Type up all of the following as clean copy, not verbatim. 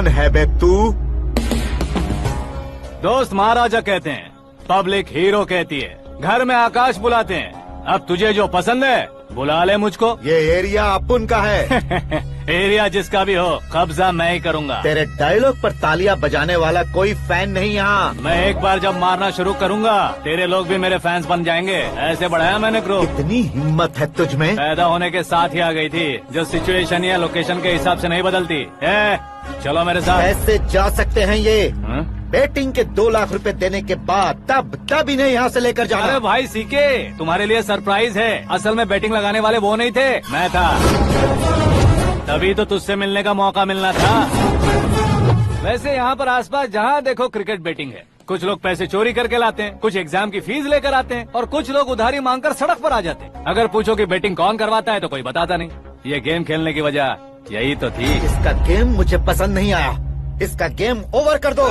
कौन है बे तू? दोस्त महाराजा कहते हैं, पब्लिक हीरो कहती है, घर में आकाश बुलाते हैं। अब तुझे जो पसंद है बुला ले मुझको। ये एरिया अपुन का है। एरिया जिसका भी हो, कब्जा मैं ही करूंगा। तेरे डायलॉग पर तालियां बजाने वाला कोई फैन नहीं यहाँ। मैं एक बार जब मारना शुरू करूंगा, तेरे लोग भी मेरे फैंस बन जाएंगे। ऐसे बढ़ाया मैंने ग्रुप। कितनी हिम्मत है तुझ में। पैदा होने के साथ ही आ गई थी, जो सिचुएशन या लोकेशन के हिसाब से नहीं बदलती है। चलो मेरे साथ। ऐसे जा सकते हैं ये? हाँ? बेटिंग के 2 लाख रुपए देने के बाद तब इन्हें यहाँ से लेकर जाना। अरे भाई सीके, तुम्हारे लिए सरप्राइज है। असल में बैटिंग लगाने वाले वो नहीं थे, मैं था। तभी तो तुझसे मिलने का मौका मिलना था। वैसे यहाँ पर आसपास जहाँ देखो क्रिकेट बैटिंग है। कुछ लोग पैसे चोरी करके लाते हैं, कुछ एग्जाम की फीस लेकर आते हैं, और कुछ लोग उधारी मांगकर सड़क पर आ जाते हैं। अगर पूछो कि बैटिंग कौन करवाता है तो कोई बताता नहीं। ये गेम खेलने की वजह यही तो थी। इसका गेम मुझे पसंद नहीं आया। इसका गेम ओवर कर दो।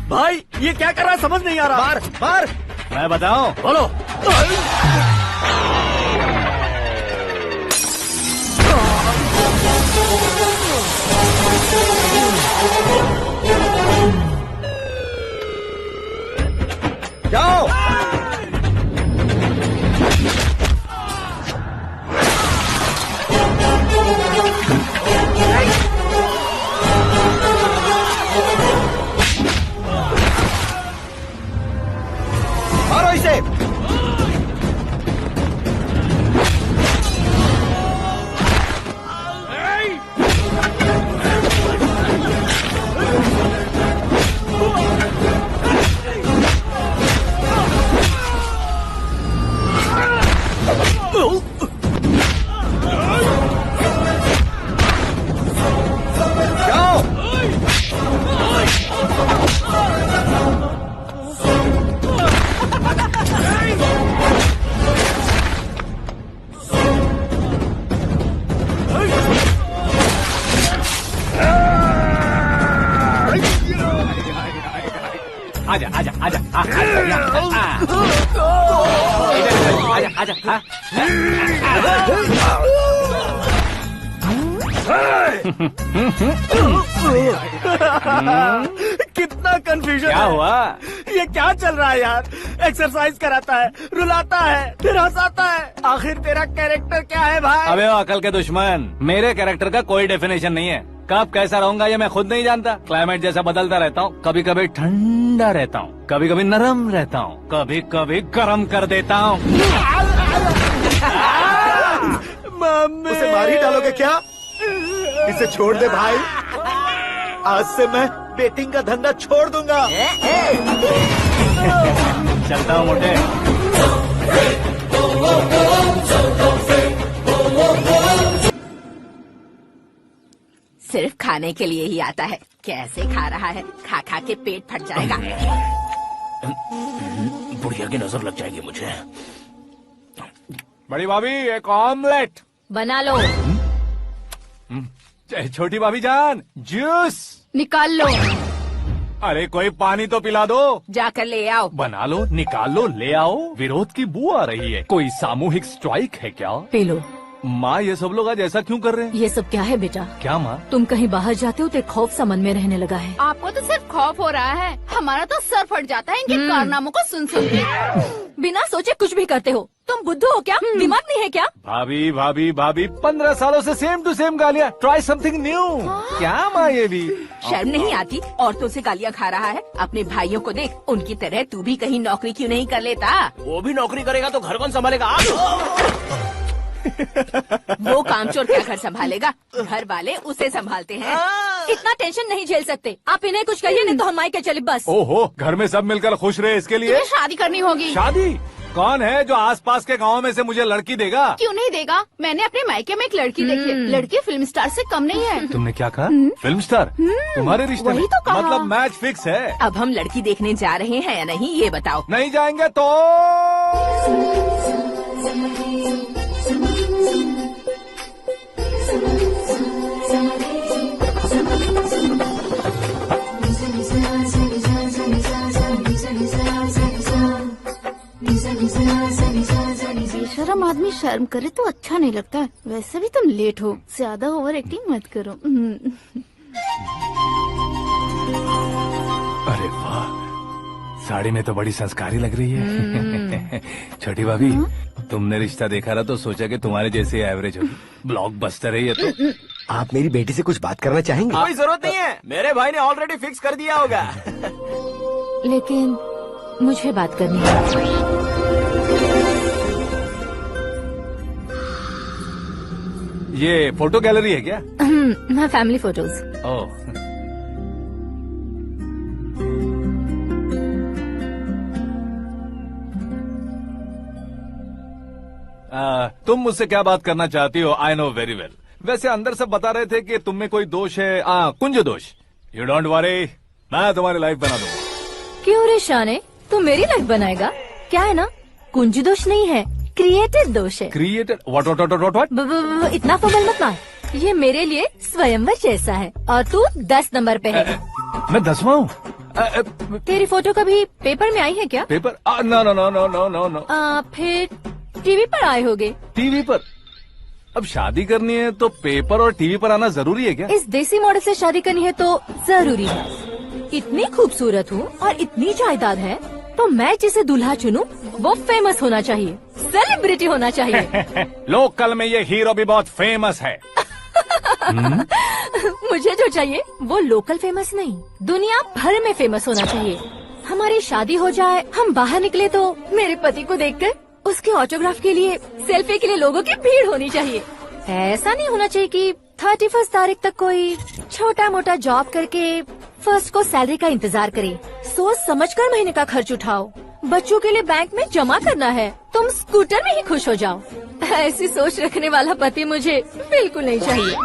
भाई ये क्या कर रहा है समझ नहीं आ रहा। मार मार। मैं बताऊं? बोलो। जाओ। मारो इसे। जाओ। आजा आजा आजा आजा आजा। कितना कंफ्यूजन क्या है। हुआ? ये क्या चल रहा है यार। एक्सरसाइज कराता है, रुलाता है, फिर हंसाता है। आखिर तेरा कैरेक्टर क्या है भाई? अबे वो अकल के दुश्मन, मेरे कैरेक्टर का कोई डेफिनेशन नहीं है। कब कैसा रहूंगा ये मैं खुद नहीं जानता। क्लाइमेट जैसा बदलता रहता हूँ। कभी कभी ठंडा रहता हूँ, कभी कभी नरम रहता हूँ, कभी कभी गर्म कर देता हूँ। मम्मी उसे मार ही डालोगे क्या? इसे छोड़ दे भाई। आज से मैं बेटिंग का धंधा छोड़ दूंगा। चलता हूँ मोटे। सिर्फ खाने के लिए ही आता है। कैसे खा रहा है, खा खा के पेट फट जाएगा। बुढ़िया की नजर लग जाएगी मुझे। बड़ी भाभी एक ऑमलेट बना लो। छोटी भाभी जान जूस निकाल लो। अरे कोई पानी तो पिला दो। जाकर ले आओ। बना लो, निकाल लो, ले आओ। विरोध की बू आ रही है। कोई सामूहिक स्ट्राइक है क्या? P low. माँ ये सब लोग आज ऐसा क्यों कर रहे हैं? ये सब क्या है बेटा? क्या माँ? तुम कहीं बाहर जाते हो तो एक खौफ सा मन में रहने लगा है। आपको तो सिर्फ खौफ हो रहा है, हमारा तो सर फट जाता है इनके कारनामों को सुन सुन के। बिना सोचे कुछ भी करते हो। तुम बुद्धू हो क्या? दिमाग नहीं है क्या? भाभी भाभी भाभी 15 सालों से सेम टू सेम गालियाँ। Try something new. क्या माँ ये भी? शर्म नहीं आती? औरतों से गालियाँ खा रहा है। अपने भाइयों को देख, उनकी तरह तू भी कहीं नौकरी क्यों नहीं कर लेता? वो भी नौकरी करेगा तो घर कौन संभालेगा? वो कामचोर क्या घर संभालेगा? घर वाले उसे संभालते हैं। इतना टेंशन नहीं झेल सकते। आप इन्हें कुछ कहिए नहीं तो हम मायके चले बस। ओहो, घर में सब मिलकर खुश रहे इसके लिए। तुम्हें शादी करनी होगी। शादी? कौन है जो आसपास के गाँव में से मुझे लड़की देगा? क्यों नहीं देगा? मैंने अपने मायके में एक लड़की देखी है। लड़की फिल्म स्टार से कम नहीं है। तुमने क्या कहा? Film star? तुम्हारे रिश्ते में? वही तो कहा। मतलब मैच फिक्स है? अब हम लड़की देखने जा रहे हैं या नहीं ये बताओ। नहीं जाएंगे तो बेशरम आदमी शर्म करे तो अच्छा नहीं लगता। वैसे भी तुम लेट हो, ज्यादा ओवर एक्टिंग मत करो। अरे वाह, साड़ी में तो बड़ी संस्कारी लग रही है। छोटी भाभी, तुमने रिश्ता देखा ना तो सोचा कि तुम्हारे जैसे एवरेज होगी। ब्लॉकबस्टर है ये तो। आप मेरी बेटी से कुछ बात करना चाहेंगे? कोई जरूरत नहीं है, मेरे भाई ने ऑलरेडी फिक्स कर दिया होगा। लेकिन मुझे बात करनी है। ये फोटो गैलरी है क्या? मैं फैमिली फोटोज। ओह, तुम मुझसे क्या बात करना चाहती हो? I know very well. वैसे अंदर सब बता रहे थे कि तुम में कोई दोष है, कुंज दोष। यू डोंट वरी, मैं तुम्हारी लाइफ बना दूंगा। क्यों रे शाने, तू मेरी लाइफ बनाएगा? क्या है ना, कुंज दोष नहीं है, क्रिएटेड दोष है। क्रिएटेड? व्हाट? इतना फबल मत मार। ये मेरे लिए स्वयंवर जैसा है और तू 10 नंबर पे है। मैं 10वां हूँ? तेरी फोटो कभी पेपर में आई है क्या? Paper? No no no no no no no. फिर टीवी पर आए होगे। टीवी पर? अब शादी करनी है तो पेपर और टीवी पर आना जरूरी है क्या? इस देसी मॉडल से शादी करनी है तो जरूरी है। इतनी खूबसूरत हूँ और इतनी जायदाद है तो मैं जिसे दूल्हा चुनूं वो फेमस होना चाहिए, सेलिब्रिटी होना चाहिए। लोकल में ये हीरो भी बहुत फेमस है। मुझे जो चाहिए वो लोकल फेमस नहीं, दुनिया भर में फेमस होना चाहिए। हमारी शादी हो जाए, हम बाहर निकले तो मेरे पति को देखकर उसके ऑटोग्राफ के लिए, सेल्फी के लिए लोगों की भीड़ होनी चाहिए। ऐसा नहीं होना चाहिए कि 31 तारीख तक कोई छोटा मोटा जॉब करके फर्स्ट को सैलरी का इंतजार करे। सोच समझकर महीने का खर्च उठाओ। बच्चों के लिए बैंक में जमा करना है, तुम स्कूटर में ही खुश हो जाओ। ऐसी सोच रखने वाला पति मुझे बिल्कुल नहीं चाहिए।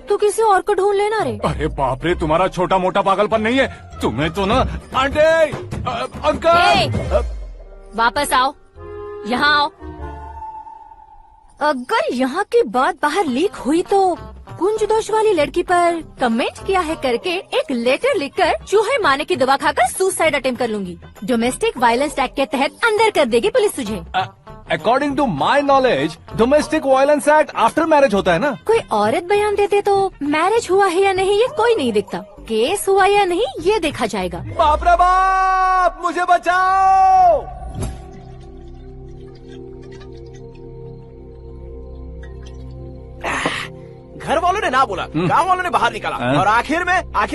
तू किसी और को ढूंढ लेना रे। अरे बाप रे, तुम्हारा छोटा मोटा पागलपन नहीं है। तुम्हें तो ना आंटी, अंकल। वापस आओ, यहाँ आओ। अगर यहाँ की बात बाहर लीक हुई तो कुंज दोष वाली लड़की पर कमेंट किया है करके एक लेटर लिखकर चूहे मारने की दवा खाकर सुसाइड अटेम्प्ट कर लूंगी। डोमेस्टिक वायलेंस एक्ट के तहत अंदर कर देगी पुलिस तुझे। According to my knowledge domestic violence act after marriage होता है ना? कोई औरत बयान देते तो मैरिज हुआ है या नहीं ये कोई नहीं दिखता, केस हुआ या नहीं ये देखा जाएगा। बाप रे बाप, मुझे बचाओ। घर वालों ने ना बोला, गांव वालों ने बाहर निकाला और आखिर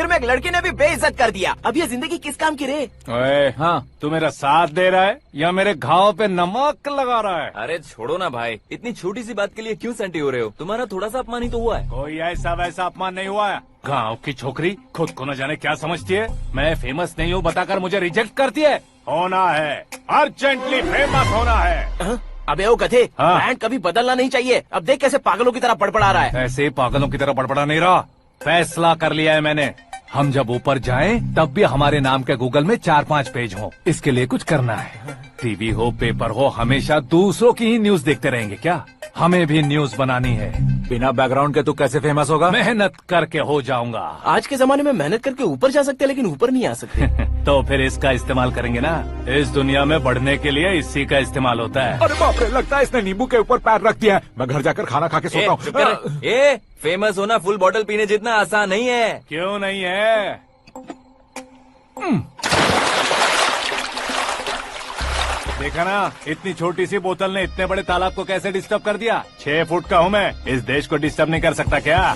में एक लड़की ने भी बेइज्जत कर दिया। अब ये जिंदगी किस काम की रे? ओए, हाँ, तू मेरा साथ दे रहा है या मेरे घाव पे नमक लगा रहा है? अरे छोड़ो ना भाई, इतनी छोटी सी बात के लिए क्यों सेंटी हो रहे हो? तुम्हारा थोड़ा सा अपमान ही तो हुआ है। कोई ऐसा वैसा अपमान नहीं हुआ है। गाँव की छोकरी खुद को न जाने क्या समझती है। मैं फेमस नहीं हूँ बताकर मुझे रिजेक्ट करती है। होना है, अर्जेंटली फेमस होना है। अबे ओ गधे, हाँ। ब्रांड कभी बदलना नहीं चाहिए। अब देख कैसे पागलों की तरह बड़बड़ा रहा है। ऐसे पागलों की तरह बड़बड़ा नहीं रहा, फैसला कर लिया है मैंने। हम जब ऊपर जाएं तब भी हमारे नाम के गूगल में 4-5 पेज हो। इसके लिए कुछ करना है। टीवी हो, पेपर हो, हमेशा दूसरों की ही न्यूज देखते रहेंगे क्या? हमें भी न्यूज बनानी है। बिना बैकग्राउंड के तू कैसे फेमस होगा? मेहनत करके हो जाऊंगा। आज के जमाने में मेहनत करके ऊपर जा सकते हैं लेकिन ऊपर नहीं आ सकते। तो फिर इसका इस्तेमाल करेंगे ना। इस दुनिया में बढ़ने के लिए इसी का इस्तेमाल होता है। अरे बाप रे, लगता है इसने नींबू के ऊपर पैर रख दिया है। मैं घर जाकर खाना खा के सोता हूँ। ए, फेमस होना फुल बॉटल पीने जितना आसान नहीं है। क्यों नहीं है? देखा ना, इतनी छोटी सी बोतल ने इतने बड़े तालाब को कैसे डिस्टर्ब कर दिया। 6 फुट का हूँ मैं, इस देश को डिस्टर्ब नहीं कर सकता क्या?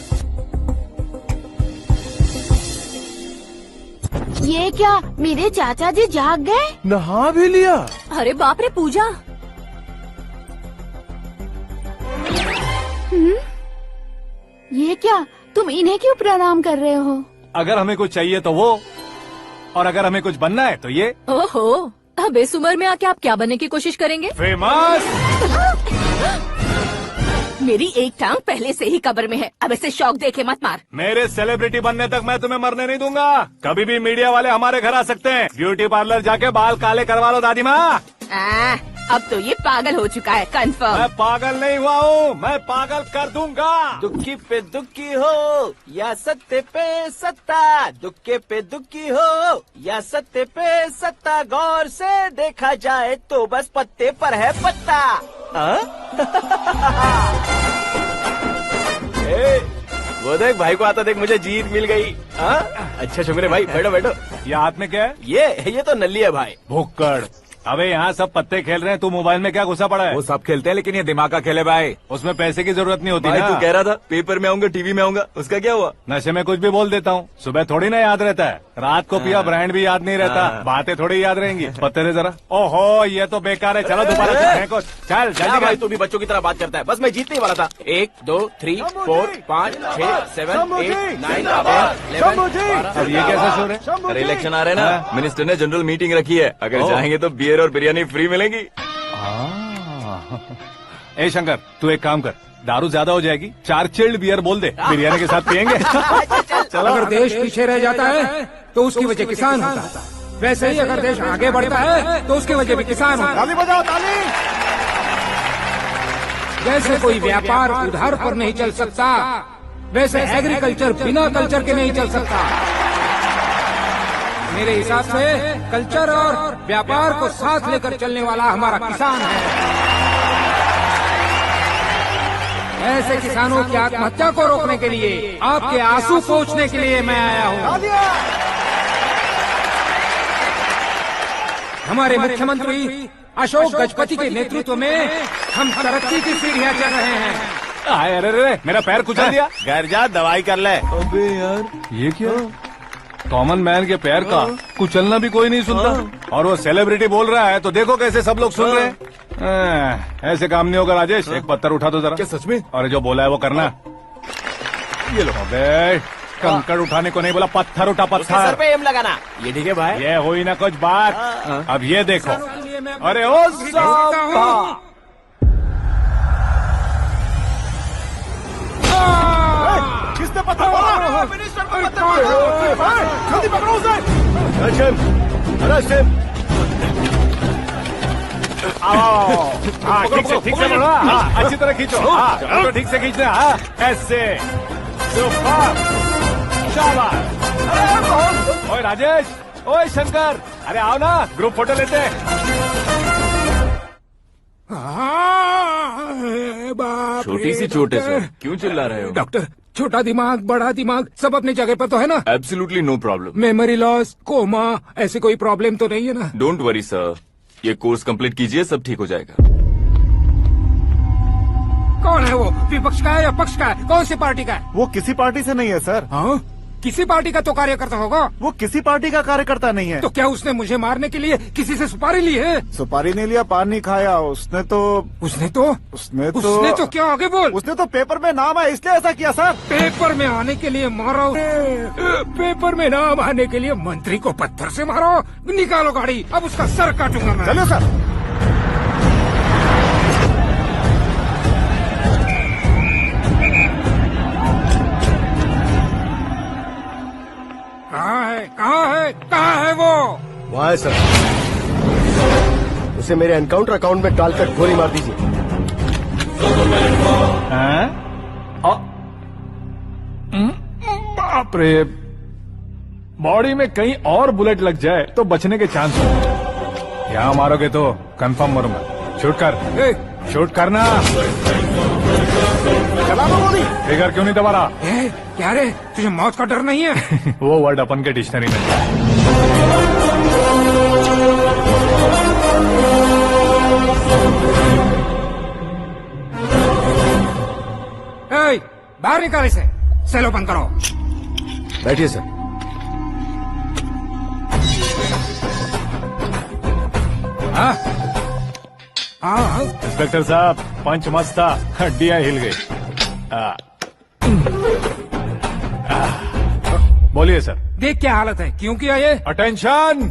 ये क्या, मेरे चाचा जी जाग गए? नहा भी लिया? अरे बाप रे पूजा, ये क्या, तुम इन्हें क्यों प्रणाम कर रहे हो? अगर हमें कुछ चाहिए तो वो, और अगर हमें कुछ बनना है तो ये। ओहो, अब इस उम्र में आके आप क्या बनने की कोशिश करेंगे? फेमस। मेरी एक टांग पहले से ही कब्र में है, अब इसे शौक देके मत मार। मेरे सेलिब्रिटी बनने तक मैं तुम्हें मरने नहीं दूंगा। कभी भी मीडिया वाले हमारे घर आ सकते हैं। ब्यूटी पार्लर जाके बाल काले करवा लो दादी माँ। अब तो ये पागल हो चुका है, कंफर्म। मैं पागल नहीं हुआ हूँ, मैं पागल कर दूंगा। दुखी पे दुखी हो या सत्य पे सत्ता, दुखे पे दुखी हो या सत्य पे सत्ता, गौर से देखा जाए तो बस पत्ते पर है पत्ता। वो देख भाई को आता देख, मुझे जीत मिल गई। अच्छा शुक्र है भाई, बैठो बैठो। ये हाथ में क्या है? ये तो नल्ली है भाई। भुक्कड़। अबे यहाँ सब पत्ते खेल रहे हैं, तू मोबाइल में क्या घुसा पड़ा है? वो सब खेलते हैं लेकिन ये दिमाग का खेल है भाई। उसमें पैसे की जरूरत नहीं होती भाई ना। तू कह रहा था पेपर में आऊंगा, टीवी में आऊंगा, उसका क्या हुआ? नशे में कुछ भी बोल देता हूँ, सुबह थोड़ी ना याद रहता है। रात को पिया ब्रांड भी याद नहीं रहता, बातें थोड़ी याद रहेंगी। पत्ते दे जरा। ओहो ये तो बेकार है, चलो दोबारा से फेंको। चल क्या जल्दी भाई कर। तू भी बच्चों की तरह बात करता है? बस मैं जीतने वाला था। 1 2 3 4 5 6 7 8 9 10 अब ये कैसा शोर है? अरे इलेक्शन आ रहे हैं ना, मिनिस्टर ने जनरल मीटिंग रखी है, अगर जाएंगे तो बियर और बिरयानी फ्री मिलेगी। ए शंकर तू एक काम कर, दारू ज्यादा हो जाएगी, 4 चिल्ड बियर बोल दे, बिरयानी के साथ पियेंगे। अगर देश पीछे रह जाता है तो उसकी वजह किसान होता है, वैसे ही अगर देश आगे बढ़ता है तो उसकी वजह भी किसान होता है। ताली बजाओ ताली। जैसे कोई व्यापार उधार पर नहीं चल सकता, वैसे एग्रीकल्चर बिना कल्चर के नहीं चल सकता। मेरे हिसाब से कल्चर और व्यापार को साथ लेकर चलने वाला हमारा किसान है। ऐसे किसानों की आत्महत्या को रोकने के लिए, आपके आंसू पोंछने के लिए मैं आया हूँ। हमारे मुख्यमंत्री अशोक गजपति के नेतृत्व में हम तरक्की की सीढ़ियाँ चढ़ रहे हैं। अरे अरे मेरा पैर कुचल दिया। घर जा दवाई कर ले। अबे यार ये क्या? कॉमन मैन के पैर का कुचलना भी कोई नहीं सुनता, और वो सेलिब्रिटी बोल रहा है तो देखो कैसे सब लोग सुन रहे हैं। ऐसे काम नहीं होगा राजेश, एक पत्थर उठा दो जरा। क्या सच में? और जो बोला है वो करना। ये लो। अबे कंकड़ उठाने को नहीं बोला, पत्थर उठा सर पत्थर। पे एम लगाना। ये ठीक है भाई। ये हुई ना कुछ बात। अब ये देखो। अरे ओ साहब, किसने पत्थर मारा? मिनिस्टर को पत्थर मारा। जल्दी पकड़ो उसे। हाँ ठीक से बढ़ो। हाँ अच्छी तरह खींचो। हाँ तो ठीक से खींचना। हाँ ऐसे। सुपर। शाबाश। ओए राजेश, ओए शंकर, अरे आओ ना, ग्रुप फोटो लेते हैं। छोटी सी चोट है सर, क्यों चिल्ला रहे हो? डॉक्टर, छोटा दिमाग बड़ा दिमाग सब अपनी जगह पर तो है ना? Absolutely no problem. Memory loss, coma, ऐसी कोई प्रॉब्लम तो नहीं है ना? डोंट वरी सर, ये कोर्स कंप्लीट कीजिए, सब ठीक हो जाएगा। कौन है वो? विपक्ष का है या पक्ष का है? कौन सी पार्टी का है? वो किसी पार्टी से नहीं है सर। हाँ? किसी पार्टी का तो कार्यकर्ता होगा। वो किसी पार्टी का कार्यकर्ता नहीं है। तो क्या उसने मुझे मारने के लिए किसी से सुपारी ली है? सुपारी नहीं लिया, पान नहीं खाया। उसने तो क्या आगे बोल? उसने तो पेपर में नाम है इसलिए ऐसा किया सर। पेपर में आने के लिए मारो? पेपर में नाम आने के लिए मंत्री को पत्थर से मारो? निकालो गाड़ी, अब उसका सर काटूंगा मैं। चलो सर। कहाँ है वो? वहाँ है सर। उसे मेरे एनकाउंटर अकाउंट में डालकर गोली मार दीजिए। बाप रे, बॉडी में कहीं और बुलेट लग जाए तो बचने के चांस हो। यहाँ मारोगे तो कंफर्म मरूंगा। शूट कर, शूट करना। चला दो गोली। फिगर क्यों नहीं दबा रहा? क्या रे, तुझे मौत का डर नहीं है? वो वर्ड अपन के डिक्शनरी में है। बाहर निकाल इसे, सेलो बंद करो। बैठिए सर। इंस्पेक्टर साहब, पंच मस्त था, हड्डियां हिल गई। बोलिए सर। देख क्या हालत है, क्यों किया ये? अटेंशन,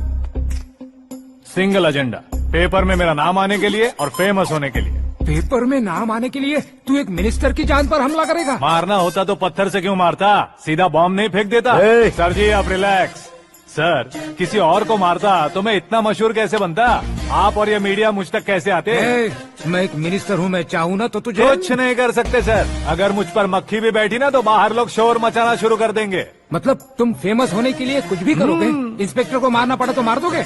सिंगल एजेंडा, पेपर में मेरा नाम आने के लिए और फेमस होने के लिए। पेपर में नाम आने के लिए तू एक मिनिस्टर की जान पर हमला करेगा? मारना होता तो पत्थर से क्यों मारता, सीधा बॉम्ब नहीं फेंक देता। ए! सर जी आप रिलैक्स। सर किसी और को मारता तो मैं इतना मशहूर कैसे बनता, आप और ये मीडिया मुझ तक कैसे आते। मैं एक मिनिस्टर हूँ, मैं चाहूँ ना तो तुझे कुछ नहीं कर सकते सर, अगर मुझ पर मक्खी भी बैठी ना तो बाहर लोग शोर मचाना शुरू कर देंगे। मतलब तुम फेमस होने के लिए कुछ भी करोगे? इंस्पेक्टर को मारना पड़ा तो मार दोगे?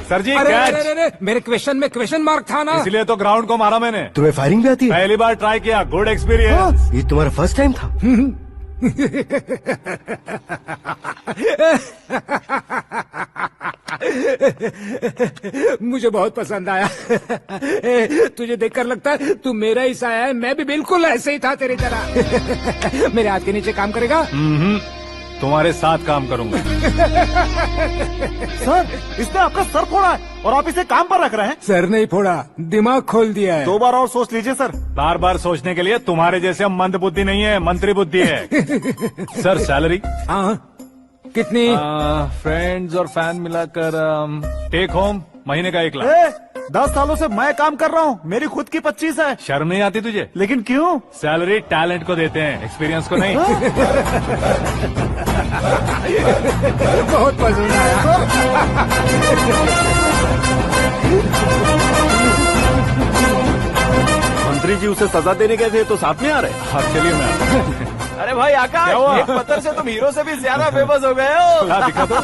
सर जी अरे, कैच। अरे, अरे, मेरे क्वेश्चन में क्वेश्चन मार्क था ना। इसलिए तो ग्राउंड को मारा मैंने। तुम्हें फायरिंग भी आती है? पहली बार ट्राई किया, गुड एक्सपीरियंस। ये तुम्हारा फर्स्ट टाइम था? मुझे बहुत पसंद आया। तुझे देखकर लगता है तू मेरा ही साया है, मैं भी बिल्कुल ऐसे ही था तेरी तरह। मेरे हाथ के नीचे काम करेगा? तुम्हारे साथ काम करूंगा। सर इसने आपका सर फोड़ा है और आप इसे काम पर रख रहे हैं। सर नहीं फोड़ा, दिमाग खोल दिया है। 2 बार और सोच लीजिए सर। बार बार सोचने के लिए तुम्हारे जैसे मंद बुद्धि नहीं है, मंत्री बुद्धि है। Sir salary? हाँ कितनी? फ्रेंड्स और फैन मिलाकर टेक होम महीने का 1 लाख। 10 सालों से मैं काम कर रहा हूँ, मेरी खुद की 25 है। शर्म नहीं आती तुझे? लेकिन क्यों? सैलरी टैलेंट को देते हैं, एक्सपीरियंस को नहीं। बहुत पसंद आया। मंत्री जी उसे सजा देने गए थे तो साथ में आ रहे। हाँ चलिए मैं आता हूं। अरे भाई आकाश, क्या हुआ? एक पत्थर से तुम हीरो से भी ज्यादा फेमस हो गए हो। ला दिखा दो।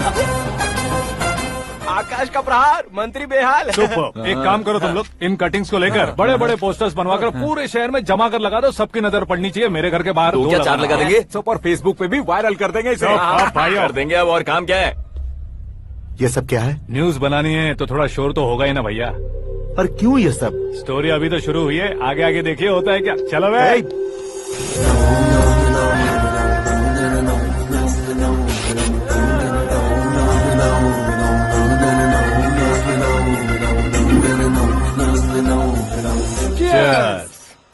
आकाश का प्रहार, मंत्री बेहाल। सुपर। एक काम करो तुम लोग, इन कटिंग्स को लेकर बड़े बड़े पोस्टर्स बनवाकर पूरे शहर में जमा कर लगा दो, सबकी नजर पड़नी चाहिए। मेरे घर के बाहर तो दो क्या 4 लगा देंगे? और फेसबुक पे भी वायरल कर देंगे इसे। भाई कर देंगे अब, और काम क्या है? ये सब क्या है? न्यूज बनानी है तो थोड़ा शोर तो होगा ही ना भैया। पर क्यों ये सब? स्टोरी अभी तो शुरू हुई है, आगे आगे देखिए होता है क्या। चलो भाई।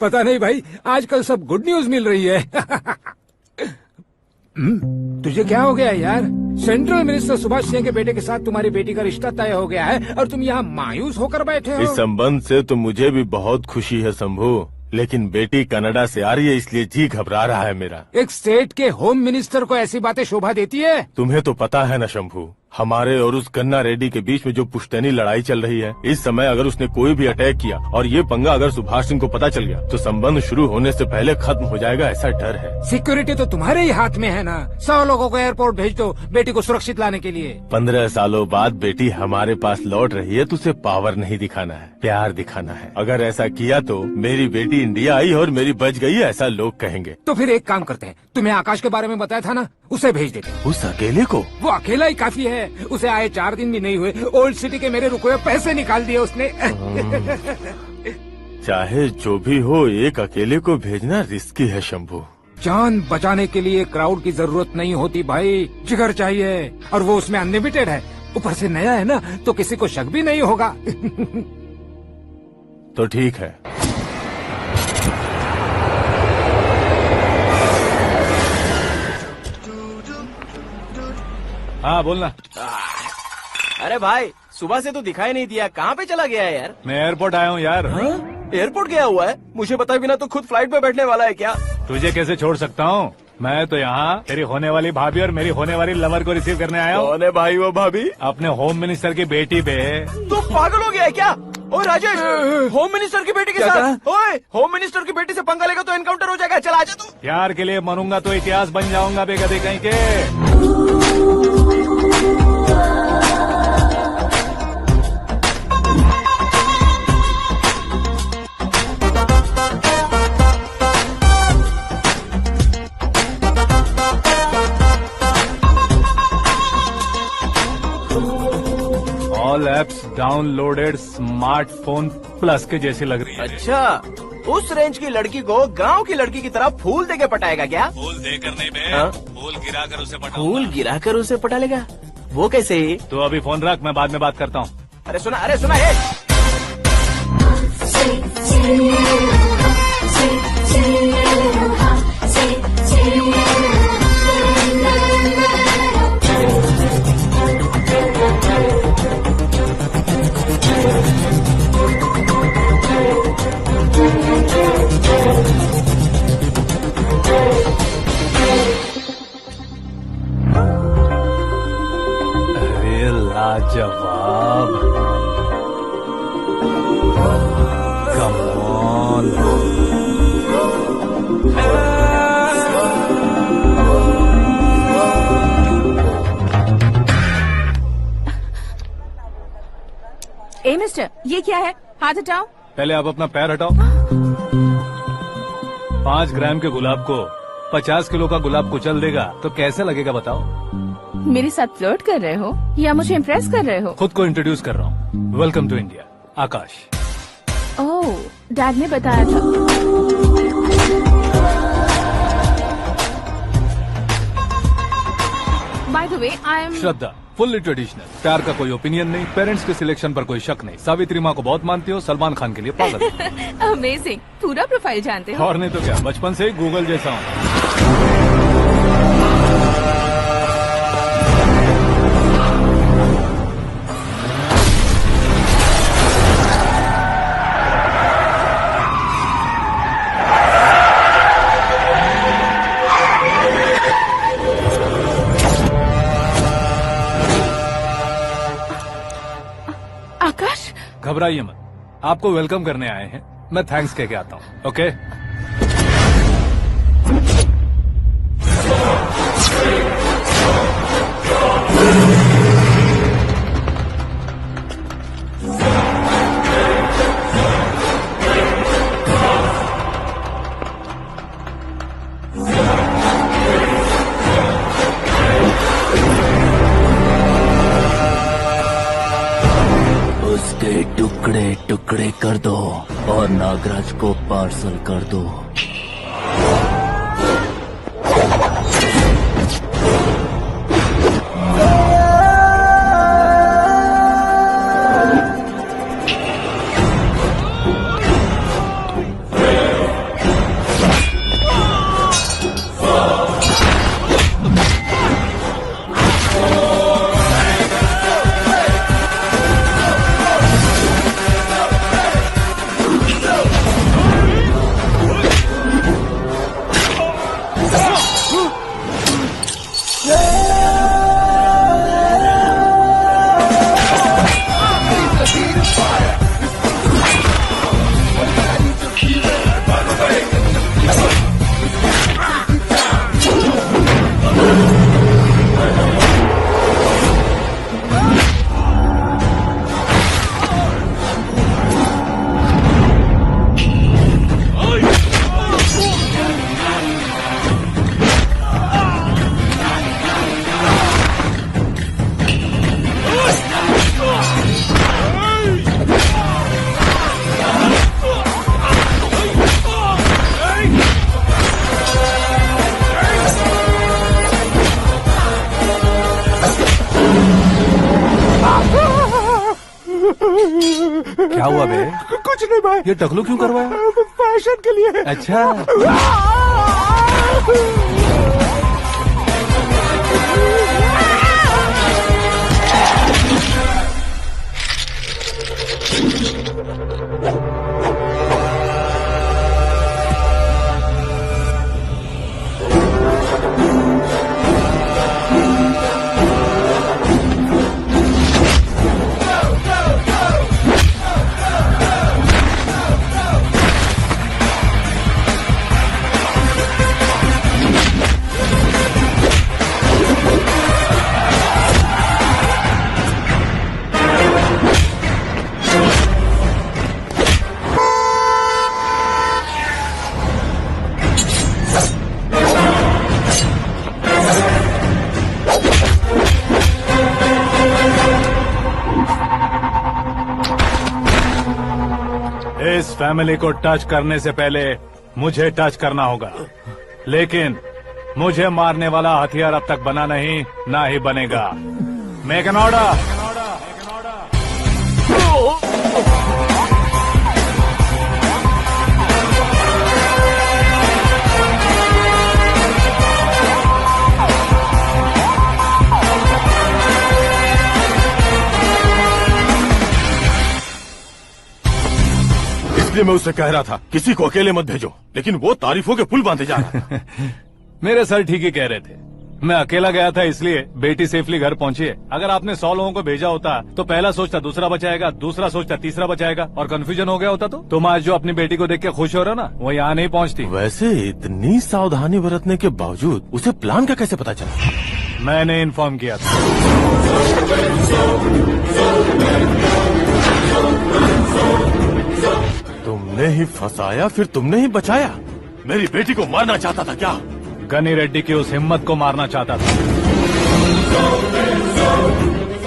पता नहीं भाई, आजकल सब गुड न्यूज मिल रही है। तुझे क्या हो गया यार? सेंट्रल मिनिस्टर सुभाष सिंह के बेटे के साथ तुम्हारी बेटी का रिश्ता तय हो गया है और तुम यहाँ मायूस होकर बैठे हो। इस संबंध से तो मुझे भी बहुत खुशी है शंभू, लेकिन बेटी कनाडा से आ रही है इसलिए जी घबरा रहा है मेरा। एक स्टेट के होम मिनिस्टर को ऐसी बातें शोभा देती है? तुम्हें तो पता है ना शंभू, हमारे और उस गन्ना रेड्डी के बीच में जो पुश्तैनी लड़ाई चल रही है, इस समय अगर उसने कोई भी अटैक किया और ये पंगा अगर सुभाष सिंह को पता चल गया तो संबंध शुरू होने से पहले खत्म हो जाएगा, ऐसा डर है। सिक्योरिटी तो तुम्हारे ही हाथ में है ना। 100 लोगों को एयरपोर्ट भेज दो बेटी को सुरक्षित लाने के लिए। 15 सालों बाद बेटी हमारे पास लौट रही है तो उसे पावर नहीं दिखाना है, प्यार दिखाना है। अगर ऐसा किया तो मेरी बेटी इंडिया आई और मेरी बच गई, ऐसा लोग कहेंगे। तो फिर एक काम करते हैं, तुम्हें आकाश के बारे में बताया था ना, उसे भेज देते हैं। उस अकेले को? वो अकेला ही काफी है, उसे आए 4 दिन भी नहीं हुए, ओल्ड सिटी के मेरे रुके हुए पैसे निकाल दिए उसने। चाहे जो भी हो, एक अकेले को भेजना रिस्की है शंभू। जान बचाने के लिए क्राउड की जरूरत नहीं होती भाई, जिगर चाहिए, और वो उसमें अनलिमिटेड है। ऊपर से नया है ना तो किसी को शक भी नहीं होगा। तो ठीक है। हाँ बोलना। अरे भाई सुबह से तो दिखाई नहीं दिया, कहाँ पे चला गया है यार? मैं एयरपोर्ट आया हूँ यार। एयरपोर्ट गया हुआ है? मुझे बताए बिना तो खुद फ्लाइट पे बैठने वाला है क्या? तुझे कैसे छोड़ सकता हूँ? मैं तो यहाँ तेरी होने वाली भाभी और मेरी होने वाली लवर को रिसीव करने आया हूँ। कौन है भाई वो भाभी? अपने होम मिनिस्टर की बेटी पे। तू पागल हो गया है क्या? ओए राजेश, होम मिनिस्टर की बेटी के साथ? ओए होम मिनिस्टर की बेटी से पंगा लेगा तो एनकाउंटर हो जाएगा, चल आजा तू। प्यार के लिए मरूंगा तो इतिहास बन जाऊंगा बेगदे कहीं के। All apps downloaded smartphone plus के जैसी लग रही है। अच्छा, उस रेंज की लड़की को गांव की लड़की की तरह फूल देके पटाएगा क्या? फूल देकर नहीं बे, हाँ? फूल गिराकर उसे पटा। फूल गिराकर उसे पटा लेगा? वो कैसे? तो अभी फोन रख, मैं बाद में बात करता हूँ। अरे सुना हे। जवाब कम ऑन। ए मिस्टर, ये क्या है? हाथ हटाओ। पहले आप अपना पैर हटाओ। 5 ग्राम के गुलाब को 50 किलो का गुलाब कुचल देगा तो कैसे लगेगा बताओ? मेरे साथ फ्लर्ट कर रहे हो या मुझे इम्प्रेस कर रहे हो? खुद को इंट्रोड्यूस कर रहा हूँ। Welcome to India, Akash. Oh, dad ने बताया था। By the way, I am Shraddha, fully traditional. प्यार का कोई ओपिनियन नहीं, पेरेंट्स के सिलेक्शन पर कोई शक नहीं। सावित्री माँ को बहुत मानती हो, सलमान खान के लिए पागल। अमेजिंग, पूरा प्रोफाइल जानते हो। और नहीं तो क्या, बचपन से ही गूगल जैसा हूँ। आकाश, घबराइए मत, आपको वेलकम करने आए हैं। मैं थैंक्स कह के आता हूँ। ओके? उसके टुकड़े टुकड़े कर दो और नागराज को पार्सल कर दो। क्या हुआ बे? कुछ नहीं भाई। ये टकलू क्यों करवाया? फैशन के लिए। अच्छा। इस फैमिली को टच करने से पहले मुझे टच करना होगा, लेकिन मुझे मारने वाला हथियार अब तक बना नहीं, ना ही बनेगा। Make an order. इसलिए मैं उससे कह रहा था किसी को अकेले मत भेजो, लेकिन वो तारीफों के पुल बांधे जा रहा था। मेरे सर ठीक ही कह रहे थे। मैं अकेला गया था इसलिए बेटी सेफली घर पहुंची है। अगर आपने 100 लोगों को भेजा होता तो पहला सोचता दूसरा बचाएगा, दूसरा सोचता तीसरा बचाएगा और कंफ्यूजन हो गया होता तो तुम आज जो अपनी बेटी को देख के खुश हो रहे हो ना, वो यहाँ नहीं पहुँचती। वैसे इतनी सावधानी बरतने के बावजूद उसे प्लान का कैसे पता चला? मैंने इन्फॉर्म किया था। तुमने ही फंसाया, फिर तुमने ही बचाया। मेरी बेटी को मारना चाहता था क्या? गनी रेड्डी की उस हिम्मत को मारना चाहता था।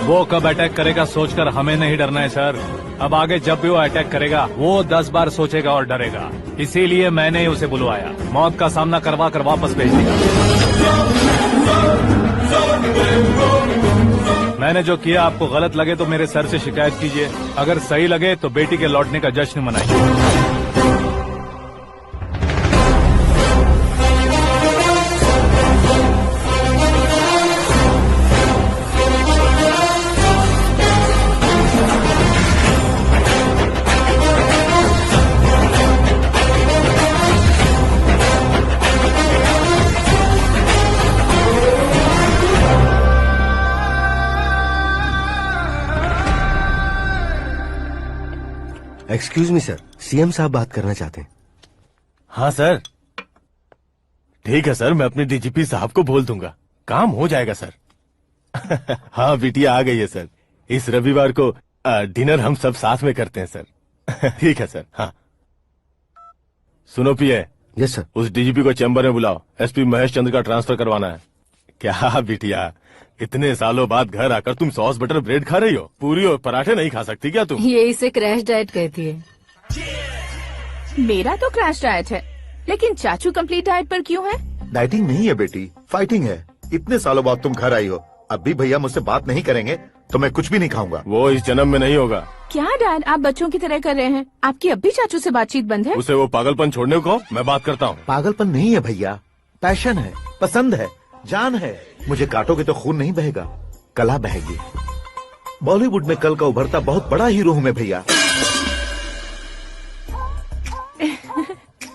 वो कब अटैक करेगा सोचकर हमें नहीं डरना है सर। अब आगे जब भी वो अटैक करेगा वो 10 बार सोचेगा और डरेगा। इसीलिए मैंने ही उसे बुलवाया। मौत का सामना करवा कर वापस भेज दिया। मैंने जो किया आपको गलत लगे तो मेरे सर से शिकायत कीजिए, अगर सही लगे तो बेटी के लौटने का जश्न मनाइए। एक्सक्यूज मी सर, सीएम साहब बात करना चाहते हैं। हाँ सर। ठीक है सर, मैं अपने डीजीपी साहब को बोल दूंगा, काम हो जाएगा सर। हाँ बिटिया आ गई है सर। इस रविवार को डिनर हम सब साथ में करते हैं सर। ठीक है सर। हाँ सुनो पिए। Yes sir. उस डीजीपी को चैम्बर में बुलाओ, एसपी महेश चंद्र का ट्रांसफर करवाना है। क्या बिटिया, इतने सालों बाद घर आकर तुम सॉस बटर ब्रेड खा रही हो? पूरी और पराठे नहीं खा सकती क्या तुम? ये इसे क्रैश डाइट कहती है। मेरा तो क्रैश डाइट है, लेकिन चाचू कंप्लीट डाइट पर क्यों है? डाइटिंग नहीं है बेटी, फाइटिंग है। इतने सालों बाद तुम घर आई हो, अब भी भैया मुझसे बात नहीं करेंगे तो मैं कुछ भी नहीं खाऊंगा। वो इस जन्म में नहीं होगा। क्या डैड, आप बच्चों की तरह कर रहे हैं? आपकी अब भी चाचू से बातचीत बंद है? उसे वो पागलपन छोड़ने को कहो, मैं बात करता हूँ। पागलपन नहीं है भैया, पैशन है, पसंद है, जान है। मुझे काटोगे तो खून नहीं बहेगा, कला बहेगी। बॉलीवुड में कल का उभरता बहुत बड़ा हीरो हूँ मैं भैया।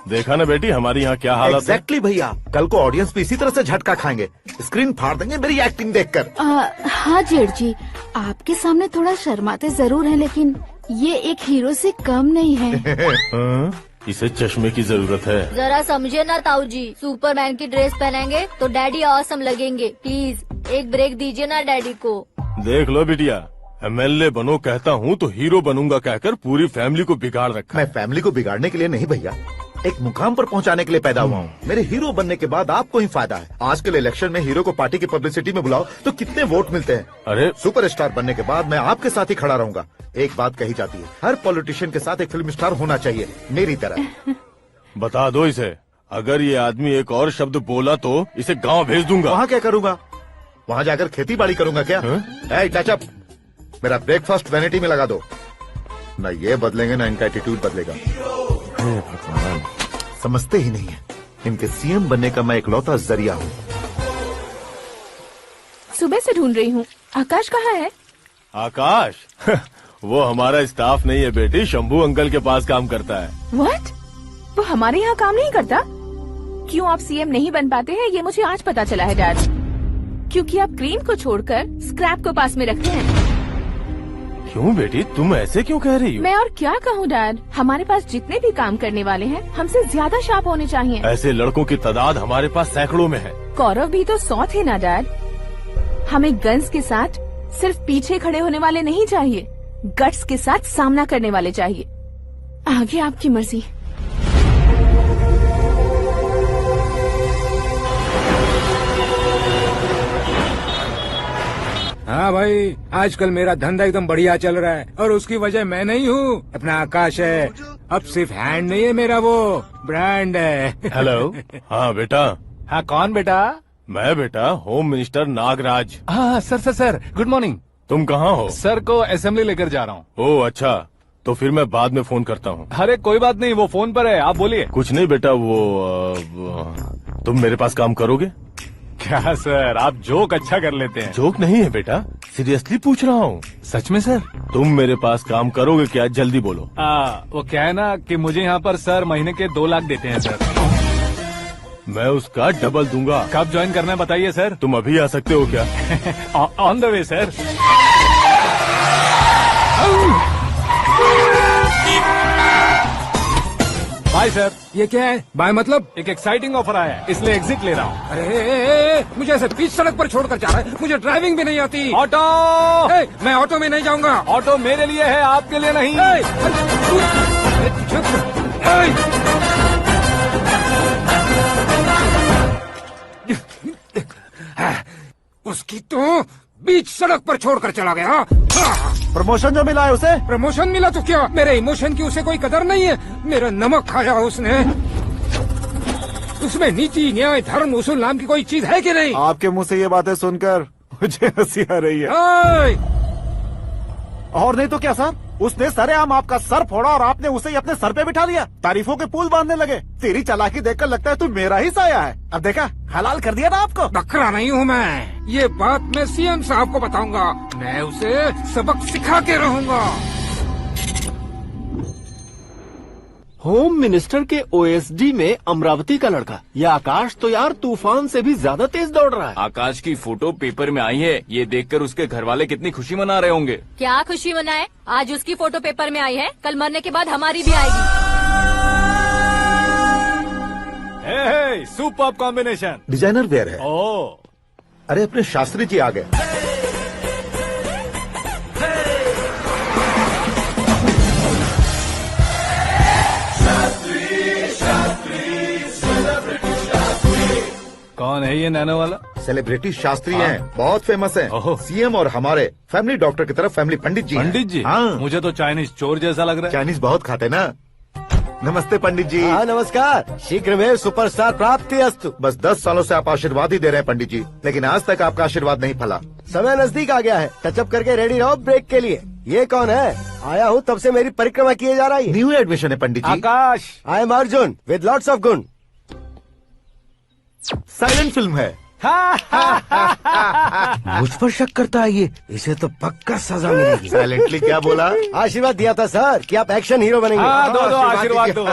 देखा ना बेटी हमारी यहाँ क्या हालत है। एग्जैक्टली भैया, कल को ऑडियंस भी इसी तरह से झटका खाएंगे, स्क्रीन फाड़ देंगे मेरी एक्टिंग देखकर। हाँ जेठ जी, आपके सामने थोड़ा शर्माते जरूर हैं, लेकिन ये एक हीरो से कम नहीं है। इसे चश्मे की जरूरत है। जरा समझे ना ताऊ जी, सुपरमैन की ड्रेस पहनेंगे तो डैडी ऑसम लगेंगे। प्लीज एक ब्रेक दीजिए ना डैडी को। देख लो बिटिया, एमएलए बनो कहता हूँ तो हीरो बनूंगा कहकर पूरी फैमिली को बिगाड़ रखा। मैं फैमिली को बिगाड़ने के लिए नहीं भैया, एक मुकाम पर पहुंचाने के लिए पैदा हुआ हूँ। मेरे हीरो बनने के बाद आपको ही फायदा है। आजकल इलेक्शन में हीरो को पार्टी की पब्लिसिटी में बुलाओ तो कितने वोट मिलते हैं। अरे सुपरस्टार बनने के बाद मैं आपके साथ ही खड़ा रहूंगा। एक बात कही जाती है, हर पॉलिटिशियन के साथ एक फिल्म स्टार होना चाहिए, मेरी तरह। बता दो इसे, अगर ये आदमी एक और शब्द बोला तो इसे गांव भेज दूंगा। वहाँ क्या करूंगा? वहाँ जाकर खेती बाड़ी करूंगा क्या? टच अप, मेरा ब्रेकफास्ट वैनिटी में लगा दो। न ये बदलेंगे न इनका एटीट्यूड बदलेगा। भगवान, समझते ही नहीं है, इनके सीएम बनने का मैं इकलौता जरिया हूँ। सुबह से ढूंढ रही हूँ, आकाश कहाँ है? आकाश? वो हमारा स्टाफ नहीं है बेटी, शंभू अंकल के पास काम करता है। व्हाट? वो हमारे यहाँ काम नहीं करता? क्यों आप सीएम नहीं बन पाते हैं ये मुझे आज पता चला है डैड। क्योंकि आप क्रीम को छोड़कर स्क्रैप को पास में रखते हैं। क्यों बेटी, तुम ऐसे क्यों कह रही हो? मैं और क्या कहूँ डैड, हमारे पास जितने भी काम करने वाले हैं हमसे ज्यादा शार्प होने चाहिए। ऐसे लड़कों की तादाद हमारे पास सैकड़ों में है। कौरव भी तो 100 थे ना डैड। हमें गन्स के साथ सिर्फ पीछे खड़े होने वाले नहीं चाहिए, गट्स के साथ सामना करने वाले चाहिए। आगे आपकी मर्जी। हाँ भाई, आजकल मेरा धंधा एकदम बढ़िया चल रहा है और उसकी वजह मैं नहीं हूँ, अपना आकाश है। अब सिर्फ हैंड नहीं है मेरा, वो ब्रांड है। हेलो। हाँ बेटा। हाँ कौन बेटा? मैं बेटा होम मिनिस्टर नागराज। हाँ सर गुड मॉर्निंग। तुम कहाँ हो? सर को असेंबली लेकर जा रहा हूँ। ओह अच्छा, तो फिर मैं बाद में फोन करता हूँ। अरे कोई बात नहीं, वो फोन पर है, आप बोलिए। कुछ नहीं बेटा, तुम मेरे पास काम करोगे? क्या सर, आप जोक अच्छा कर लेते हैं। जोक नहीं है बेटा, सीरियसली पूछ रहा हूँ। सच में सर? तुम मेरे पास काम करोगे क्या? जल्दी बोलो। वो क्या है ना कि मुझे यहाँ पर सर महीने के 2 लाख देते हैं सर। मैं उसका डबल दूंगा। कब ज्वाइन करना है बताइए सर। तुम अभी आ सकते हो क्या? On the way sir. Bye sir. ये क्या है? बाय मतलब? एक एक्साइटिंग ऑफर आया है इसलिए एग्जिट ले रहा हूँ। अरे मुझे ऐसे बीच सड़क पर छोड़कर जा रहा है, मुझे ड्राइविंग भी नहीं आती। ऑटो। मैं ऑटो में नहीं जाऊंगा। ऑटो मेरे लिए है, आपके लिए नहीं। उसकी तो बीच सड़क पर छोड़कर चला गया। प्रमोशन जो मिला है उसे? प्रमोशन मिला तो क्या, मेरे इमोशन की उसे कोई कदर नहीं है। मेरा नमक खाया उसने। उसमें नीति, न्याय, धर्म, उसूल नाम की कोई चीज है कि नहीं? आपके मुंह से ये बातें सुनकर मुझे हंसी आ रही है। और नहीं तो क्या सर, उसने सरेआम आपका सर फोड़ा और आपने उसे ही अपने सर पे बिठा लिया। तारीफों के पुल बांधने लगे। तेरी चालाकी देखकर लगता है तू मेरा ही साया है। अब देखा, हलाल कर दिया ना आपको। बकरा नहीं हूँ मैं। ये बात मैं सीएम साहब को बताऊंगा। मैं उसे सबक सिखा के रहूंगा। होम मिनिस्टर के ओएसडी में अमरावती का लड़का। यह आकाश तो यार तूफान से भी ज्यादा तेज दौड़ रहा है। आकाश की फोटो पेपर में आई है, ये देखकर उसके घर वाले कितनी खुशी मना रहे होंगे। क्या खुशी मनाए? आज उसकी फोटो पेपर में आई है, कल मरने के बाद हमारी भी आएगी। Super combination. डिजाइनर वेयर है। ओ, अरे अपने शास्त्री जी आ गए। कौन है ये नैनो वाला? सेलिब्रिटी शास्त्री हैं, बहुत फेमस हैं। ओहो। सीएम और हमारे फैमिली डॉक्टर की तरफ फैमिली पंडित जी हैं। पंडित जी? हाँ। मुझे तो चाइनीज चोर जैसा लग रहा है। चाइनीज बहुत खाते ना। नमस्ते पंडित जी। हाँ नमस्कार। शीघ्र में सुपरस्टार प्राप्ति अस्तु। बस 10 सालों से आप आशीर्वाद ही दे रहे हैं पंडित जी, लेकिन आज तक आपका आशीर्वाद नहीं फला। समय नजदीक आ गया है, टचअप करके रेडी रहो ब्रेक के लिए। ये कौन है? आया हूँ तब से मेरी परिक्रमा किए जा रही है। न्यू एडमिशन है Pandit ji. Akash. I am Arjun with lots of गुण। साइलेंट फिल्म है। मुझ पर शक करता है ये, इसे तो पक्का सजा मिलेगी। साइलेंटली क्या बोला? आशीर्वाद दिया था सर कि आप एक्शन हीरो बनेंगे। हाँ, दो आशीर्वाद दो।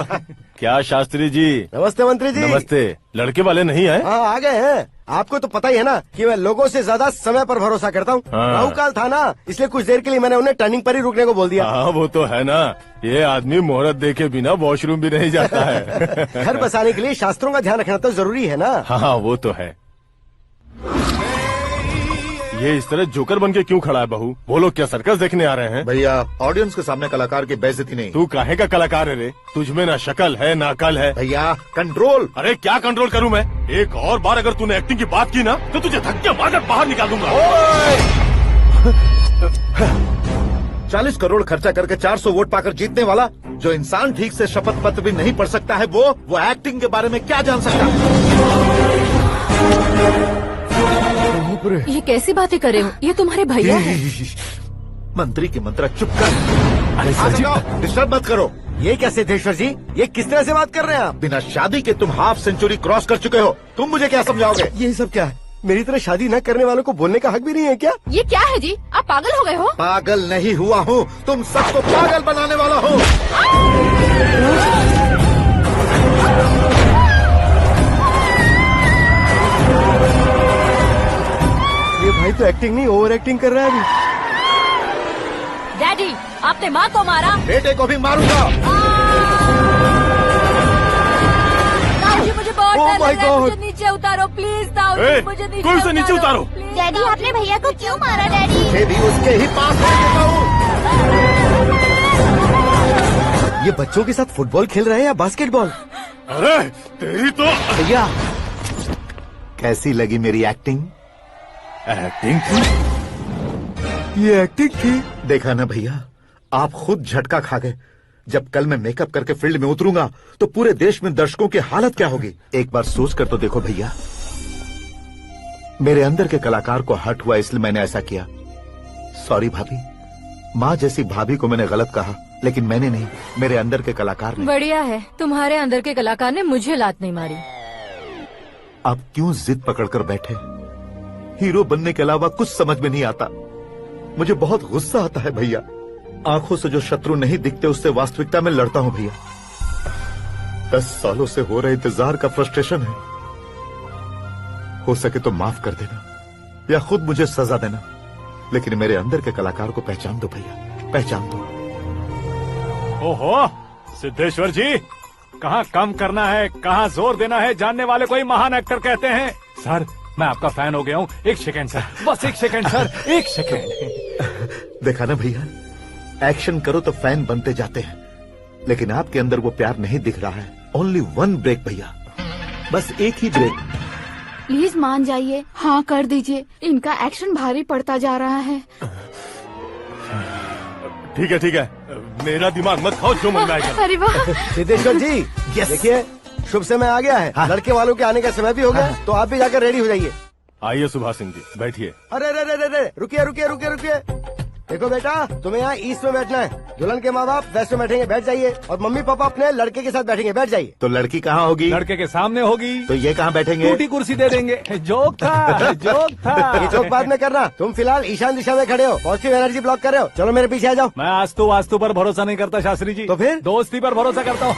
क्या शास्त्री जी? नमस्ते मंत्री जी। नमस्ते। लड़के वाले नहीं आए? हाँ आ गए हैं। आपको तो पता ही है ना कि मैं लोगों से ज्यादा समय पर भरोसा करता हूँ। हाँ। राहु काल था ना, इसलिए कुछ देर के लिए मैंने उन्हें टर्निंग पर ही रुकने को बोल दिया। हाँ वो तो है ना, ये आदमी मुहूर्त देखे बिना वॉशरूम भी नहीं जाता है। घर बसाने के लिए शास्त्रों का ध्यान रखना तो जरूरी है ना। हाँ वो तो है। ये इस तरह जोकर बन के क्यों खड़ा है बहू? वो लोग क्या सर्कस देखने आ रहे हैं? भैया ऑडियंस के सामने कलाकार की बेइज्जती नहीं। तू काहे का कलाकार है रे? तुझमें ना शक्ल है ना अकल है। भैया कंट्रोल। अरे क्या कंट्रोल करूं मैं? एक और बार अगर तूने एक्टिंग की बात की ना तो तुझे धक्के मारकर बाहर निकाल दूंगा। 40 करोड़ खर्चा करके 400 वोट पाकर जीतने वाला, जो इंसान ठीक से शपथ पत्र भी नहीं पढ़ सकता है, वो एक्टिंग के बारे में क्या जान सकता है? ये कैसी बातें कर रहे हो? ये तुम्हारे भैया हैं। मंत्री की मंत्रा चुप कर। अरे डिस्टर्ब मत करो। ये क्या सिद्धेश्वर जी, ये किस तरह से बात कर रहे हैं आप? बिना शादी के तुम हाफ सेंचुरी क्रॉस कर चुके हो, तुम मुझे क्या समझाओगे? ये सब क्या है? मेरी तरह शादी न करने वालों को बोलने का हक भी नहीं है क्या? ये क्या है जी? आप पागल हो गए हो? पागल नहीं हुआ हूँ, तुम सबको पागल बनाने वाला हो। ये भाई तो एक्टिंग नहीं ओवर एक्टिंग कर रहा है अभी। डैडी, आपने माँ को मारा। बेटे को भी मारूंगा। ताऊजी मुझे बहुत Oh डर my लग रहा है, God! मुझे नीचे उतारो प्लीज। ताऊजी मुझे कोई उसे नीचे उतारो। please, डैडी आपने भैया को क्यों मारा डैडी? मैं भी उसके ही पास रहता हूँ। ये बच्चों के साथ फुटबॉल खेल रहे हैं या बास्केटबॉल? अरे तेरी तो भैया कैसी लगी मेरी एक्टिंग? एक्टिंग थी। ये एक्टिंग थी। देखा ना भैया, आप खुद झटका खा गए। जब कल मैं मेकअप करके फील्ड में उतरूंगा तो पूरे देश में दर्शकों की हालत क्या होगी? एक बार सोच कर तो देखो भैया। मेरे अंदर के कलाकार को हर्ट हुआ इसलिए मैंने ऐसा किया। सॉरी भाभी। माँ जैसी भाभी को मैंने गलत कहा, लेकिन मैंने नहीं, मेरे अंदर के कलाकार ने। बढ़िया है, तुम्हारे अंदर के कलाकार ने मुझे लात नहीं मारी। आप क्यों जिद पकड़कर बैठे? हीरो बनने के अलावा कुछ समझ में नहीं आता। मुझे बहुत गुस्सा आता है भैया। आंखों से जो शत्रु नहीं दिखते उससे वास्तविकता में लड़ता हूँ भैया। 10 सालों से हो रहे इंतजार का फ्रस्ट्रेशन है। हो सके तो माफ कर देना या खुद मुझे सजा देना, लेकिन मेरे अंदर के कलाकार को पहचान दो भैया, पहचान दो। ओहो सिद्धेश्वर जी, कहाँ कम करना है कहाँ जोर देना है जानने वाले को ही महान एक्टर कहते हैं। सर मैं आपका फैन हो गया हूँ, एक सेकंड सर, बस एक सेकंड सर, एक सेकंड। देखा ना भैया, एक्शन करो तो फैन बनते जाते हैं, लेकिन आपके अंदर वो प्यार नहीं दिख रहा है। ओनली वन ब्रेक भैया, बस एक ही ब्रेक। प्लीज मान जाइए, हाँ कर दीजिए, इनका एक्शन भारी पड़ता जा रहा है। ठीक है, मेरा दिमाग मत खाओ, जो मन में आएगा। अरे वाह सिद्धेश्वर जी, देखिए शुभ समय आ गया है। लड़के वालों के आने का समय भी हो गया, तो आप भी जाकर रेडी हो जाइए। आइए सुभाष सिंह जी, बैठिए। अरे रुकिए। देखो बेटा, तुम्हें यहाँ ईस्ट में बैठना है, दुल्हन के माँ बाप वेस्ट में बैठेंगे, बैठ जाइए, और मम्मी पापा अपने लड़के के साथ बैठेंगे, बैठ जाइए। तो लड़की कहाँ होगी? लड़के के सामने होगी। तो ये कहाँ बैठेंगे? टूटी कुर्सी दे देंगे। जोक था, जोक था। ये जोक बाद में करना, तुम फिलहाल ईशान दिशा में खड़े हो, पॉजिटिव एनर्जी ब्लॉक कर रहे हो। चलो मेरे पीछे आ जाओ। मैं वास्तु पर भरोसा नहीं करता शास्त्री जी, तो फिर दोस्ती पर भरोसा करता हूँ।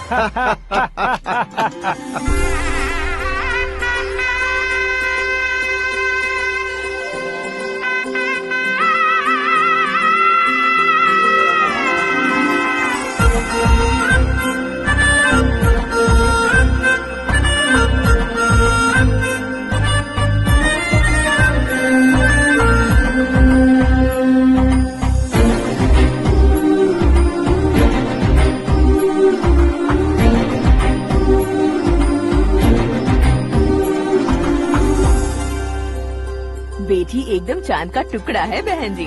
बेटी एकदम चांद का टुकड़ा है बहन जी।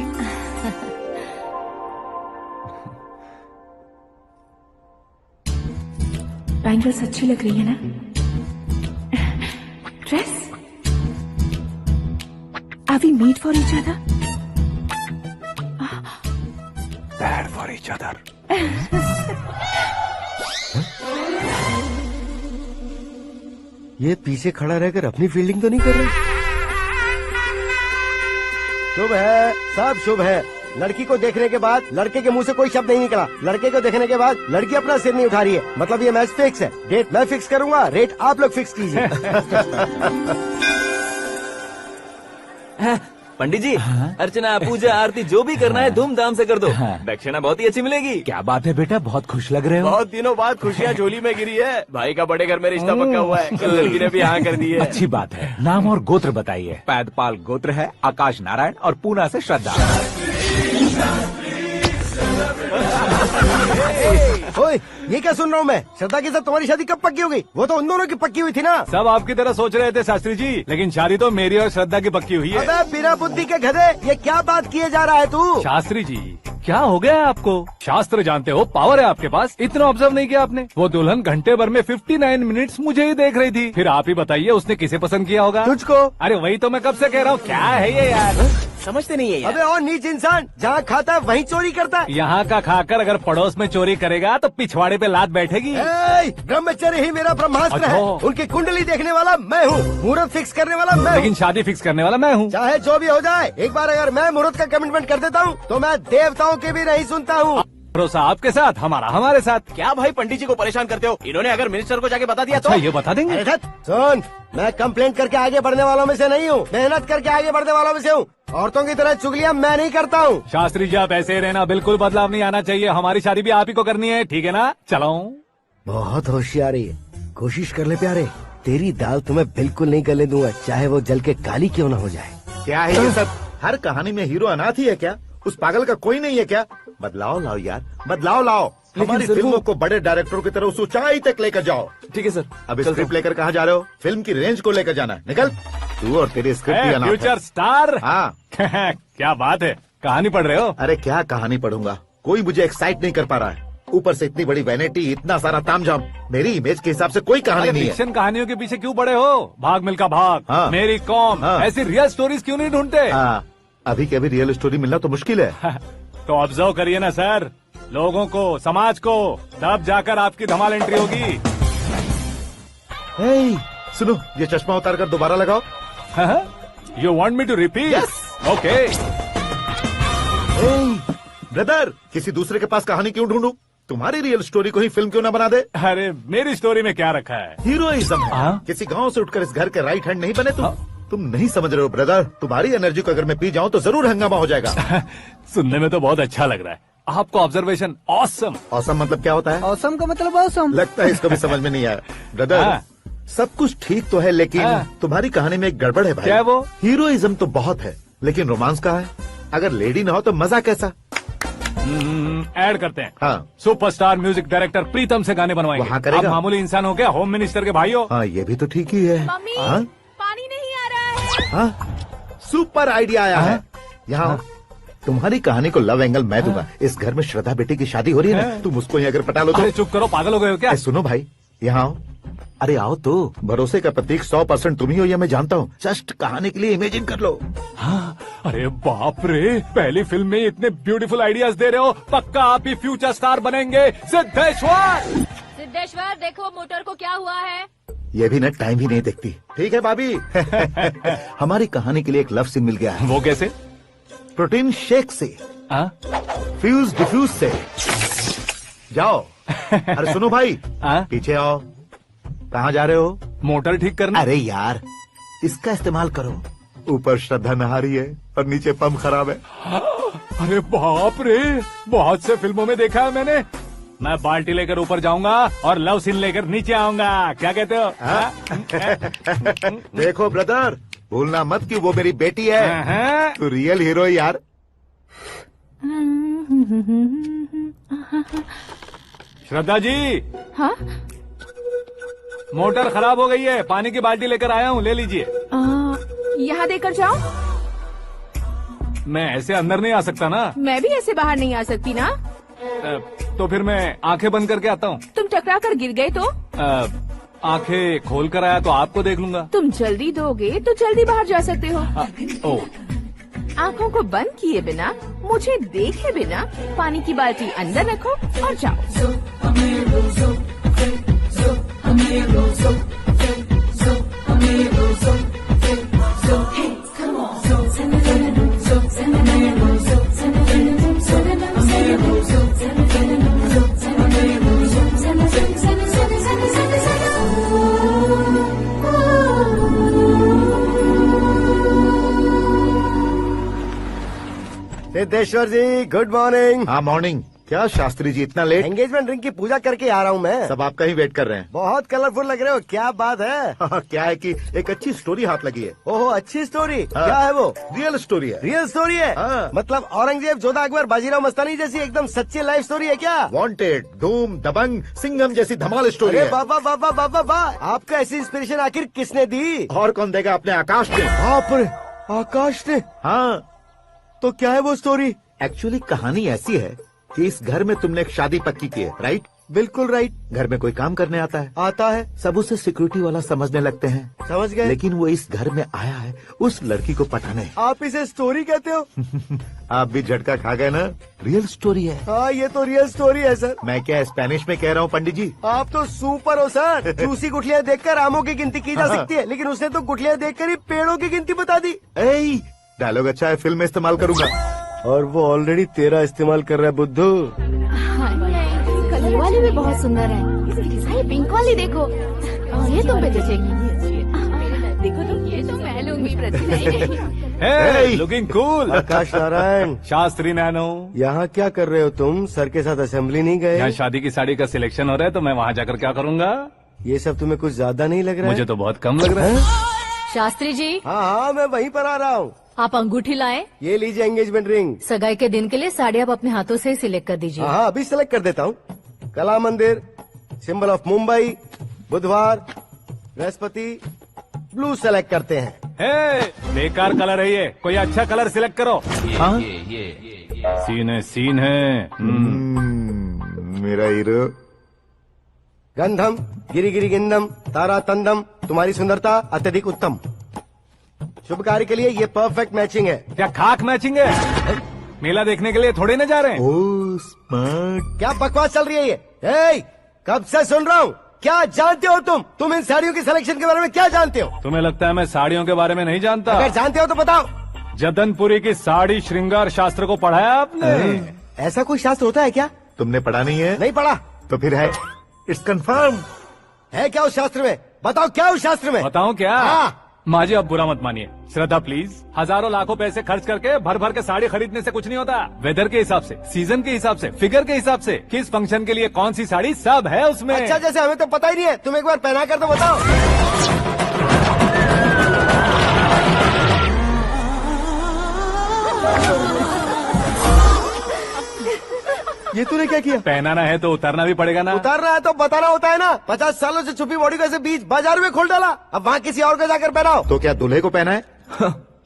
बैंगल्स अच्छी लग रही है ना? Dress? Are we made for each other? Bad for each other. ये पीछे खड़ा रहकर अपनी फील्डिंग तो नहीं कर रहा? शुभ है, सब शुभ है। लड़की को देखने के बाद लड़के के मुंह से कोई शब्द नहीं निकला, लड़के को देखने के बाद लड़की अपना सिर नहीं उठा रही है, मतलब ये मैच फिक्स है। डेट मैं फिक्स करूंगा, रेट आप लोग फिक्स कीजिए। पंडित जी, अर्चना पूजा आरती जो भी करना है धूमधाम से कर दो, दक्षिणा बहुत ही अच्छी मिलेगी। क्या बात है बेटा, बहुत खुश लग रहे हो। बहुत दिनों बाद खुशियाँ झोली में गिरी है। भाई का बड़े घर में रिश्ता पक्का हुआ है, कल लड़की ने भी हाँ कर दी है। अच्छी बात है। नाम और गोत्र बताइए। पैदपाल गोत्र है, आकाश नारायण, और पूना से श्रद्धा। ओए, ये क्या सुन रहा हूँ मैं? श्रद्धा के साथ तुम्हारी शादी कब पक्की हो गई? वो तो उन दोनों की पक्की हुई थी ना। सब आपकी तरह सोच रहे थे शास्त्री जी, लेकिन शादी तो मेरी और श्रद्धा की पक्की हुई है। अबे बिना बुद्धि के गधे, ये क्या बात किए जा रहा है तू? शास्त्री जी क्या हो गया है आपको? शास्त्र जानते हो, पावर है आपके पास, इतना ऑब्जर्व नहीं किया आपने? वो दुल्हन घंटे भर में 59 मिनट्स मुझे ही देख रही थी। फिर आप ही बताइए उसने किसे पसंद किया होगा? तुझको। अरे वही तो मैं कब से कह रहा हूँ, क्या है ये यार? समझते नहीं है यार। अबे और नीच इंसान, जहाँ खाता है वहीं चोरी करता है। यहाँ का खाकर अगर पड़ोस में चोरी करेगा तो पिछवाड़े पे लात बैठेगी। ब्रह्मचर्य ही मेरा ब्रह्मास्त्र है। उनकी कुंडली देखने वाला मैं हूँ, मुहूर्त फिक्स करने वाला मैं हूँ, लेकिन शादी फिक्स करने वाला मैं हूँ। चाहे जो भी हो जाए, एक बार अगर मैं मुहूर्त का कमिटमेंट कर देता हूँ तो मैं देवताओं की भी नहीं सुनता हूँ। भरोसा आपके साथ, हमारा हमारे साथ। क्या भाई पंडित जी को परेशान करते हो? इन्होंने अगर मिनिस्टर को जाके बता दिया तो? ये बता देंगे। सुन, मैं कंप्लेंट करके आगे बढ़ने वालों में से नहीं हूँ, मेहनत करके आगे बढ़ने वालों में से हूँ। औरतों की तरह चुगलियाँ मैं नहीं करता हूँ। शास्त्री जी आप ऐसे ही रहना, बिल्कुल बदलाव नहीं आना चाहिए। हमारी शादी भी आप ही को करनी है, ठीक है ना? चलो। बहुत होशियारी है, कोशिश कर ले प्यारे, तेरी दाल तुम्हें बिल्कुल नहीं गलने दूंगा, चाहे वो जल के काली क्यों न हो जाए। क्या है ये सब? हर कहानी में हीरो अनाथ ही है क्या? उस पागल का कोई नहीं है क्या? बदलाव लाओ यार, बदलाव लाओ। हमारी फिल्मों को बड़े डायरेक्टरों की तरह उस ऊंचाई तक लेकर जाओ। ठीक है सर। अब स्क्रिप्ट लेकर कहाँ जा रहे हो? फिल्म की रेंज को लेकर जाना है, निकल। तू और तेरी स्क्रिप्ट ही अनाथ है। Future star. हाँ। क्या बात है, कहानी पढ़ रहे हो? अरे क्या कहानी पढ़ूंगा, कोई मुझे एक्साइट नहीं कर पा रहा है। ऊपर से इतनी बड़ी वैनिटी, इतना सारा तामझाम, मेरी इमेज के हिसाब से कोई कहानी नहीं है। फिक्शन कहानियों के पीछे क्यों पड़े हो? भाग मिल्खा भाग, हाँ। मेरी कॉम, हाँ। ऐसी रियल स्टोरीज क्यों नहीं ढूंढते? हाँ, अभी के अभी रियल स्टोरी मिलना तो मुश्किल है। तो ऑब्जर्व करिए ना सर, लोगों को, समाज को, तब जाकर आपकी धमाल एंट्री होगी। सुनो, ये चश्मा उतार कर दोबारा लगाओ। You want me to repeat? Okay. Brother, किसी दूसरे के पास कहानी क्यों ढूंढूं? तुम्हारी रियल स्टोरी को ही फिल्म क्यों ना बना दे? अरे मेरी स्टोरी में क्या रखा है? हीरोइज्म है। किसी गांव से उठकर इस घर के राइट हैंड नहीं बने तुम? तुम नहीं समझ रहे हो ब्रदर, तुम्हारी एनर्जी को अगर मैं पी जाऊं तो जरूर हंगामा हो जाएगा। सुनने में तो बहुत अच्छा लग रहा है। आपको ऑब्जर्वेशन ऑसम। ऑसम मतलब क्या होता है? औसम का मतलब औसम। लगता है इसको भी समझ में नहीं आया। ब्रदर सब कुछ ठीक तो है लेकिन तुम्हारी कहानी में एक गड़बड़ है भाई। क्या है वो? हीरोइज्म तो बहुत है लेकिन रोमांस कहाँ है? अगर लेडी ना हो तो मजा कैसा? ऐड करते हैं। हाँ। सुपरस्टार म्यूजिक डायरेक्टर प्रीतम से गाने बनवाएंगे। वहाँ करेगा? आप मामूली इंसान हो क्या, होम मिनिस्टर के भाई हो। हाँ ये भी तो ठीक ही है। मम्मी हाँ? पानी नहीं आ रहा है। हाँ? सुपर आइडिया आया है। यहाँ तुम्हारी कहानी को लव एंगल मैं दूंगा। इस घर में श्रद्धा बेटी की शादी हो रही है ना, तुम उसको ही अगर पटा लो तो। अरे चुप करो, पागल हो गए हो क्या? सुनो भाई, यहाँ आओ। अरे आओ तो, भरोसे का प्रतीक 100% तुम ही हो ये मैं जानता हूँ। जस्ट कहानी के लिए इमेजिन कर लो। हाँ, अरे बाप रे, पहली फिल्म में इतने ब्यूटीफुल आइडियाज दे रहे हो, पक्का आप ही फ्यूचर स्टार बनेंगे। सिद्धेश्वर देखो मोटर को क्या हुआ है। ये भी ना टाइम ही नहीं देखती। ठीक है भाभी। हमारी कहानी के लिए एक लव सीन मिल गया है। वो कैसे? प्रोटीन शेक से, फ्यूज डिफ्यूज से। जाओ। अरे सुनो भाई, पीछे आओ। कहाँ जा रहे हो? मोटर ठीक करना। अरे यार इसका इस्तेमाल करो। ऊपर श्रद्धा नहा रही है और नीचे पंप खराब है। अरे बाप रे, बहुत से फिल्मों में देखा है मैंने। मैं बाल्टी लेकर ऊपर जाऊंगा और लव सीन लेकर नीचे आऊंगा। क्या कहते हो? देखो ब्रदर, भूलना मत कि वो मेरी बेटी है। तू रियल हीरो यार। श्रद्धा जी। हाँ? मोटर खराब हो गई है, पानी की बाल्टी लेकर आया हूँ, ले लीजिए। यहाँ देकर जाओ। मैं ऐसे अंदर नहीं आ सकता ना। मैं भी ऐसे बाहर नहीं आ सकती ना। तो फिर मैं आंखें बंद करके आता हूँ। तुम टकरा कर गिर गए तो? आंखें खोल कर आया तो आपको देख लूंगा। तुम जल्दी दोगे तो जल्दी बाहर जा सकते हो। ओ। आंखों को बंद किए बिना, मुझे देखे बिना पानी की बाल्टी अंदर रखो और जाओ। सिद्धेश्वर जी गुड मॉर्निंग। हाँ मॉर्निंग। क्या शास्त्री जी इतना लेट? एंगेजमेंट रिंग की पूजा करके आ रहा हूँ मैं। सब आपका ही वेट कर रहे हैं। बहुत कलरफुल लग रहे हो, क्या बात है? क्या है कि एक अच्छी स्टोरी हाथ लगी है। ओहो अच्छी स्टोरी। क्या है वो? रियल स्टोरी है। रियल स्टोरी है? मतलब औरंगजेब, जोधा अकबर, बाजीराव मस्तानी जैसी एकदम सच्ची लाइफ स्टोरी है क्या? वांटेड, धूम, दबंग, सिंघम जैसी धमाल स्टोरी है। बाबा बाबा बाबा बाबा, आपका ऐसी इंस्पिरेशन आखिर किसने दी? और कौन देगा? अपने आकाश ने। बाप रे, आकाश ने? हाँ। तो क्या है वो स्टोरी? एक्चुअली कहानी ऐसी है कि इस घर में तुमने एक शादी पक्की की है, राइट? बिल्कुल राइट। घर में कोई काम करने आता है? आता है। सब उसे सिक्योरिटी वाला समझने लगते हैं। समझ गए। लेकिन वो इस घर में आया है उस लड़की को पटाने। आप इसे स्टोरी कहते हो? आप भी झटका खा गए ना। रियल स्टोरी है। हाँ ये तो रियल स्टोरी है सर। मैं क्या स्पेनिश में कह रहा हूँ पंडित जी? आप तो सुपर हो सर। चूसी गुठलियाँ देखकर आमों की गिनती की जा सकती है, लेकिन उसने तो गुठलियाँ देखकर ही पेड़ों की गिनती बता दी। डायलॉग अच्छा है, फिल्म में इस्तेमाल करूंगा। और वो ऑलरेडी तेरा इस्तेमाल कर रहा है बुद्धू। ये वाली भी बहुत सुंदर है। ये पिंक वाली देखो, ये तुम पे जचेगी। देखो तो ये तो मैं लूंगी। Looking cool. आकाश नारायण। शास्त्री नैनो। यहाँ क्या कर रहे हो तुम? सर के साथ असेंबली नहीं गए? यहाँ शादी की साड़ी का सिलेक्शन हो रहा है तो मैं वहाँ जाकर क्या करूँगा? ये सब तुम्हें कुछ ज्यादा नहीं लग रहा है? मुझे तो बहुत कम लग रहा है। शास्त्री जी। हाँ मैं वहीं पर आ रहा हूँ। आप अंगूठी लाए। ये लीजिए एंगेजमेंट रिंग। सगाई के दिन के लिए साड़ी आप अपने हाथों से सिलेक्ट कर दीजिए। हाँ अभी सिलेक्ट कर देता हूँ। कला मंदिर, सिंबल ऑफ मुंबई, बुधवार, बृहस्पति, ब्लू सेलेक्ट करते हैं। बेकार कलर है ये, कोई अच्छा कलर सिलेक्ट करो। सीन है। मेरा हीरो। गंधम, गिरी गिरी गिंदम, तारा तंदम, तुम्हारी सुंदरता अत्यधिक उत्तम। शुभ कार्य के लिए ये परफेक्ट मैचिंग है। क्या खाक मैचिंग है? मेला देखने के लिए थोड़े न जा रहे हैं। Oh smart. क्या बकवास चल रही है ये? कब से सुन रहा हूँ। क्या जानते हो तुम इन साड़ियों की सिलेक्शन के बारे में क्या जानते हो? तुम्हें लगता है मैं साड़ियों के बारे में नहीं जानता? अगर जानते हो तो बताओ। जदनपुरी की साड़ी श्रृंगार शास्त्र को पढ़ा है आपने? ऐसा कोई शास्त्र होता है क्या? तुमने पढ़ा नहीं है? नहीं पढ़ा। तो फिर है, इट्स कंफर्म। है क्या उस शास्त्र में? बताओ क्या उस शास्त्र में? बताऊं क्या? माँ जी अब बुरा मत मानिए, श्रद्धा प्लीज। हजारों लाखों पैसे खर्च करके भर भर के साड़ी खरीदने से कुछ नहीं होता। वेदर के हिसाब से, सीजन के हिसाब से, फिगर के हिसाब से, किस फंक्शन के लिए कौन सी साड़ी, सब है उसमें। अच्छा, जैसे हमें तो पता ही नहीं है, तुम एक बार पहना कर तो बताओ। ये तूने क्या किया? पहनाना है तो उतारना भी पड़ेगा ना। उतारना है तो बताना होता है ना। 50 सालों से छुपी बॉडी को ऐसे बीच बाजार में खोल डाला, अब वहाँ किसी और को जाकर पहनाओ। तो क्या दूल्हे को पहना है?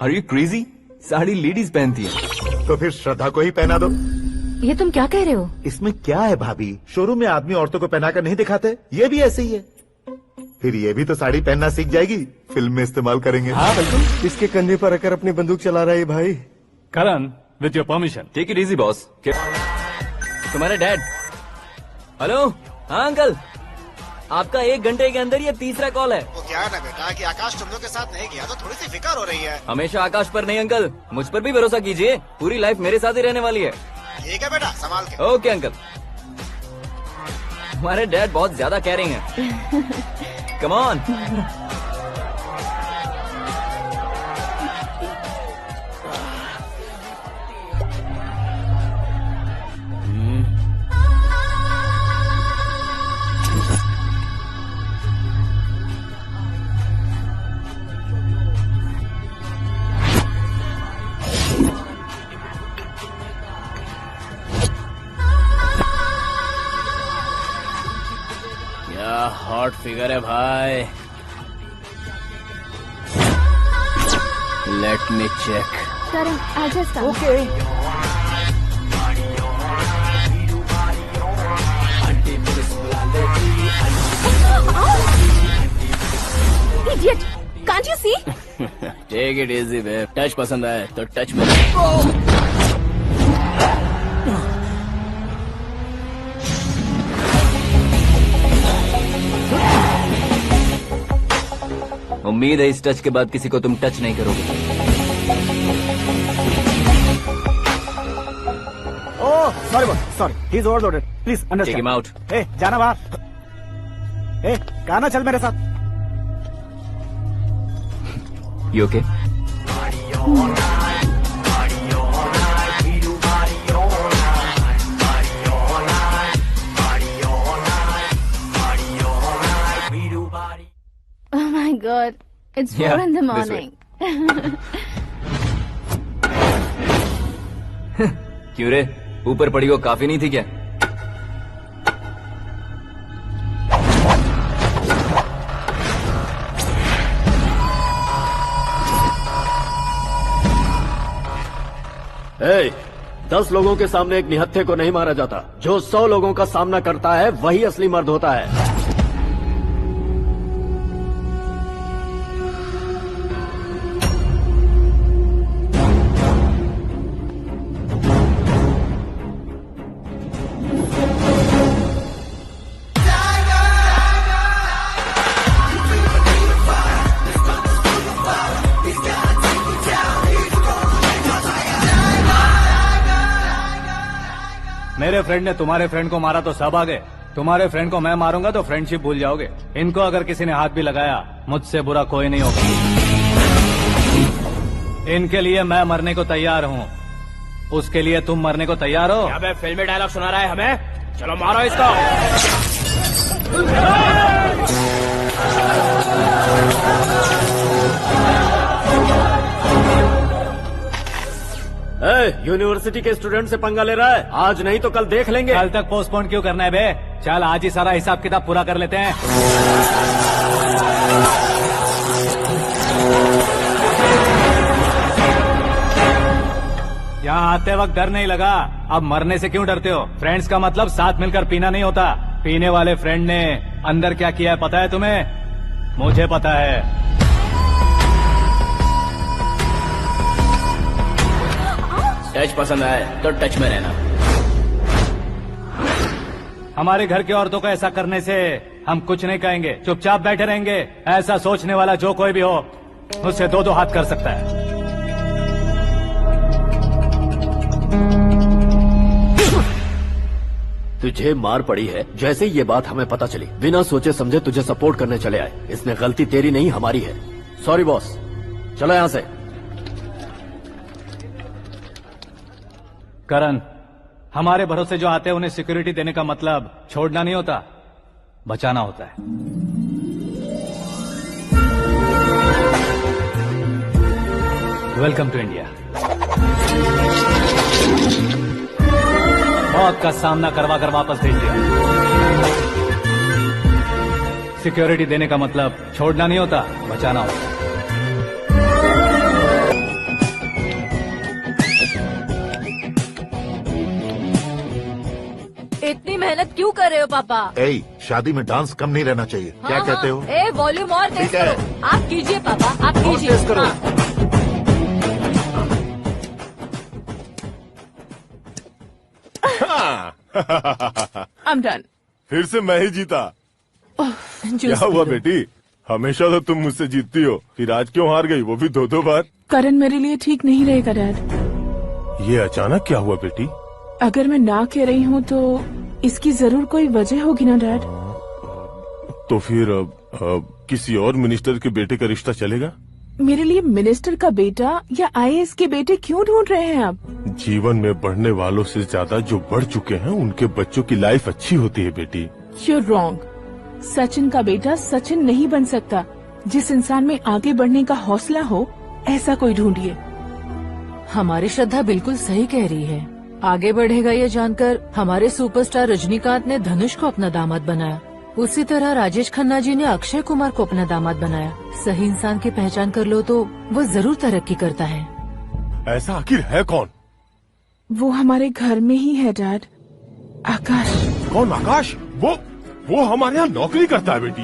Are you crazy? Sari ladies पहनती है। तो फिर श्रद्धा को ही पहना दो। ये तुम क्या कह रहे हो? इसमें क्या है भाभी, शोरूम में आदमी औरतों को पहनाकर नहीं दिखाते, ये भी ऐसे ही है। फिर ये भी तो साड़ी पहनना सीख जाएगी, फिल्म में इस्तेमाल करेंगे। हाँ बिल्कुल। इसके कंधे पर रखकर अपनी बंदूक चला रहा है भाई। Karan, with your permission. Take it easy boss. तुम्हारे डैड। हेलो। हाँ अंकल, आपका 1 घंटे के अंदर ये तीसरा कॉल है। वो क्या है ना बेटा कि आकाश तुम लोग के साथ नहीं गया तो थोड़ी सी फिक्र हो रही है। हमेशा आकाश पर नहीं अंकल, मुझ पर भी भरोसा कीजिए, पूरी लाइफ मेरे साथ ही रहने वाली है। ठीक है बेटा, संभाल के। Okay uncle. हमारे डैड बहुत ज्यादा केयरिंग है। Come on. क्या हॉट फिगर है भाई। Let me check. करण, आजा साहब। Okay. Idiot! Can't you see? Take it easy babe. Touch पसंद आए तो टच में। उम्मीद है इस टच के बाद किसी को तुम टच नहीं करोगे। Oh sorry sorry, he is overloaded, please understand. Take him out. ए जाना बाहर। ए गाना चल मेरे साथ। You okay? Oh my God, it's 4 in the morning. क्यों रे, ऊपर पड़ी वो काफी नहीं थी क्या? ए, 10 लोगों के सामने एक निहत्थे को नहीं मारा जाता। जो 100 लोगों का सामना करता है वही असली मर्द होता है। मेरे फ्रेंड ने तुम्हारे फ्रेंड को मारा तो सब आ गए। तुम्हारे फ्रेंड को मैं मारूंगा तो फ्रेंडशिप भूल जाओगे। इनको अगर किसी ने हाथ भी लगाया, मुझसे बुरा कोई नहीं होगा। इनके लिए मैं मरने को तैयार हूँ, उसके लिए तुम मरने को तैयार हो? अबे फिल्मी डायलॉग सुना रहा है हमें? चलो मारो इसको। यूनिवर्सिटी के स्टूडेंट से पंगा ले रहा है। आज नहीं तो कल देख लेंगे। कल तक पोस्टपोन क्यों करना है बे? चल आज ही सारा हिसाब किताब पूरा कर लेते हैं। यहाँ आते वक्त डर नहीं लगा, अब मरने से क्यों डरते हो? फ्रेंड्स का मतलब साथ मिलकर पीना नहीं होता। पीने वाले फ्रेंड ने अंदर क्या किया है पता है तुम्हें? मुझे पता है। टच पसंद आए तो टच में रहना। हमारे घर की औरतों को ऐसा करने से हम कुछ नहीं कहेंगे, चुपचाप बैठे रहेंगे। ऐसा सोचने वाला जो कोई भी हो, उससे 2-2 हाथ कर सकता है। तुझे मार पड़ी है। जैसे ही ये बात हमें पता चली, बिना सोचे समझे तुझे सपोर्ट करने चले आए। इसमें गलती तेरी नहीं हमारी है। सॉरी बॉस, चलो यहाँ से। करण, हमारे भरोसे जो आते हैं उन्हें सिक्योरिटी देने का मतलब छोड़ना नहीं होता, बचाना होता है। Welcome to India. मौत का सामना करवा कर वापस भेज दिया। सिक्योरिटी देने का मतलब छोड़ना नहीं होता, बचाना होता है। इतनी मेहनत क्यों कर रहे हो पापा? ए, शादी में डांस कम नहीं रहना चाहिए। क्या कहते हो? ए, वॉल्यूम और तेज ठीक है। करो। आप कीजिए पापा, आप कीजिए। तेज करो। हाँ। I'm done. फिर से मैं ही जीता। क्या हुआ बेटी? हमेशा तो तुम मुझसे जीतती हो, फिर आज क्यों हार गई, वो भी 2-2 बार? करण मेरे लिए ठीक नहीं रहेगा डैड। ये अचानक क्या हुआ बेटी? अगर मैं ना कह रही हूँ तो इसकी जरूर कोई वजह होगी ना डैड। तो फिर किसी और मिनिस्टर के बेटे का रिश्ता चलेगा? मेरे लिए मिनिस्टर का बेटा या IAS के बेटे क्यों ढूंढ रहे हैं आप? जीवन में बढ़ने वालों से ज्यादा जो बढ़ चुके हैं उनके बच्चों की लाइफ अच्छी होती है बेटी। You're wrong. सचिन का बेटा सचिन नहीं बन सकता। जिस इंसान में आगे बढ़ने का हौसला हो ऐसा कोई ढूंढिए। हमारी श्रद्धा बिल्कुल सही कह रही है। आगे बढ़ेगा ये जानकर हमारे सुपरस्टार रजनीकांत ने धनुष को अपना दामाद बनाया, उसी तरह राजेश खन्ना जी ने अक्षय कुमार को अपना दामाद बनाया। सही इंसान की पहचान कर लो तो वो जरूर तरक्की करता है। ऐसा आखिर है कौन? वो हमारे घर में ही है डैड, आकाश। कौन आकाश? वो हमारे यहाँ नौकरी करता है बेटी।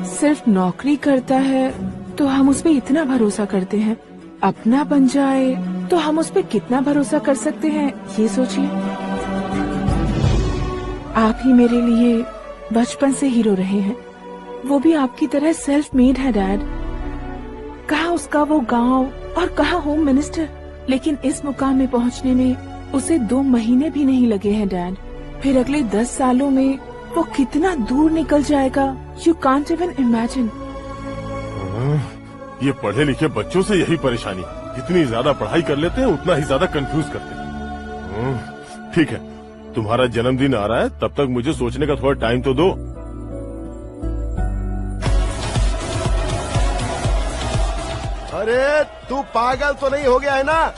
सिर्फ नौकरी करता है तो हम उस पे इतना भरोसा करते हैं, अपना बन जाए तो हम उस पे कितना भरोसा कर सकते हैं ये सोचिए। आप ही मेरे लिए बचपन से हीरो रहे हैं, वो भी आपकी तरह सेल्फ मेड है डैड। कहाँ उसका वो गांव और कहाँ होम मिनिस्टर, लेकिन इस मुकाम में पहुँचने में उसे 2 महीने भी नहीं लगे हैं डैड। फिर अगले 10 सालों में वो कितना दूर निकल जाएगा, यू कांट इवन इमेजिन। ये पढ़े लिखे बच्चों से यही परेशानी, जितनी ज्यादा पढ़ाई कर लेते हैं उतना ही ज्यादा कंफ्यूज करते हैं। ठीक है, तुम्हारा जन्मदिन आ रहा है, तब तक मुझे सोचने का थोड़ा टाइम तो दो। अरे तू पागल तो नहीं हो गया है ना?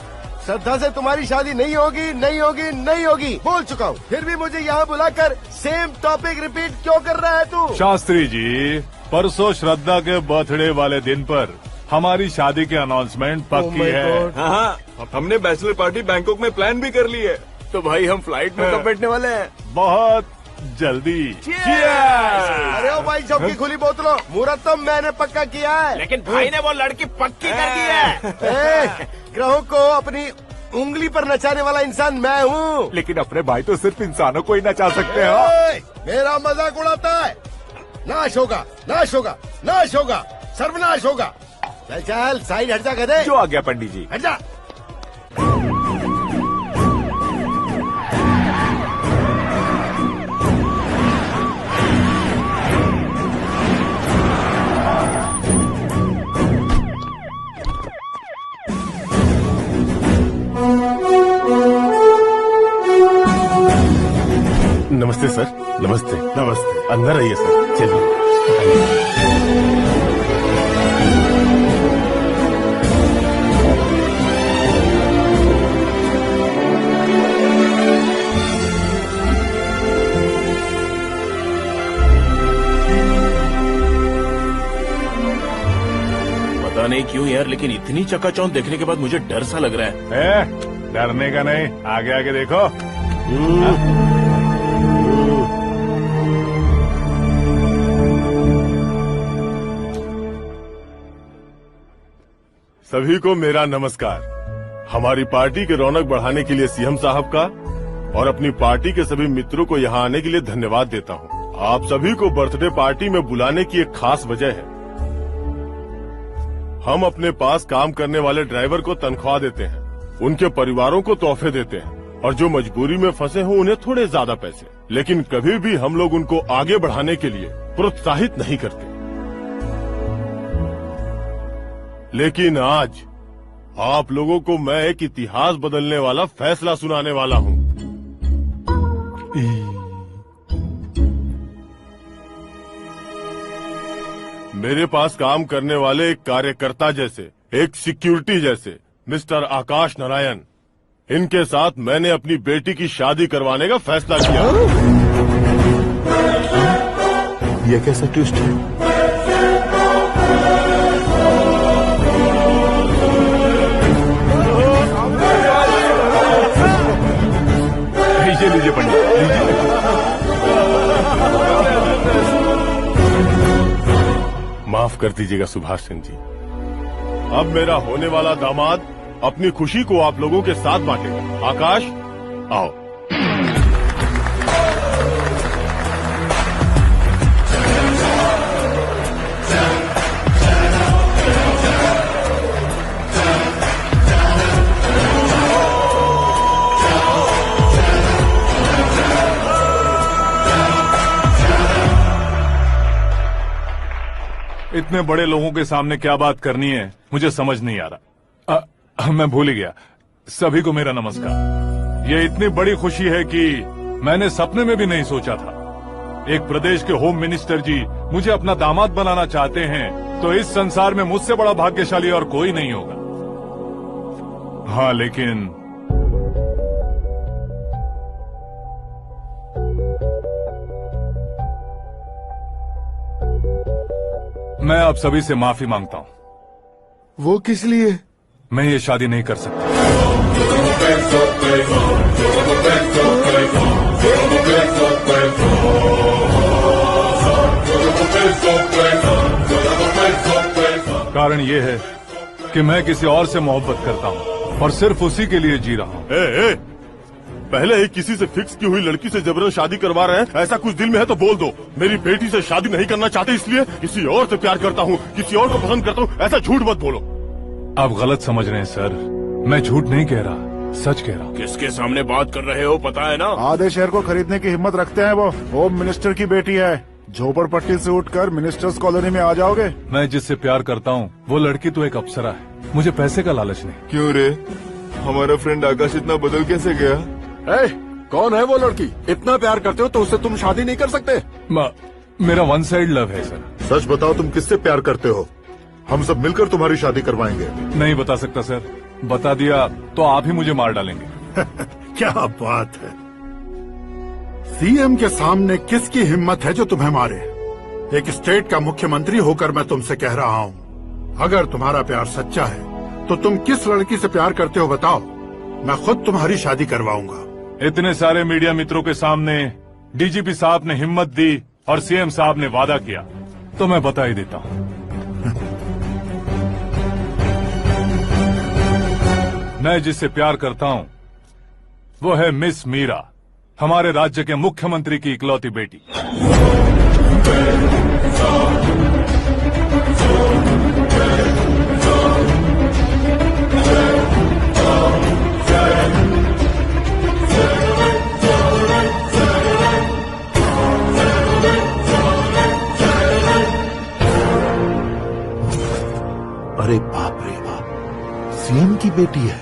श्रद्धा से तुम्हारी शादी नहीं होगी, नहीं होगी, नहीं होगी, बोल चुका हूँ। फिर भी मुझे यहाँ बुलाकर सेम टॉपिक रिपीट क्यों कर रहा है तू? शास्त्री जी, परसों श्रद्धा के बर्थडे वाले दिन पर हमारी शादी की अनाउंसमेंट पक्की है। हाँ, हमने बैचलर पार्टी बैंकॉक में प्लान भी कर ली है। तो भाई हम फ्लाइट में कब बैठने वाले हैं? बहुत जल्दी। अरे ओ भाई, सबकी खुली बोतलों, मुहूर्त तो मैंने पक्का किया है। लेकिन भाई ने वो लड़की पक्की कर दी है। ग्रहों को अपनी उंगली पर नचाने वाला इंसान मैं हूँ। लेकिन अपने भाई तो सिर्फ इंसानों को ही नचा सकते हैं। मेरा मजाक उड़ाता है? नाश होगा, नाश होगा, नाश होगा, सर्वनाश होगा। चल चल साइड हट जा गधे। जो आ गया पंडित जी। हट जा। नमस्ते सर। नमस्ते। नमस्ते। अंदर आइए सर, चलिए। पता नहीं क्यों यार, लेकिन इतनी चकाचौंध देखने के बाद मुझे डर सा लग रहा है। डरने का नहीं, आगे आगे देखो। सभी को मेरा नमस्कार। हमारी पार्टी की रौनक बढ़ाने के लिए सीएम साहब का और अपनी पार्टी के सभी मित्रों को यहाँ आने के लिए धन्यवाद देता हूँ। आप सभी को बर्थडे पार्टी में बुलाने की एक खास वजह है। हम अपने पास काम करने वाले ड्राइवर को तनख्वाह देते हैं, उनके परिवारों को तोहफे देते हैं, और जो मजबूरी में फंसे हो उन्हें थोड़े ज्यादा पैसे। लेकिन कभी भी हम लोग उनको आगे बढ़ाने के लिए प्रोत्साहित नहीं करते। लेकिन आज आप लोगों को मैं एक इतिहास बदलने वाला फैसला सुनाने वाला हूँ। मेरे पास काम करने वाले एक कार्यकर्ता जैसे, एक सिक्योरिटी जैसे मिस्टर आकाश नारायण, इनके साथ मैंने अपनी बेटी की शादी करवाने का फैसला किया। ये कैसा ट्विस्ट है? लीजिए पंडित, लीजिए। माफ कर दीजिएगा सुभाष सिंह जी। अब मेरा होने वाला दामाद अपनी खुशी को आप लोगों के साथ बांटेगा। आकाश, आओ। इतने बड़े लोगों के सामने क्या बात करनी है मुझे समझ नहीं आ रहा। मैं भूल ही गया। सभी को मेरा नमस्कार। ये इतनी बड़ी खुशी है कि मैंने सपने में भी नहीं सोचा था। एक प्रदेश के होम मिनिस्टर जी मुझे अपना दामाद बनाना चाहते हैं तो इस संसार में मुझसे बड़ा भाग्यशाली और कोई नहीं होगा। हाँ, लेकिन मैं आप सभी से माफी मांगता हूं। वो किस लिए? मैं ये शादी नहीं कर सकता। कारण ये है कि मैं किसी और से मोहब्बत करता हूं और सिर्फ उसी के लिए जी रहा हूं। पहले ही किसी से फिक्स की हुई लड़की से जबरन शादी करवा रहे हैं। ऐसा कुछ दिल में है तो बोल दो। मेरी बेटी से शादी नहीं करना चाहते इसलिए किसी और से प्यार करता हूँ, किसी और को पसंद करता हूँ, ऐसा झूठ मत बोलो। आप गलत समझ रहे हैं सर। मैं झूठ नहीं कह रहा, सच कह रहा हूँ। किसके सामने बात कर रहे हो पता है ना? आधे शहर को खरीदने की हिम्मत रखते हैं वो। होम मिनिस्टर की बेटी है। झोपड़पट्टी से उठकर मिनिस्टर्स कॉलोनी में आ जाओगे। मैं जिससे प्यार करता हूँ वो लड़की तो एक अप्सरा है। मुझे पैसे का लालच नहीं। क्यों रे, हमारा फ्रेंड आकाश इतना बदल कैसे गया? कौन है वो लड़की? इतना प्यार करते हो तो उससे तुम शादी नहीं कर सकते? मेरा वन साइड लव है सर। सच बताओ, तुम किससे प्यार करते हो? हम सब मिलकर तुम्हारी शादी करवाएंगे। नहीं बता सकता सर। बता दिया तो आप ही मुझे मार डालेंगे। क्या बात है। सीएम के सामने किसकी हिम्मत है जो तुम्हें मारे? एक स्टेट का मुख्यमंत्री होकर मैं तुमसे कह रहा हूँ, अगर तुम्हारा प्यार सच्चा है तो तुम किस लड़की से प्यार करते हो बताओ। मैं खुद तुम्हारी शादी करवाऊंगा। इतने सारे मीडिया मित्रों के सामने डीजीपी साहब ने हिम्मत दी और सीएम साहब ने वादा किया तो मैं बता ही देता हूँ। मैं जिससे प्यार करता हूँ वो है मिस मीरा, हमारे राज्य के मुख्यमंत्री की इकलौती बेटी। अरे बाप रे बाप, सीएम की बेटी है।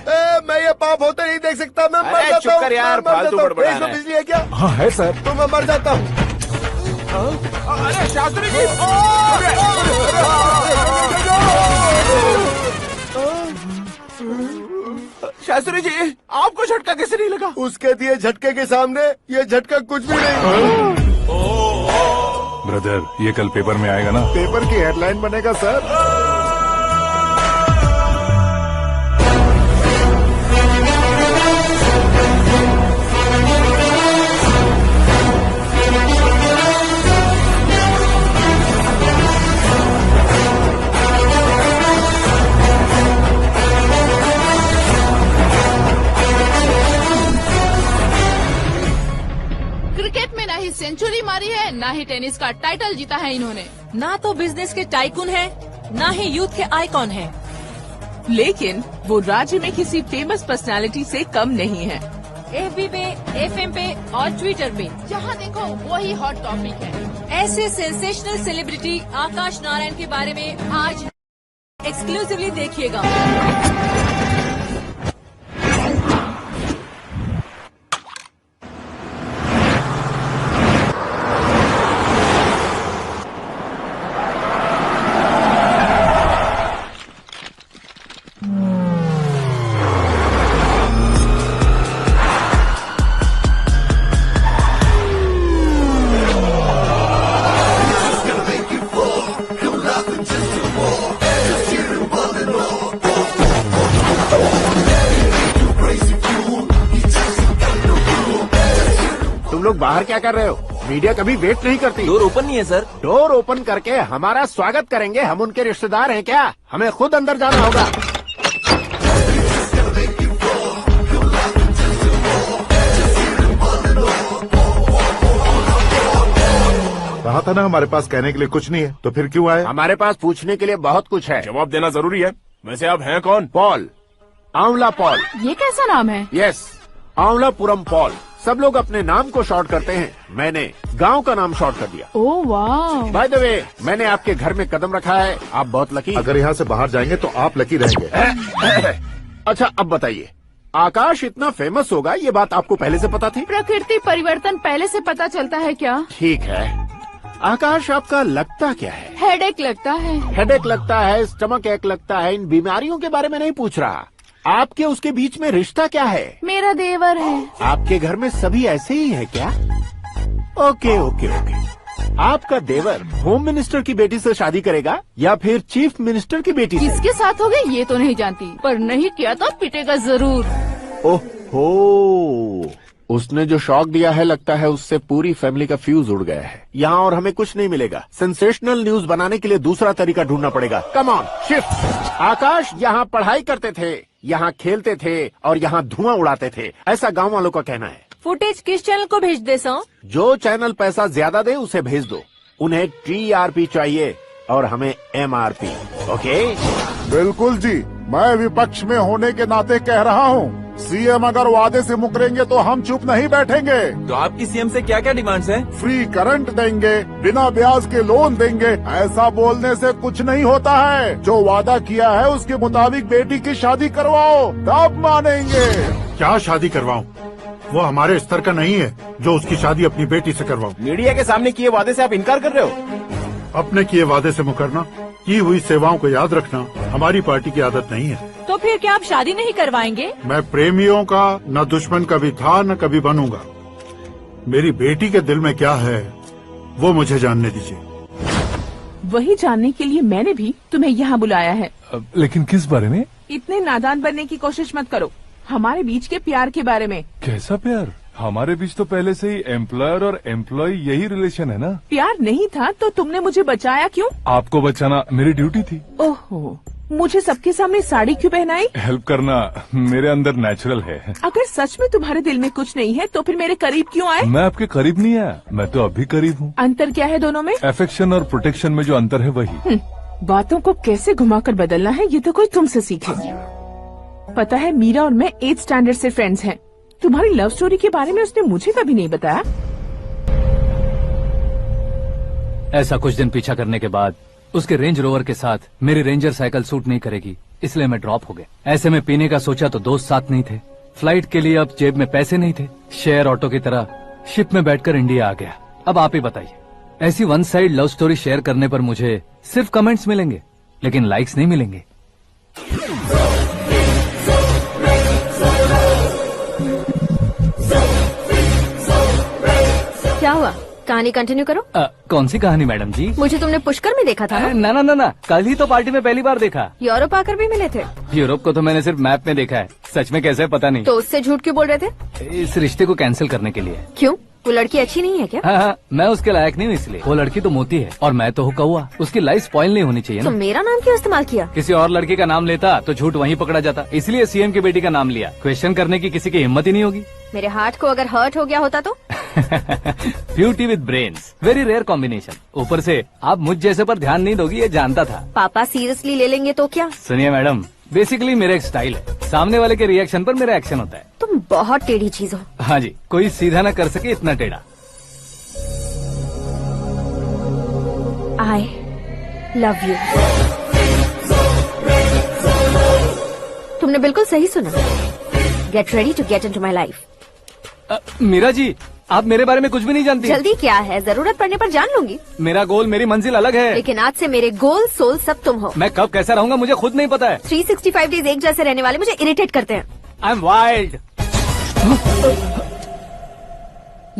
मैं ये पाप होते नहीं देख सकता। मैं मर जाता हूँ। चुप कर यार, फालतू बड़बड़ा रहा है। बिजली है क्या? हाँ है सर। तो मैं मर जाता हूँ। अरे शास्त्री जी, शास्त्री जी, आपको झटका कैसे नहीं लगा? उसके दिए झटके के सामने ये झटका कुछ भी नहीं। ब्रदर, ये कल पेपर में आएगा ना? पेपर की हेडलाइन बनेगा सर। क्रिकेट में ना ही सेंचुरी मारी है, ना ही टेनिस का टाइटल जीता है इन्होंने। ना तो बिजनेस के टाइकून है, ना ही यूथ के आइकॉन है। लेकिन वो राज्य में किसी फेमस पर्सनालिटी से कम नहीं है। FB पे, FM पे और ट्विटर पे जहाँ देखो वही हॉट टॉपिक है। ऐसे सेंसेशनल सेलिब्रिटी आकाश नारायण के बारे में आज एक्सक्लूसिवली देखिएगा। तुम लोग बाहर क्या कर रहे हो? मीडिया कभी वेट नहीं करती। डोर ओपन नहीं है सर। डोर ओपन करके हमारा स्वागत करेंगे? हम उनके रिश्तेदार हैं क्या? हमें खुद अंदर जाना होगा। कहा था ना हमारे पास कहने के लिए कुछ नहीं है, तो फिर क्यों आए? हमारे पास पूछने के लिए बहुत कुछ है। जवाब देना जरूरी है। वैसे आप हैं कौन? पॉल, आंवला पॉल। ये कैसा नाम है? Yes, Avalapuram Paul. सब लोग अपने नाम को शॉर्ट करते हैं, मैंने गांव का नाम शॉर्ट कर दिया। ओह वाह। बाय द वे, मैंने आपके घर में कदम रखा है, आप बहुत लकी। अगर यहाँ से बाहर जाएंगे तो आप लकी रहेंगे। अच्छा अब बताइए, आकाश इतना फेमस होगा ये बात आपको पहले से पता थी? प्रकृति परिवर्तन पहले से पता चलता है क्या? ठीक है, आकाश आपका लगता क्या है? हेडेक लगता है। हेडेक लगता है, स्टमक एक लगता है, इन बीमारियों के बारे में नहीं पूछ रहा। आपके उसके बीच में रिश्ता क्या है? मेरा देवर है। आपके घर में सभी ऐसे ही है क्या? Okay okay okay. आपका देवर होम मिनिस्टर की बेटी से शादी करेगा या फिर चीफ मिनिस्टर की बेटी से? किसके साथ हो गए ये तो नहीं जानती, पर नहीं किया तो पिटेगा जरूर। ओहो, उसने जो शॉक दिया है लगता है उससे पूरी फैमिली का फ्यूज उड़ गया है। यहाँ और हमें कुछ नहीं मिलेगा। सेंसेशनल न्यूज बनाने के लिए दूसरा तरीका ढूंढना पड़ेगा। Come on shift. आकाश यहाँ पढ़ाई करते थे, यहाँ खेलते थे और यहाँ धुआं उड़ाते थे, ऐसा गांव वालों का कहना है। फुटेज किस चैनल को भेज दे सो? जो चैनल पैसा ज्यादा दे उसे भेज दो। उन्हें TRP चाहिए और हमें MRP। ओके? बिल्कुल जी, मैं विपक्ष में होने के नाते कह रहा हूँ, सीएम अगर वादे से मुकरेंगे तो हम चुप नहीं बैठेंगे। तो आपकी सीएम से क्या क्या डिमांड्स हैं? फ्री करंट देंगे, बिना ब्याज के लोन देंगे। ऐसा बोलने से कुछ नहीं होता है। जो वादा किया है उसके मुताबिक बेटी की शादी करवाओ, तब मानेंगे। क्या शादी करवाऊं? वो हमारे स्तर का नहीं है जो उसकी शादी अपनी बेटी से करवाऊं। मीडिया के सामने किए वादे से आप इनकार कर रहे हो? अपने किए वादे से मुकरना, की हुई सेवाओं को याद रखना हमारी पार्टी की आदत नहीं है। तो फिर क्या आप शादी नहीं करवाएंगे? मैं प्रेमियों का न दुश्मन कभी था न कभी बनूंगा। मेरी बेटी के दिल में क्या है वो मुझे जानने दीजिए। वही जानने के लिए मैंने भी तुम्हें यहाँ बुलाया है। लेकिन किस बारे में? इतने नादान बनने की कोशिश मत करो। हमारे बीच के प्यार के बारे में। कैसा प्यार? हमारे बीच तो पहले से ही एम्प्लॉयर और एम्प्लॉय यही रिलेशन है ना। प्यार नहीं था तो तुमने मुझे बचाया क्यों? आपको बचाना मेरी ड्यूटी थी। ओहो, मुझे सबके सामने साड़ी क्यों पहनाई? हेल्प करना मेरे अंदर नेचुरल है। अगर सच में तुम्हारे दिल में कुछ नहीं है तो फिर मेरे करीब क्यों आए? मैं आपके करीब नहीं आया, मैं तो अभी करीब हूँ। अंतर क्या है दोनों में? अफेक्शन और प्रोटेक्शन में जो अंतर है वही। बातों को कैसे घुमाकर बदलना है ये तो कोई तुमसे सीखे। पता है मीरा और मैं 8th स्टैंडर्ड से फ्रेंड्स हैं। तुम्हारी लव स्टोरी के बारे में उसने मुझे कभी नहीं बताया। ऐसा कुछ दिन पीछा करने के बाद उसके रेंज रोवर के साथ मेरी रेंजर साइकिल सूट नहीं करेगी, इसलिए मैं ड्रॉप हो गया। ऐसे में पीने का सोचा तो दोस्त साथ नहीं थे, फ्लाइट के लिए अब जेब में पैसे नहीं थे। शेयर ऑटो की तरह शिप में बैठकर इंडिया आ गया। अब आप ही बताइए, ऐसी one side love story share करने पर मुझे सिर्फ कमेंट्स मिलेंगे लेकिन लाइक्स नहीं मिलेंगे। क्या हुआ? कहानी कंटिन्यू करो। कौन सी कहानी मैडम जी? मुझे तुमने पुष्कर में देखा था ना? ना ना ना, कल ही तो पार्टी में पहली बार देखा। यूरोप आकर भी मिले थे? यूरोप को तो मैंने सिर्फ मैप में देखा है, सच में कैसे पता नहीं। तो उससे झूठ क्यों बोल रहे थे? इस रिश्ते को कैंसिल करने के लिए। क्यों? वो लड़की अच्छी नहीं है क्या? हाँ, मैं उसके लायक नहीं हूँ इसलिए। वो लड़की तो मोती है और मैं तो हूँ कौवा। उसकी लाइफ स्पॉइल नहीं होनी चाहिए तो ना। मेरा नाम क्यों इस्तेमाल किया? किसी और लड़की का नाम लेता तो झूठ वहीं पकड़ा जाता, इसलिए सीएम की बेटी का नाम लिया। क्वेश्चन करने की किसी की हिम्मत ही नहीं होगी। मेरे हार्ट को अगर हर्ट हो गया होता तो? Beauty with brains, very rare combination. ऊपर से आप मुझ जैसे पर ध्यान नहीं दोगी ये जानता था। पापा सीरियसली ले लेंगे तो क्या? सुनिए मैडम, बेसिकली मेरा एक स्टाइल है, सामने वाले के रिएक्शन पर मेरा एक्शन होता है। तुम बहुत टेढ़ी चीज हो। हाँ जी, कोई सीधा ना कर सके इतना टेढ़ा। I love you. तुमने बिल्कुल सही सुना। Get ready to get into my life. Meera ji, आप मेरे बारे में कुछ भी नहीं जानती। जल्दी क्या है, जरूरत पड़ने पर जान लूंगी। मेरा गोल, मेरी मंजिल अलग है। लेकिन आज से मेरे गोल सोल सब तुम हो। मैं कब कैसा रहूंगा मुझे खुद नहीं पता है। 365 डेज एक जैसे रहने वाले मुझे इरिटेट करते हैं। I am wild.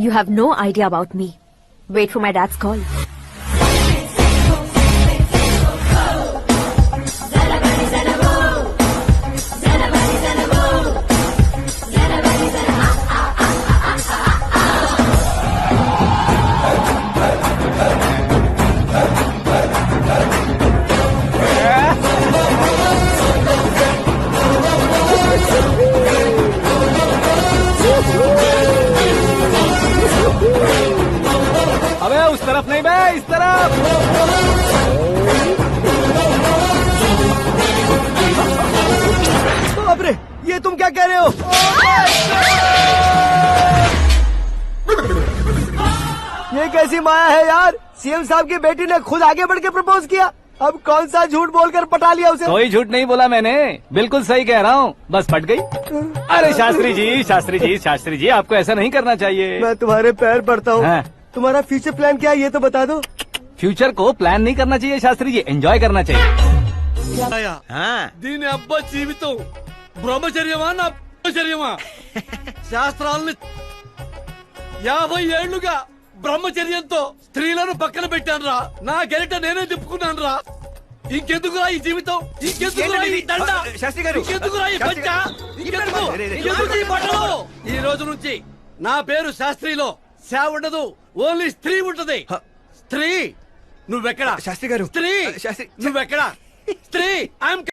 You have no idea about me. Wait for my dad's call. अबे उस तरफ नहीं बे, इस तरफ। बाप रे, ये तुम क्या कह रहे हो? ये कैसी माया है यार? सीएम साहब की बेटी ने खुद आगे बढ़ के प्रपोज किया। अब कौन सा झूठ बोलकर पटा लिया उसे? कोई झूठ नहीं बोला मैंने, बिल्कुल सही कह रहा हूँ, बस पट गई। अरे शास्त्री जी, शास्त्री जी, शास्त्री जी, आपको ऐसा नहीं करना चाहिए। मैं तुम्हारे पैर पड़ता हूँ। हाँ। तुम्हारा फ्यूचर प्लान क्या है ये तो बता दो। फ्यूचर को प्लान नहीं करना चाहिए शास्त्री जी, एंजॉय करना चाहिए। దీని అబ్బా జీవితం బ్రహ్మచర్యమా నా బ్రహ్మచర్యమా శాస్త్రాలని 50 ఏళ్లుగా బ్రహ్మచర్యంతో స్త్రీలను పక్కన పెట్టాను రా. నా గెరిట నేనే తిప్పుకున్నాను రా. ఇంకెందుకురా ఈ జీవితం, ఇంకెందుకురా ఈ దండ, ఇంకెందుకురా ఈ పంచ, ఇంకెందుకు ఈ బట్టలు? ఈ రోజు నుంచి నా పేరు శాస్త్రిలో శా ఉండదు, ఓన్లీ స్త్రీ ఉంటది. స్త్రీ నువ్వెక్కడా? శాస్త్రి గారు స్త్రీ నువ్వెక్కడా? స్త్రీ ఐఎమ్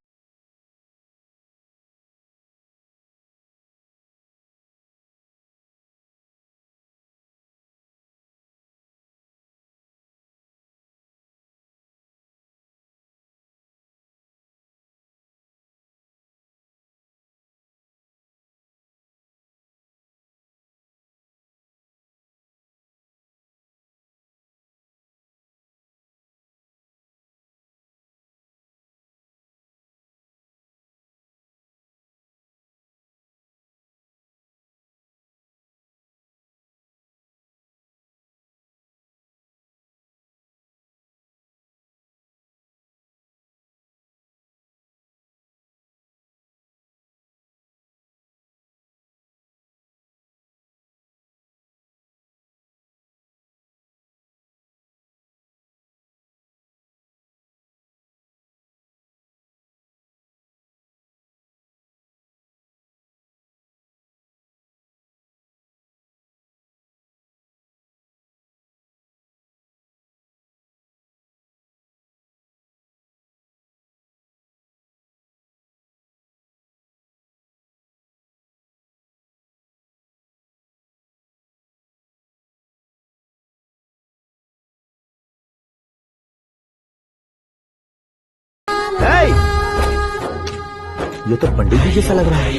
ये तो पंडित जी जैसा लग रहा है।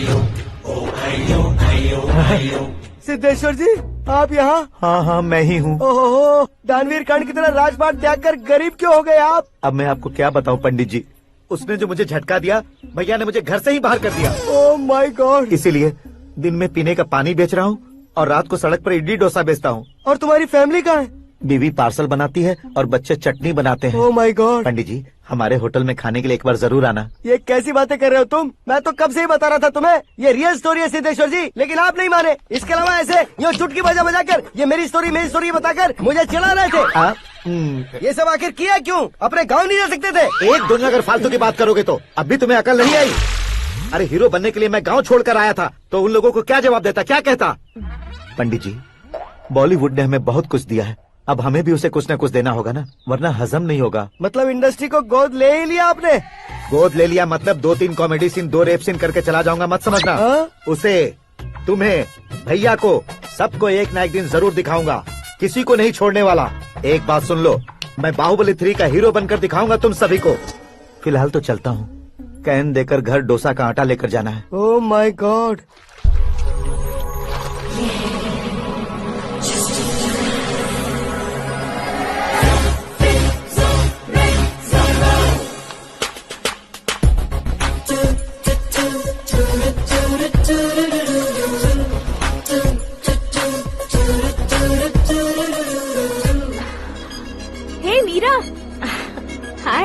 सिद्धेश्वर जी आप यहाँ? हाँ हाँ मैं ही हूँ। ओहो, दानवीर कांड की तरह राजपाट त्याग कर गरीब क्यों हो गए आप? अब मैं आपको क्या बताऊँ पंडित जी, उसने जो मुझे झटका दिया, भैया ने मुझे घर से ही बाहर कर दिया। Oh my God. इसीलिए दिन में पीने का पानी बेच रहा हूँ और रात को सड़क पर इडली डोसा बेचता हूँ। और तुम्हारी फैमिली कहाँ है? बीवी पार्सल बनाती है और बच्चे चटनी बनाते हैं। Oh my God. पंडित जी हमारे होटल में खाने के लिए एक बार जरूर आना। ये कैसी बातें कर रहे हो तुम? मैं तो कब से ही बता रहा था तुम्हें, ये रियल स्टोरी है सिद्धेश्वर जी, लेकिन आप नहीं माने। इसके अलावा ऐसे ये चुटकी बजा बजा कर ये मेरी स्टोरी बताकर मुझे चिढ़ा रहे थे। ये सब आखिर किया क्यों? अपने गाँव नहीं जा सकते थे? एक दिन अगर फालतू की बात करोगे तो अब भी तुम्हें अकल नहीं आई। अरे हीरो बनने के लिए मैं गाँव छोड़कर आया था तो उन लोगों को क्या जवाब देता, क्या कहता? पंडित जी बॉलीवुड ने हमें बहुत कुछ दिया है, अब हमें भी उसे कुछ न कुछ देना होगा ना, वरना हजम नहीं होगा। मतलब इंडस्ट्री को गोद ले ही लिया आपने? गोद ले लिया मतलब 2-3 कॉमेडी सीन 2 रेप सीन करके चला जाऊंगा मत समझना। उसे, तुम्हें, भैया को, सबको एक ना एक दिन जरूर दिखाऊंगा, किसी को नहीं छोड़ने वाला। एक बात सुन लो, मैं बाहुबली 3 का हीरो बनकर दिखाऊंगा तुम सभी को। फिलहाल तो चलता हूँ, कैन देकर घर डोसा का आटा लेकर जाना है। Oh my God.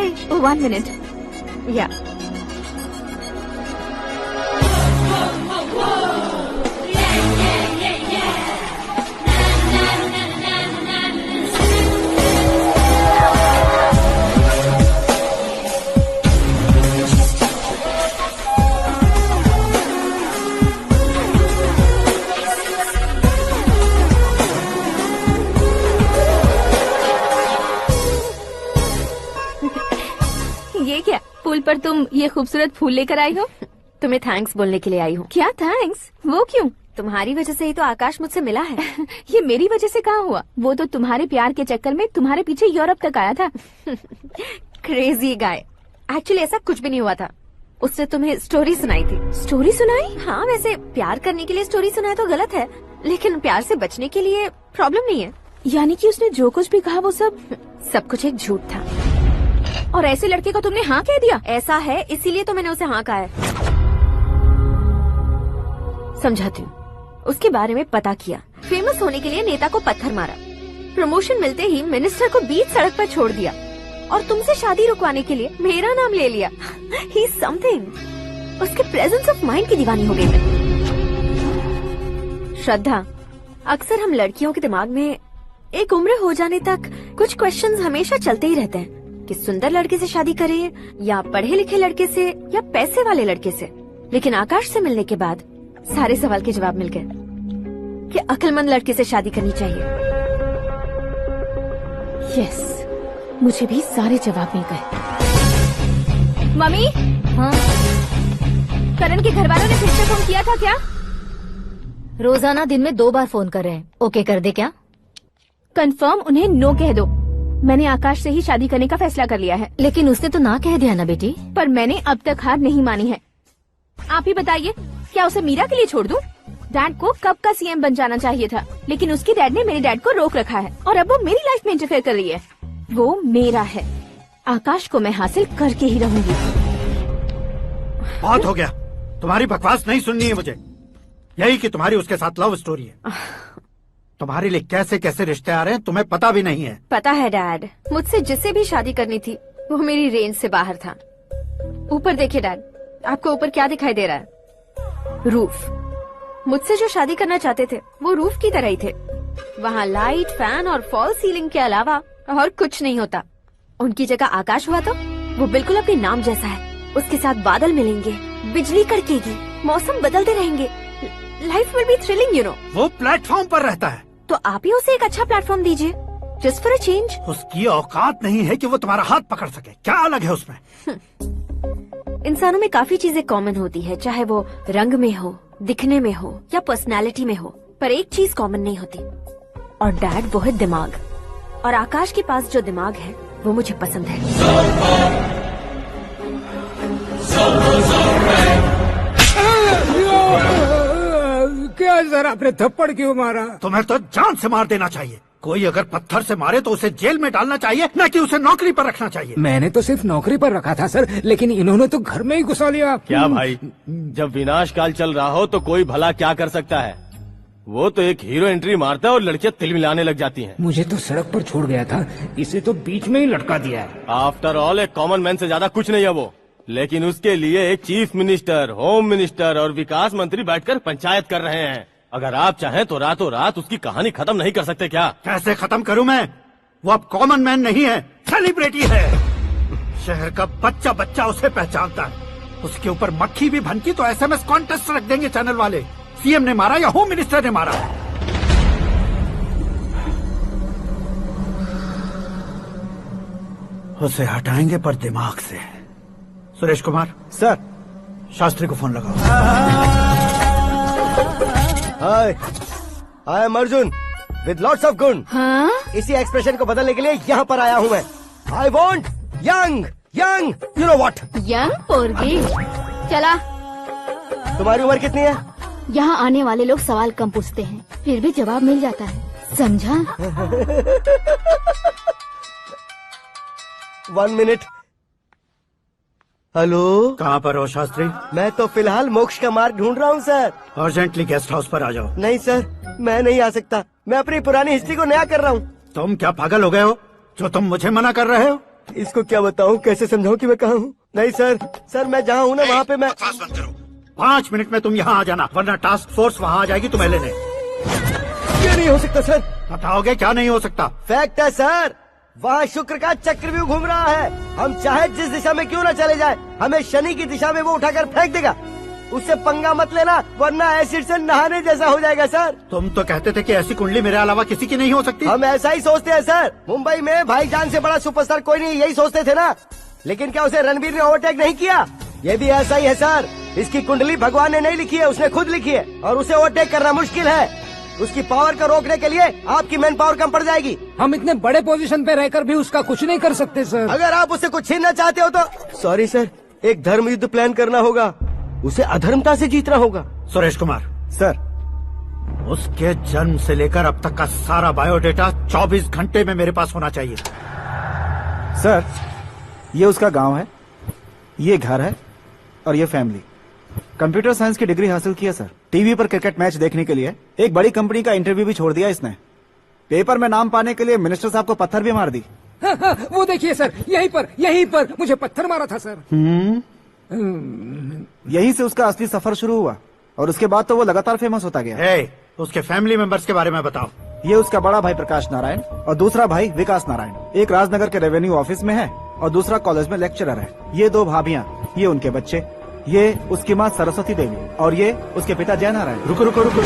Hi 1 minute या ये क्या पुल पर तुम ये खूबसूरत फूल लेकर आई हो? तुम्हें थैंक्स बोलने के लिए आई हूँ। क्या थैंक्स? वो क्यों? तुम्हारी वजह से ही तो आकाश मुझसे मिला है। ये मेरी वजह से कहाँ हुआ? वो तो तुम्हारे प्यार के चक्कर में तुम्हारे पीछे यूरोप तक आया था। Crazy guy. एक्चुअली ऐसा कुछ भी नहीं हुआ था। उसने तुम्हें स्टोरी सुनाई थी। स्टोरी सुनाई? हाँ, वैसे प्यार करने के लिए स्टोरी सुनाए तो गलत है, लेकिन प्यार से बचने के लिए प्रॉब्लम नहीं है। यानी कि उसने जो कुछ भी कहा वो सब कुछ एक झूठ था। और ऐसे लड़के को तुमने हाँ कह दिया? ऐसा है, इसीलिए तो मैंने उसे हाँ कहा है। समझाती हूँ। उसके बारे में पता किया, फेमस होने के लिए नेता को पत्थर मारा, प्रमोशन मिलते ही मिनिस्टर को बीच सड़क पर छोड़ दिया और तुमसे शादी रुकवाने के लिए मेरा नाम ले लिया। ही समथिंग। उसके प्रेजेंस ऑफ माइंड की दीवानी हो गई मैं। श्रद्धा, अक्सर हम लड़कियों के दिमाग में एक उम्र हो जाने तक कुछ क्वेश्चंस हमेशा चलते ही रहते हैं कि सुंदर लड़के से शादी करें या पढ़े लिखे लड़के से या पैसे वाले लड़के से। लेकिन आकाश से मिलने के बाद सारे सवाल के जवाब मिल गए कि अक्लमंद लड़के से शादी करनी चाहिए। यस, मुझे भी सारे जवाब मिल गए। मम्मी, हाँ? करण के घर वालों ने फिर से फोन किया था क्या? रोजाना दिन में 2 बार फोन कर रहे हैं। ओके कर दे क्या? कंफर्म उन्हें नो कह दो। मैंने आकाश से ही शादी करने का फैसला कर लिया है। लेकिन उसने तो ना कह दिया ना बेटी। पर मैंने अब तक हार नहीं मानी है। आप ही बताइए, क्या उसे मीरा के लिए छोड़ दूं? डैड को कब का सीएम बन जाना चाहिए था, लेकिन उसके डैड ने मेरे डैड को रोक रखा है और अब वो मेरी लाइफ में इंटरफेयर कर रही है। वो मेरा है, आकाश को मैं हासिल करके ही रहूंगी। बहुत हो गया, तुम्हारी बकवास नहीं सुननी है मुझे। यही कि तुम्हारी उसके साथ लव स्टोरी है। तुम्हारे लिए कैसे कैसे रिश्ते आ रहे हैं तुम्हें पता भी नहीं है। पता है डैड, मुझसे जिसे भी शादी करनी थी वो मेरी रेंज से बाहर था। ऊपर देखिए डैड, आपको ऊपर क्या दिखाई दे रहा है? रूफ। मुझसे जो शादी करना चाहते थे वो रूफ की तरह ही थे। वहाँ लाइट, फैन और फॉल सीलिंग के अलावा और कुछ नहीं होता। उनकी जगह आकाश हुआ तो वो बिल्कुल अपने नाम जैसा है। उसके साथ बादल मिलेंगे, बिजली कड़केगी, मौसम बदलते रहेंगे, life will be thrilling you know. वो प्लेटफॉर्म पर रहता है तो आप ही उसे एक अच्छा प्लेटफॉर्म दीजिए, जस्ट फॉर अ चेंज। उसकी औकात नहीं है कि वो तुम्हारा हाथ पकड़ सके। क्या अलग है उसमें? इंसानों में काफी चीजें कॉमन होती है, चाहे वो रंग में हो, दिखने में हो या पर्सनालिटी में हो, पर एक चीज कॉमन नहीं होती, और डैड वो है दिमाग। और आकाश के पास जो दिमाग है वो मुझे पसंद है। क्या सर, आपने थप्पड़ क्यों मारा? तुम्हें तो जान से मार देना चाहिए। कोई अगर पत्थर से मारे तो उसे जेल में डालना चाहिए, न कि उसे नौकरी पर रखना चाहिए। मैंने तो सिर्फ नौकरी पर रखा था सर, लेकिन इन्होंने तो घर में ही घुसा लिया। क्या भाई, जब विनाश काल चल रहा हो तो कोई भला क्या कर सकता है? वो तो एक हीरो एंट्री मारता है और लड़कियां तिल मिलाने लग जाती हैं। मुझे तो सड़क पर छोड़ गया था, इसे तो बीच में ही लटका दिया है। आफ्टर ऑल एक कॉमन मैन से ज्यादा कुछ नहीं है वो। लेकिन उसके लिए एक चीफ मिनिस्टर, होम मिनिस्टर और विकास मंत्री बैठकर पंचायत कर रहे हैं। अगर आप चाहें तो रातों रात उसकी कहानी खत्म नहीं कर सकते क्या? कैसे खत्म करूं मैं? वो अब कॉमन मैन नहीं है, सेलिब्रिटी है। शहर का बच्चा बच्चा उसे पहचानता है। उसके ऊपर मक्खी भी भनकी तो SMS कॉन्टेस्ट रख देंगे चैनल वाले। सीएम ने मारा या होम मिनिस्टर ने मारा? उसे हटाएंगे पर दिमाग से। सुरेश कुमार सर, शास्त्री को फोन लगाओ। Hi, I am Arjun with lots of गुण। हाँ? इसी एक्सप्रेशन को बदलने के लिए यहाँ पर आया हूँ मैं। I want young young you know what. Young पोरगी। चला। तुम्हारी उम्र कितनी है? यहाँ आने वाले लोग सवाल कम पूछते हैं, फिर भी जवाब मिल जाता है, समझा? 1 मिनट। हेलो, कहाँ पर हो शास्त्री? मैं तो फिलहाल मोक्ष का मार्ग ढूंढ रहा हूँ सर। अर्जेंटली गेस्ट हाउस पर आ जाओ। नहीं सर, मैं नहीं आ सकता। मैं अपनी पुरानी हिस्ट्री को नया कर रहा हूँ। तुम क्या पागल हो गए हो जो तुम मुझे मना कर रहे हो? इसको क्या बताऊं, कैसे समझाऊं कि मैं कहाँ हूँ? नहीं सर, सर मैं जहाँ हूँ ना वहाँ पे मैं। 5 मिनट में तुम यहाँ आ जाना, वरना टास्क फोर्स वहाँ आ जाएगी तुम्हें लेने। क्यों नहीं हो सकता सर? बताओगे क्या नहीं हो सकता? फैक्ट है सर, वहाँ शुक्र का चक्रव्यूह घूम रहा है। हम चाहे जिस दिशा में क्यों न चले जाए, हमें शनि की दिशा में वो उठाकर फेंक देगा। उससे पंगा मत लेना, वरना एसिड से नहाने जैसा हो जाएगा सर। तुम तो कहते थे कि ऐसी कुंडली मेरे अलावा किसी की नहीं हो सकती। हम ऐसा ही सोचते हैं सर। मुंबई में भाईजान से बड़ा सुपरस्टार कोई नहीं, यही सोचते थे ना। लेकिन क्या उसे रणबीर ने ओवरटेक नहीं किया? ये भी ऐसा ही है सर। इसकी कुंडली भगवान ने नहीं लिखी है, उसने खुद लिखी है, और उसे ओवरटेक करना मुश्किल है। उसकी पावर को रोकने के लिए आपकी मैन पावर कम पड़ जाएगी। हम इतने बड़े पोजीशन पे रहकर भी उसका कुछ नहीं कर सकते सर। अगर आप उससे कुछ छीनना चाहते हो तो सॉरी सर, एक धर्म युद्ध प्लान करना होगा। उसे अधर्मता से जीतना होगा। सुरेश कुमार सर, उसके जन्म से लेकर अब तक का सारा बायोडेटा 24 घंटे में मेरे पास होना चाहिए। सर, ये उसका गांव है, ये घर है और ये फैमिली। कंप्यूटर साइंस की डिग्री हासिल की है सर। टीवी पर क्रिकेट मैच देखने के लिए एक बड़ी कंपनी का इंटरव्यू भी छोड़ दिया इसने। पेपर में नाम पाने के लिए मिनिस्टर साहब को पत्थर भी मार दी। हाँ, वो देखिए सर, यहीं पर मुझे पत्थर मारा था सर। यहीं से उसका असली सफर शुरू हुआ और उसके बाद तो वो लगातार फेमस होता गया। उसके फैमिली मेंबर्स के बारे में बताओ। ये उसका बड़ा भाई प्रकाश नारायण और दूसरा भाई विकास नारायण। एक राजनगर के रेवेन्यू ऑफिस में है और दूसरा कॉलेज में लेक्चरर है। ये 2 भाभियां, ये उनके बच्चे, ये उसकी माँ सरस्वती देवी और ये उसके पिता जय नारायण। रुको रुको रुको,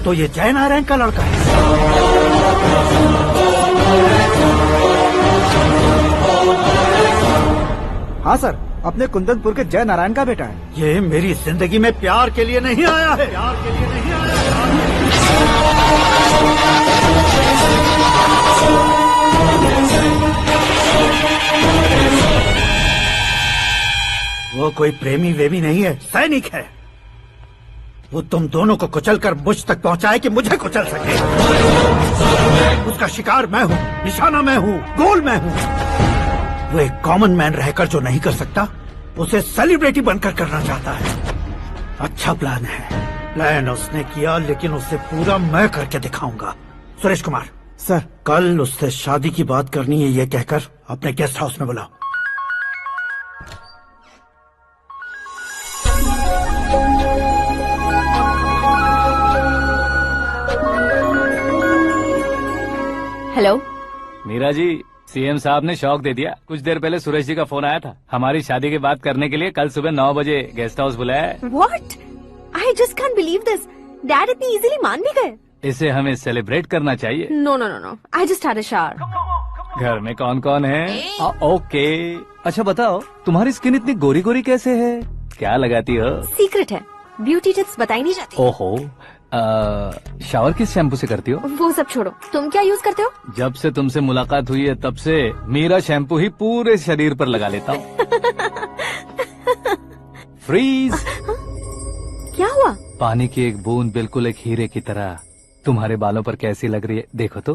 तो ये जय नारायण का लड़का है। हाँ सर, अपने कुंदनपुर के जय नारायण का बेटा है। ये मेरी जिंदगी में प्यार के लिए नहीं आया है, प्यार के लिए नहीं आया वो कोई प्रेमी वेमी नहीं है, सैनिक है। वो तुम दोनों को कुचलकर मुझ तक पहुंचाए कि मुझे कुचल सके। उसका शिकार मैं हूँ, निशाना मैं हूँ, गोल मैं हूँ। वो एक कॉमन मैन रहकर जो नहीं कर सकता, उसे सेलिब्रिटी बनकर करना चाहता है। अच्छा प्लान है, प्लान उसने किया, लेकिन उसे पूरा मैं करके दिखाऊंगा। सुरेश कुमार सर, कल उससे शादी की बात करनी है, ये कहकर अपने गेस्ट हाउस में बुलाओ। हेलो मीरा जी, सीएम साहब ने शौक दे दिया। कुछ देर पहले सुरेश जी का फोन आया था, हमारी शादी की बात करने के लिए कल सुबह 9 बजे गेस्ट हाउस बुलाया है। What? I just can't believe this. Dad इतनी इजीली मान भी गए। इसे हमें सेलिब्रेट करना चाहिए। No no no no, I just had a shower. घर में कौन कौन है? ओके, अच्छा बताओ, तुम्हारी स्किन इतनी गोरी गोरी कैसे है? क्या लगाती हो? सीक्रेट है, ब्यूटी टिप्स बताई नहीं जाती। ओहो, शावर किस शैम्पू से करती हो? वो सब छोड़ो, तुम क्या यूज करते हो? जब से तुमसे मुलाकात हुई है तब से मेरा शैम्पू ही पूरे शरीर पर लगा लेता हूँ। फ्रीज। क्या हुआ? पानी की एक बूंद बिल्कुल एक हीरे की तरह तुम्हारे बालों पर कैसी लग रही है, देखो तो।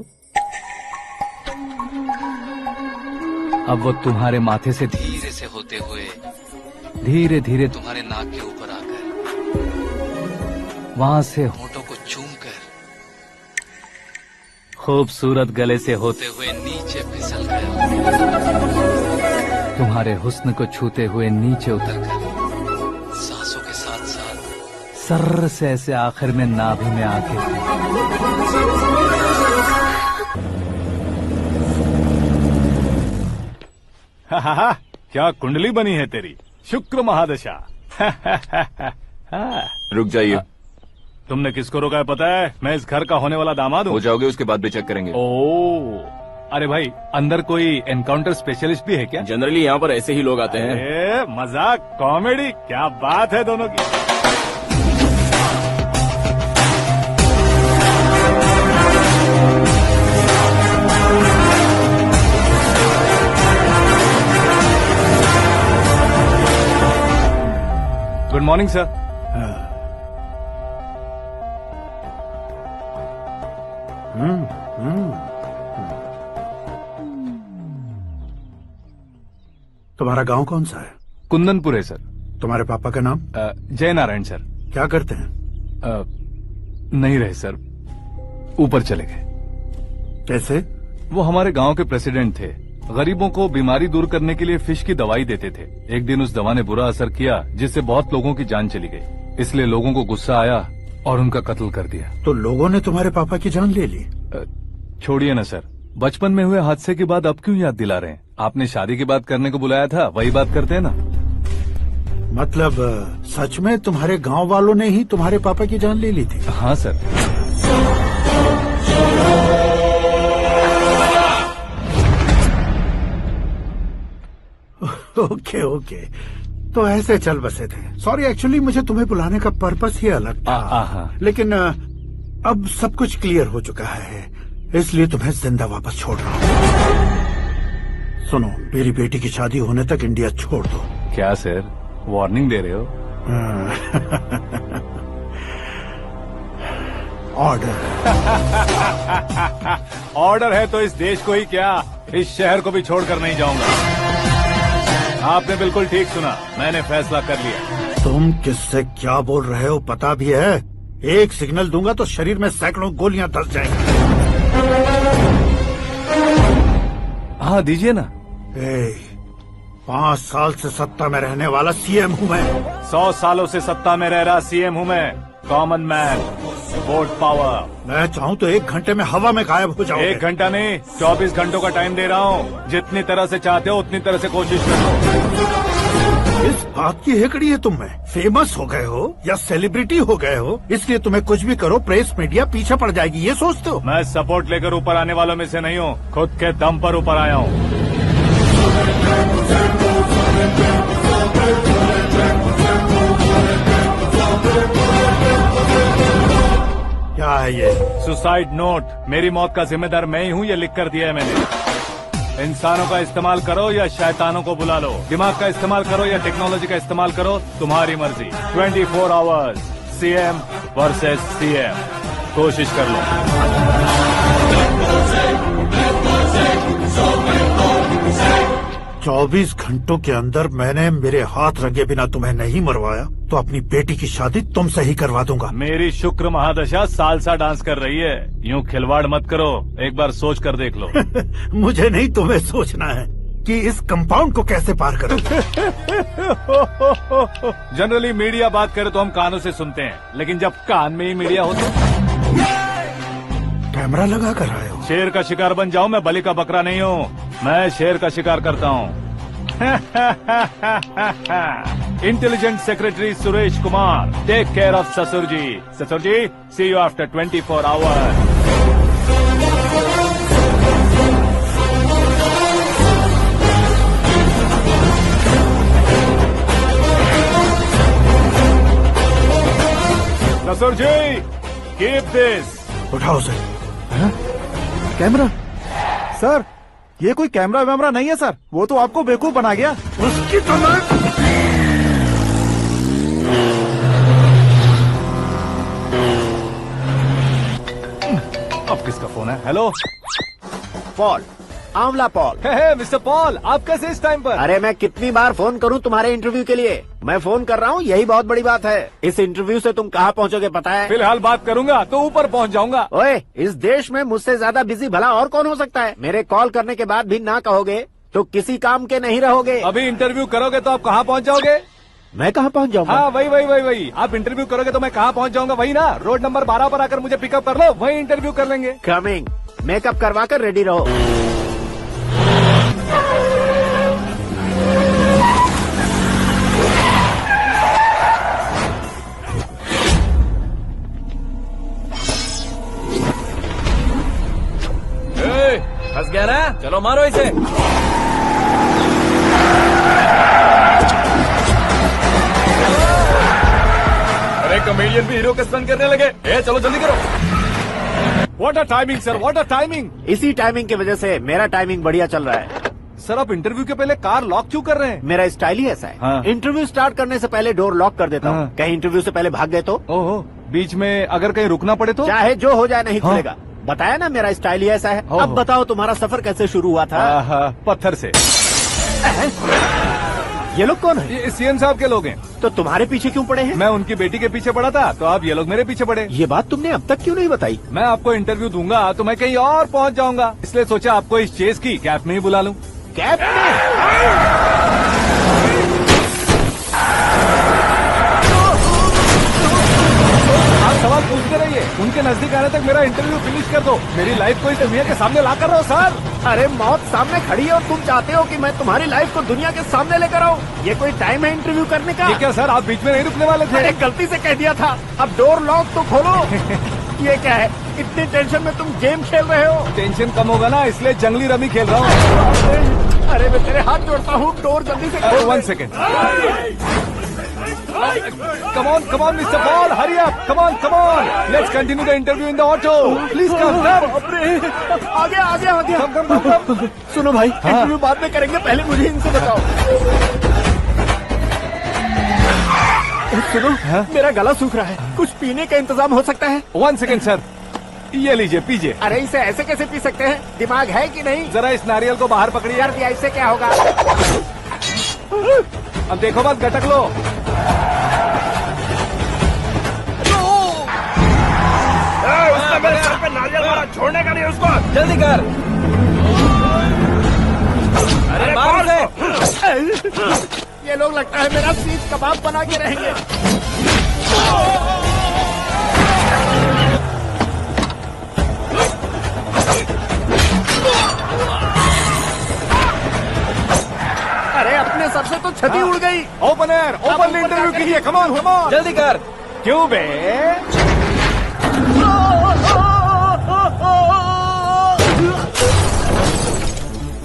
अब वो तुम्हारे माथे से धीरे से होते हुए धीरे धीरे तुम्हारे नाक के ऊपर आकर वहां से होठों को चूमकर खूबसूरत गले से होते हुए नीचे फिसल गया, तुम्हारे हुस्न को छूते हुए नीचे उतरकर सांसों के साथ साथ सर्र से ऐसे आखिर में नाभि में आके क्या कुंडली बनी है तेरी, शुक्र महादशा। रुक जाइए। तुमने किसको रोका है पता है? मैं इस घर का होने वाला दामाद हूँ। हो जाओगे उसके बाद भी चेक करेंगे। ओ, अरे भाई, अंदर कोई एनकाउंटर स्पेशलिस्ट भी है क्या? जनरली यहाँ पर ऐसे ही लोग आते हैं। मजाक, कॉमेडी, क्या बात है दोनों की। Good morning sir. तुम्हारा गांव कौन सा है? कुंदनपुर है सर। तुम्हारे पापा का नाम? जय नारायण सर। क्या करते हैं? नहीं रहे सर, ऊपर चले गए। कैसे? वो हमारे गांव के प्रेसिडेंट थे। गरीबों को बीमारी दूर करने के लिए फिश की दवाई देते थे। एक दिन उस दवा ने बुरा असर किया जिससे बहुत लोगों की जान चली गई। इसलिए लोगों को गुस्सा आया और उनका कत्ल कर दिया। तो लोगों ने तुम्हारे पापा की जान ले ली? छोड़िए ना सर, बचपन में हुए हादसे के बाद अब क्यों याद दिला रहे हैं? आपने शादी की बात करने को बुलाया था, वही बात करते हैं ना। मतलब सच में तुम्हारे गांव वालों ने ही तुम्हारे पापा की जान ले ली थी? हाँ सर। ओके ओके, तो ऐसे चल बसे थे। सॉरी, एक्चुअली मुझे तुम्हें बुलाने का पर्पस ही अलग था। लेकिन अब सब कुछ क्लियर हो चुका है, इसलिए तुम्हें जिंदा वापस छोड़ रहा हूँ। सुनो, मेरी बेटी की शादी होने तक इंडिया छोड़ दो। क्या सर, वार्निंग दे रहे हो? ऑर्डर। ऑर्डर है तो इस देश को ही क्या, इस शहर को भी छोड़कर नहीं जाऊंगा। आपने बिल्कुल ठीक सुना, मैंने फैसला कर लिया। तुम किससे क्या बोल रहे हो पता भी है? एक सिग्नल दूंगा तो शरीर में सैकड़ों गोलियां धस जाएंगी। हाँ दीजिए ना। 5 साल से सत्ता में रहने वाला सीएम हूँ मैं। 100 सालों से सत्ता में रह रहा सीएम हूँ मैं। Common man, vote power. मैं चाहूँ तो 1 घंटे में हवा में गायब हो जाओगे। 1 घंटा नहीं, 24 घंटों का टाइम दे रहा हूँ। जितनी तरह से चाहते हो उतनी तरह से कोशिश करो। इस बात की हेकड़ी है तुम में। फेमस हो गए हो या सेलिब्रिटी हो गए हो, इसलिए तुम्हें कुछ भी करो प्रेस मीडिया पीछे पड़ जाएगी, ये सोचते हो? मैं सपोर्ट लेकर ऊपर आने वालों में से नहीं हूँ, खुद के दम पर ऊपर आया हूँ। क्या है ये? Suicide note. मेरी मौत का जिम्मेदार मैं ही हूँ, ये लिख कर दिया है मैंने। इंसानों का इस्तेमाल करो या शैतानों को बुला लो, दिमाग का इस्तेमाल करो या टेक्नोलॉजी का इस्तेमाल करो, तुम्हारी मर्जी। 24 आवर्स, सीएम वर्सेस सीएम, कोशिश कर लो। 24 घंटों के अंदर मैंने मेरे हाथ रंगे बिना तुम्हें नहीं मरवाया तो अपनी बेटी की शादी तुमसे ही करवा दूंगा। मेरी शुक्र महादशा सालसा डांस कर रही है, यूँ खिलवाड़ मत करो, एक बार सोच कर देख लो। मुझे नहीं, तुम्हें सोचना है कि इस कंपाउंड को कैसे पार करो। जनरली मीडिया बात करे तो हम कानों से सुनते हैं, लेकिन जब कान में ही मीडिया हो तो कैमरा लगा कर आए हो। शेर का शिकार बन जाऊं, मैं बलि का बकरा नहीं हूँ, मैं शेर का शिकार करता हूँ। Intelligent secretary Suresh Kumar, take care of ससुर जी। ससुर जी, सी यू आफ्टर 24 आवर्स। ससुर जी, कीप दिस। उठाओ सर। कैमरा? सर, ये कोई कैमरा वैमरा नहीं है सर, वो तो आपको बेवकूफ बना गया। उसकी तो अब किसका फोन है? हेलो पॉल, आंवला पॉल। मिस्टर पॉल, आप कैसे इस टाइम पर? अरे मैं कितनी बार फोन करूं तुम्हारे इंटरव्यू के लिए? मैं फोन कर रहा हूं, यही बहुत बड़ी बात है। इस इंटरव्यू से तुम कहां पहुंचोगे पता है? फिलहाल बात करूंगा तो ऊपर पहुंच जाऊंगा। ओए, इस देश में मुझसे ज्यादा बिजी भला और कौन हो सकता है? मेरे कॉल करने के बाद भी ना कहोगे तो किसी काम के नहीं रहोगे। अभी इंटरव्यू करोगे तो आप कहाँ पहुँच जाओगे? मैं कहाँ पहुँच जाऊंगा? हाँ वही। आप इंटरव्यू करोगे तो मैं कहाँ पहुँच जाऊंगा? वही ना, रोड नंबर 12 पर आकर मुझे पिकअप कर लो, वही इंटरव्यू कर लेंगे। कमिंग। मेकअप करवा कर रेडी रहो। फंस गया ना, चलो मारो इसे। अरे कॉमेडियन भी हीरो के स्टंट करने लगे। चलो जल्दी करो। What a timing sir, what a timing. इसी टाइमिंग की वजह से मेरा टाइमिंग बढ़िया चल रहा है। सर, आप इंटरव्यू के पहले कार लॉक क्यों कर रहे हैं? मेरा स्टाइल ही ऐसा है। हाँ। इंटरव्यू स्टार्ट करने से पहले डोर लॉक कर देता हूँ। हाँ। कहीं इंटरव्यू से पहले भाग गए तो? ओहो, बीच में अगर कहीं रुकना पड़े तो? चाहे जो हो जाए नहीं हाँ। खुलेगा। बताया ना मेरा स्टाइल ही ऐसा है। अब बताओ तुम्हारा सफर कैसे शुरू हुआ था? पत्थर से। ये लोग कौन है? ये सीएम साहब के लोग हैं। तो तुम्हारे पीछे क्यों पड़े हैं? मैं उनकी बेटी के पीछे पड़ा था, तो अब ये लोग मेरे पीछे पड़े। ये बात तुमने अब तक क्यों नहीं बताई? मैं आपको इंटरव्यू दूंगा तो मैं कहीं और पहुंच जाऊंगा, इसलिए सोचा आपको इस चेस की कैप में ही बुला लूं। कैप में? आप सवाल पूछते रहिए, उनके नजदीक आने तक मेरा इंटरव्यू फिनिश कर दो। मेरी लाइफ को इस दुनिया के सामने ला कर रहो सर। अरे मौत सामने खड़ी है और तुम चाहते हो कि मैं तुम्हारी लाइफ को दुनिया के सामने लेकर आऊं? ये कोई टाइम है इंटरव्यू करने का? ये क्या सर, आप बीच में नहीं रुकने वाले थे? अरे गलती से कह दिया था, अब डोर लॉक तो खोलो। ये क्या है, इतनी टेंशन में तुम गेम खेल रहे हो? टेंशन कम होगा ना, इसलिए जंगली रमी खेल रहा हूँ। अरे मैं तेरे हाथ जोड़ता हूँ, डोर जल्दी से खोलो। 1 second. Come on, Mr. Paul, hurry up! Come on! Let's continue the interview in the auto. Please come. आ गया। Come. सुनो भाई, इंटरव्यू बाद में करेंगे, पहले मुझे इनसे बताओ। सुनो, मेरा गला सूख रहा है, कुछ पीने का इंतजाम हो सकता है? 1 सेकेंड सर, ये लीजिए पीजिए। अरे इसे ऐसे कैसे पी सकते हैं? दिमाग है कि नहीं? जरा इस नारियल को बाहर पकड़िए। यार दिया, इससे क्या होगा? अब देखो मत, गटक लो। उसने मेरे सर पे नारियल मारा, छोड़ने का नहीं उसको। जल्दी कर। अरे मार उसे। ये लोग लगता है मेरा सीख कबाब बना के रहेंगे। अरे अपने सर से तो छती उड़ गई। ओपनर, ओपन इंटरव्यू के लिए। Come on. जल्दी कर। क्यों बे?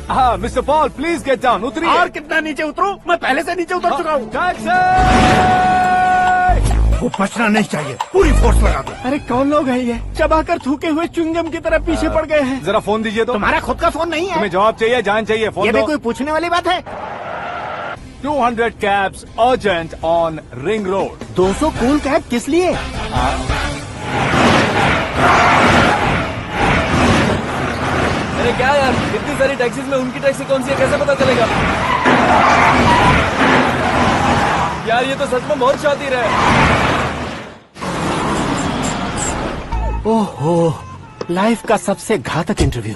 हाँ mister Paul, please get down. उतरिए। और कितना नीचे उतरूं? मैं पहले से नीचे उतर चुका हूँ। वो बचना नहीं चाहिए, पूरी फोर्स लगा दो। अरे कौन लोग हैं ये? चबाकर थूके हुए च्युइंगम की तरह पीछे पड़ गए हैं। जरा फोन दीजिए तो। तुम्हारा खुद का फोन नहीं है? तुम्हें जवाब चाहिए, जान चाहिए, फोन ये भी दो। कोई पूछने वाली बात है? 200 cabs urgent on Ring Road. 200 cool cab किस लिए? अरे क्या यार, इतनी सारी टैक्सीज में उनकी टैक्सी कौन सी है, कैसे पता चलेगा? यार ये तो सच में बहुत शातिर है। ओहो, लाइफ का सबसे घातक इंटरव्यू।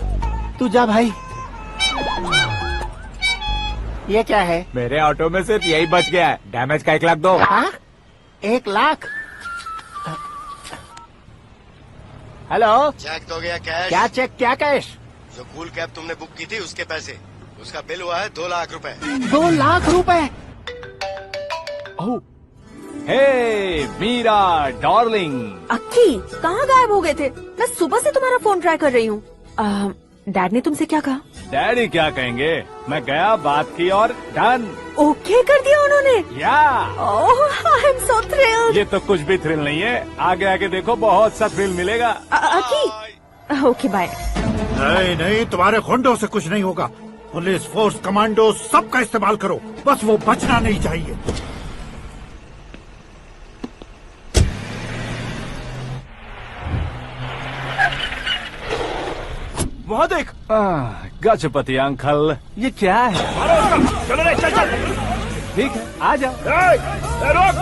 तू जा भाई। ये क्या है? मेरे ऑटो में सिर्फ यही बच गया है, डैमेज का 1 लाख दो। 1 लाख? हेलो, चेक तो गया कैश। क्या चेक, क्या कैश? जो कूल कैब तुमने बुक की थी उसके पैसे, उसका बिल हुआ है 2 लाख रुपए। 2 लाख रुपए? हे मीरा डार्लिंग। अक्की, कहाँ गायब हो गए थे? मैं सुबह से तुम्हारा फोन ट्राई कर रही हूँ। डैड ने तुमसे क्या कहा? डैडी क्या कहेंगे, मैं गया, बात की और डन। ओके कर दिया उन्होंने? या। ओह, आई एम सो थ्रिल्ड। ये तो कुछ भी थ्रिल नहीं है, आगे आगे देखो बहुत सा थ्रिल मिलेगा। अक्की, ओके बाय। नहीं, तुम्हारे गुंडों से कुछ नहीं होगा। पुलिस फोर्स, कमांडो, सबका इस्तेमाल करो, बस वो बचना नहीं चाहिए। वहाँ देख। गजपति अंकल, ये क्या है? चलो रे, चल। ठीक है, आ जाओ। रोक।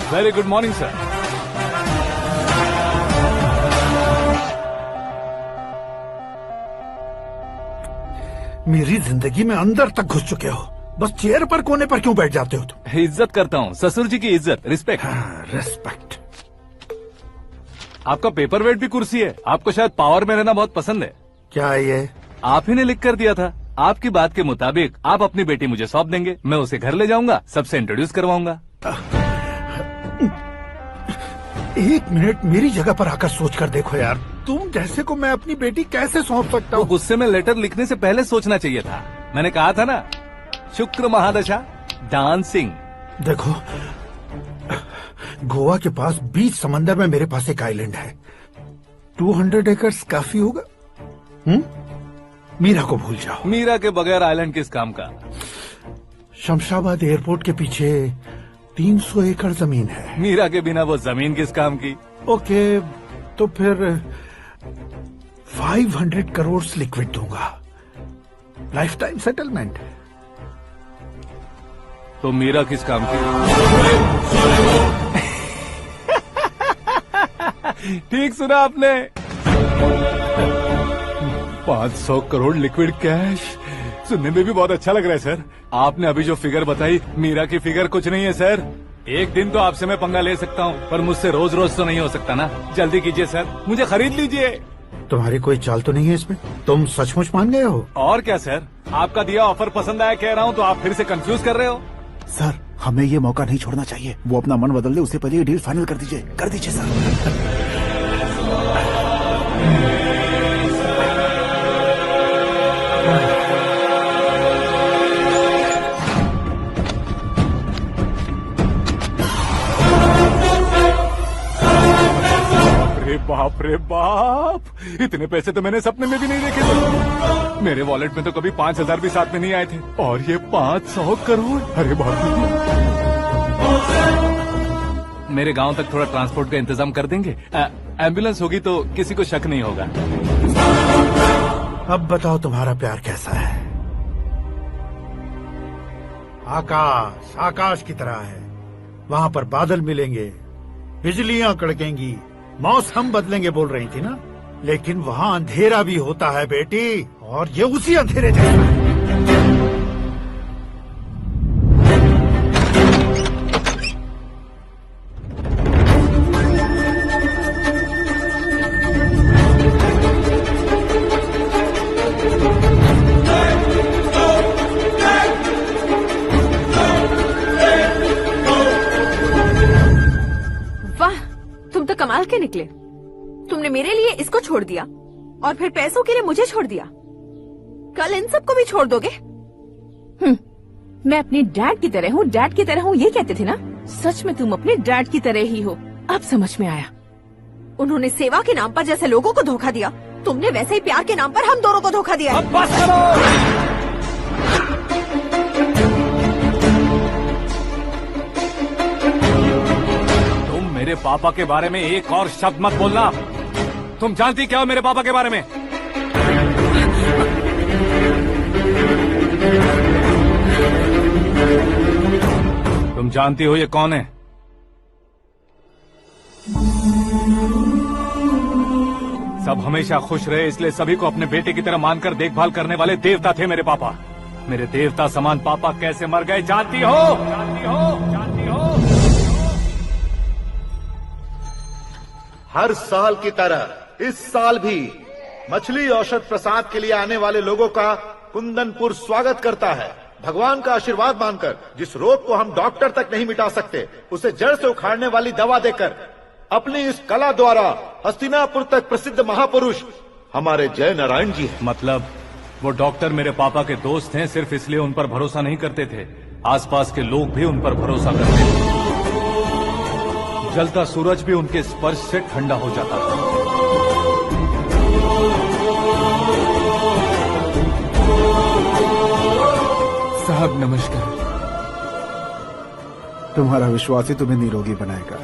Very good morning sir. मेरी जिंदगी में अंदर तक घुस चुके हो, बस चेयर पर कोने पर क्यों बैठ जाते हो तुम? इज्जत करता हूँ, ससुर जी की इज्जत, रिस्पेक्ट। रेस्पेक्ट। आपका पेपर वेट भी कुर्सी है। आपको शायद पावर में रहना बहुत पसंद है। क्या है ये? आप ही ने लिख कर दिया था। आपकी बात के मुताबिक आप अपनी बेटी मुझे सौंप देंगे, मैं उसे घर ले जाऊंगा, सबसे इंट्रोड्यूस करवाऊंगा। एक मिनट मेरी जगह पर आकर सोच कर देखो यार, तुम जैसे को मैं अपनी बेटी कैसे सौंप सकता हूँ? गुस्से में लेटर लिखने से पहले सोचना चाहिए था। मैंने कहा था ना, शुक्र महादशा डांसिंग। देखो, गोवा के पास बीच समंदर में मेरे पास एक आइलैंड है, 200 एकर्स काफी होगा। मीरा को भूल जाओ। मीरा के बगैर आइलैंड किस काम का? शमशाबाद एयरपोर्ट के पीछे 300 एकड़ जमीन है। मीरा के बिना वो जमीन किस काम की? ओके, तो फिर 500 करोड़ लिक्विड दूंगा, लाइफ टाइम सेटलमेंट। तो मीरा किस काम की? ठीक सुना आपने। 500 करोड़ लिक्विड कैश सुनने में भी बहुत अच्छा लग रहा है सर। आपने अभी जो फिगर बताई, मीरा की फिगर कुछ नहीं है सर। एक दिन तो आपसे मैं पंगा ले सकता हूँ, पर मुझसे रोज रोज तो नहीं हो सकता ना। जल्दी कीजिए सर, मुझे खरीद लीजिए। तुम्हारी कोई चाल तो नहीं है इसमें? तुम सचमुच मान गए हो? और क्या सर, आपका दिया ऑफर पसंद आया कह रहा हूँ, तो आप फिर से कंफ्यूज कर रहे हो। सर, हमें ये मौका नहीं छोड़ना चाहिए। वो अपना मन बदल दे, उससे पहले ये डील फाइनल कर दीजिए। कर दीजिए सर। बाप रे बाप, इतने पैसे तो मैंने सपने में भी नहीं देखे थे। मेरे वॉलेट में तो कभी 5000 भी साथ में नहीं आए थे, और ये 500 करोड़। अरे बाप रे। मेरे गांव तक थोड़ा ट्रांसपोर्ट का इंतजाम कर देंगे? एम्बुलेंस होगी तो किसी को शक नहीं होगा। अब बताओ तुम्हारा प्यार कैसा है? आकाश आकाश की तरह है, वहाँ पर बादल मिलेंगे, बिजलियां कड़केंगी, मौसम बदलेंगे बोल रही थी ना, लेकिन वहाँ अंधेरा भी होता है बेटी, और ये उसी अंधेरे जैसा है। कमाल के निकले। तुमने मेरे लिए इसको छोड़ दिया और फिर पैसों के लिए मुझे छोड़ दिया। कल इन सबको भी छोड़ दोगे? मैं अपने डैड की तरह हूँ, डैड की तरह हूँ, ये कहते थे ना। सच में तुम अपने डैड की तरह ही हो, अब समझ में आया। उन्होंने सेवा के नाम पर जैसे लोगों को धोखा दिया, तुमने वैसे ही प्यार के नाम पर हम दोनों को धोखा दिया। अब बस करो। मेरे पापा के बारे में एक और शब्द मत बोलना। तुम जानती क्या हो मेरे पापा के बारे में? तुम जानती हो ये कौन है? सब हमेशा खुश रहे इसलिए सभी को अपने बेटे की तरह मानकर देखभाल करने वाले देवता थे मेरे पापा। मेरे देवता समान पापा कैसे मर गए जानती हो? जानती हो? जानती हो? हर साल की तरह इस साल भी मछली औषध प्रसाद के लिए आने वाले लोगों का कुंदनपुर स्वागत करता है। भगवान का आशीर्वाद मानकर जिस रोग को हम डॉक्टर तक नहीं मिटा सकते, उसे जड़ से उखाड़ने वाली दवा देकर अपनी इस कला द्वारा हस्तिनापुर तक प्रसिद्ध महापुरुष हमारे जय नारायण जी हैं। मतलब वो डॉक्टर मेरे पापा के दोस्त हैं, सिर्फ इसलिए उन पर भरोसा नहीं करते थे, आसपास के लोग भी उन पर भरोसा करते थे। जलता सूरज भी उनके स्पर्श से ठंडा हो जाता था। साहब नमस्कार। तुम्हारा विश्वास ही तुम्हें निरोगी बनाएगा।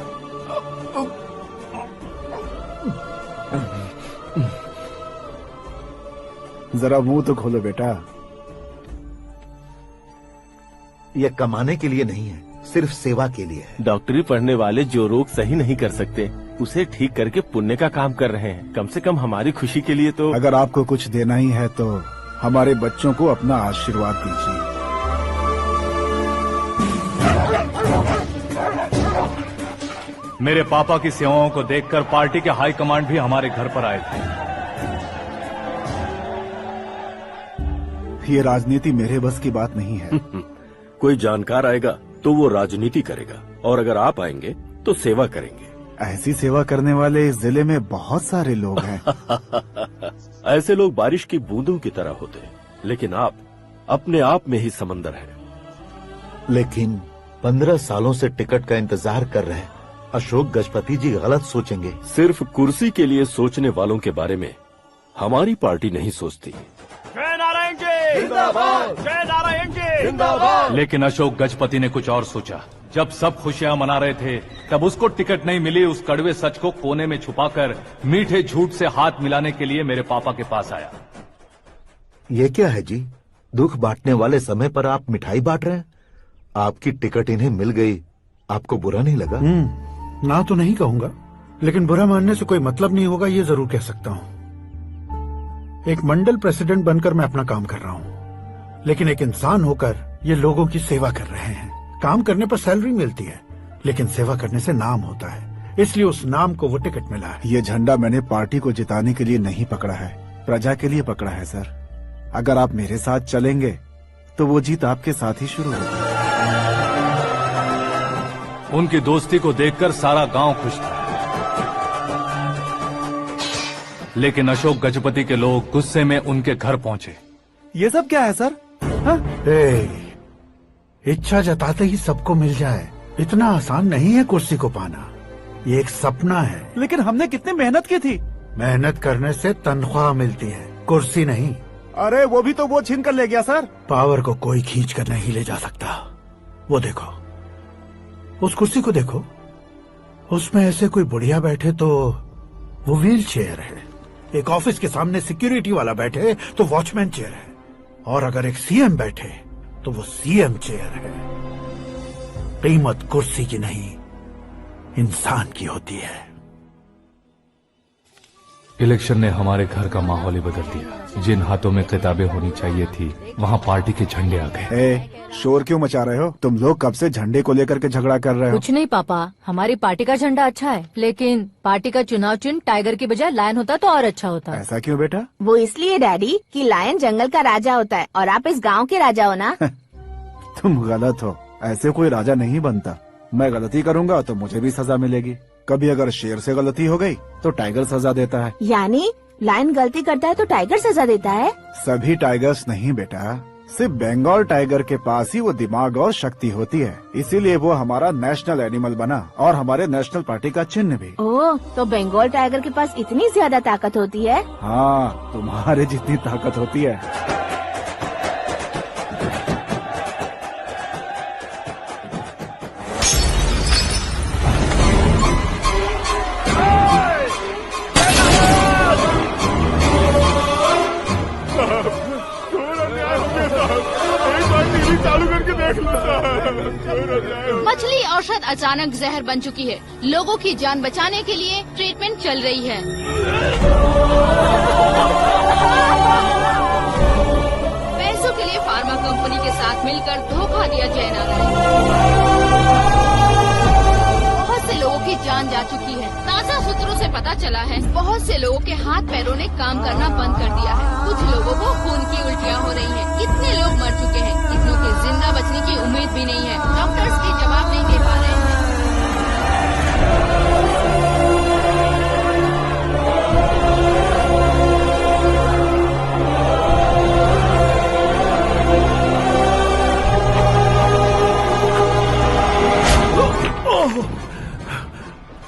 जरा मुंह तो खोलो बेटा। यह कमाने के लिए नहीं है, सिर्फ सेवा के लिए है। डॉक्टरी पढ़ने वाले जो रोग सही नहीं कर सकते उसे ठीक करके पुण्य का काम कर रहे हैं। कम से कम हमारी खुशी के लिए तो। अगर आपको कुछ देना ही है तो हमारे बच्चों को अपना आशीर्वाद दीजिए। मेरे पापा की सेवाओं को देखकर पार्टी के हाई कमांड भी हमारे घर पर आए थे। ये राजनीति मेरे बस की बात नहीं है। कोई जानकार आएगा तो वो राजनीति करेगा, और अगर आप आएंगे तो सेवा करेंगे। ऐसी सेवा करने वाले इस जिले में बहुत सारे लोग हैं। ऐसे लोग बारिश की बूंदों की तरह होते हैं, लेकिन आप अपने आप में ही समंदर हैं। लेकिन 15 सालों से टिकट का इंतजार कर रहे अशोक गजपति जी गलत सोचेंगे। सिर्फ कुर्सी के लिए सोचने वालों के बारे में हमारी पार्टी नहीं सोचती। जय नारायण जी जिंदाबाद, जय नारायण जी जिंदाबाद। लेकिन अशोक गजपति ने कुछ और सोचा। जब सब खुशियां मना रहे थे तब उसको टिकट नहीं मिली। उस कड़वे सच को कोने में छुपाकर मीठे झूठ से हाथ मिलाने के लिए मेरे पापा के पास आया। ये क्या है जी? दुख बांटने वाले समय पर आप मिठाई बांट रहे हैं। आपकी टिकट इन्हें मिल गई, आपको बुरा नहीं लगा? ना तो नहीं कहूंगा, लेकिन बुरा मानने से कोई मतलब नहीं होगा, ये जरूर कह सकता हूँ। एक मंडल प्रेसिडेंट बनकर मैं अपना काम कर रहा हूँ, लेकिन एक इंसान होकर ये लोगों की सेवा कर रहे हैं। काम करने पर सैलरी मिलती है, लेकिन सेवा करने से नाम होता है, इसलिए उस नाम को वो टिकट मिला है। ये झंडा मैंने पार्टी को जिताने के लिए नहीं पकड़ा है, प्रजा के लिए पकड़ा है सर। अगर आप मेरे साथ चलेंगे तो वो जीत आपके साथ ही शुरू होगी। उनकी दोस्ती को देखकर सारा गांव खुश था, लेकिन अशोक गजपति के लोग गुस्से में उनके घर पहुंचे। ये सब क्या है सर? इच्छा जताते ही सबको मिल जाए, इतना आसान नहीं है कुर्सी को पाना। ये एक सपना है। लेकिन हमने कितनी मेहनत की थी। मेहनत करने से तनख्वाह मिलती है, कुर्सी नहीं। अरे वो भी तो वो छीन कर ले गया सर। पावर को कोई खींच कर नहीं ले जा सकता। वो देखो, उस कुर्सी को देखो, उसमें ऐसे कोई बुढ़िया बैठे तो वो व्हील चेयर है। एक ऑफिस के सामने सिक्योरिटी वाला बैठे तो वॉचमैन चेयर है, और अगर एक सीएम बैठे तो वो सीएम चेयर है। कीमत कुर्सी की नहीं, इंसान की होती है। इलेक्शन ने हमारे घर का माहौल ही बदल दिया। जिन हाथों में किताबें होनी चाहिए थी वहाँ पार्टी के झंडे आ गए। शोर क्यों मचा रहे हो? तुम लोग कब से झंडे को लेकर के झगड़ा कर रहे हो? कुछ नहीं पापा, हमारी पार्टी का झंडा अच्छा है, लेकिन पार्टी का चुनाव चिन्ह टाइगर की बजाय लायन होता तो और अच्छा होता। ऐसा क्यों बेटा? वो इसलिए डैडी कि लायन जंगल का राजा होता है और आप इस गांव के राजा हो ना। तुम गलत हो, ऐसे कोई राजा नहीं बनता। मैं गलती करूंगा तो मुझे भी सजा मिलेगी। कभी अगर शेर से गलती हो गई तो टाइगर सजा देता है। यानी लायन गलती करता है तो टाइगर सजा देता है? सभी टाइगर्स नहीं बेटा, सिर्फ बंगाल टाइगर के पास ही वो दिमाग और शक्ति होती है, इसीलिए वो हमारा नेशनल एनिमल बना और हमारे नेशनल पार्टी का चिन्ह भी। ओह, तो बंगाल टाइगर के पास इतनी ज्यादा ताकत होती है? हाँ, तुम्हारे जितनी ताकत होती है। मछली औषध अचानक जहर बन चुकी है। लोगों की जान बचाने के लिए ट्रीटमेंट चल रही है। पैसों के लिए फार्मा कंपनी के साथ मिलकर धोखा दिया जयनारायण। बहुत से लोगों की जान जा चुकी है। ताज़ा सूत्रों से पता चला है बहुत से लोगों के हाथ पैरों ने काम करना बंद कर दिया है। कुछ लोगों को खून की उल्टियाँ हो रही हैं। कितने लोग मर चुके हैं, कितनों के जिंदा बचने की उम्मीद भी नहीं है। डॉक्टर्स के जवाब नहीं दे पा रहे हैं।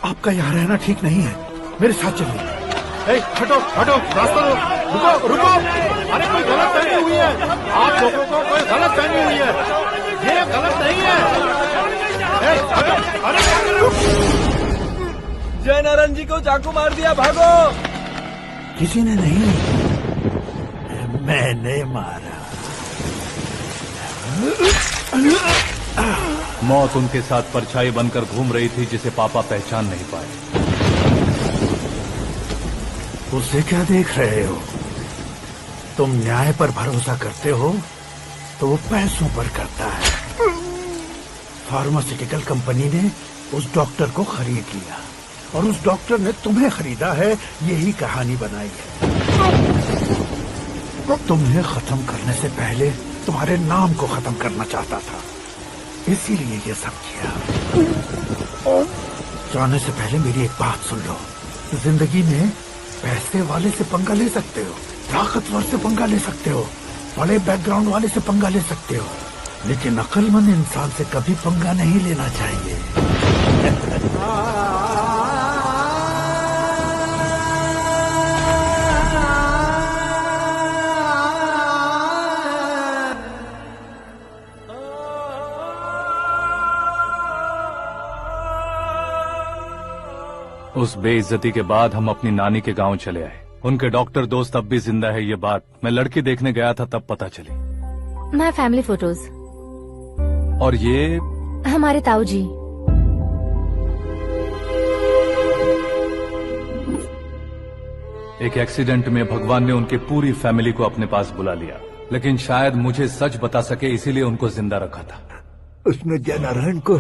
आपका यहाँ रहना ठीक नहीं है, मेरे साथ चलिए। हटो हटो, रास्ता दो, रुको रुको। अरे कोई गलत फहमी हुई है, आप लोगों को कोई गलत फहमी हुई है, ये गलत नहीं है। हटो, अरे जयनारायण जी को चाकू मार दिया, भागो। किसी ने नहीं, मैंने मारा। मौत उनके साथ परछाई बनकर घूम रही थी जिसे पापा पहचान नहीं पाए। उसे क्या देख रहे हो? तुम न्याय पर भरोसा करते हो तो वो पैसों पर करता है। फार्मास्यूटिकल कंपनी ने उस डॉक्टर को खरीद लिया और उस डॉक्टर ने तुम्हें खरीदा है, यही कहानी बनाई है। तुम्हें खत्म करने से पहले तुम्हारे नाम को खत्म करना चाहता था, इसीलिए ये सब किया। जाने से पहले मेरी एक बात सुन लो, जिंदगी में पैसे वाले से पंगा ले सकते हो, ताकतवर से पंगा ले सकते हो, बड़े बैकग्राउंड वाले से पंगा ले सकते हो, लेकिन अक्लमंद इंसान से कभी पंगा नहीं लेना चाहिए। उस बेइज्जती के बाद हम अपनी नानी के गांव चले आए। उनके डॉक्टर दोस्त अब भी जिंदा है, ये बात मैं लड़की देखने गया था तब पता चली। My family photos. और ये हमारे ताऊ जी। एक एक्सीडेंट में भगवान ने उनकी पूरी फैमिली को अपने पास बुला लिया, लेकिन शायद मुझे सच बता सके इसीलिए उनको जिंदा रखा था। उसने जयनारायण को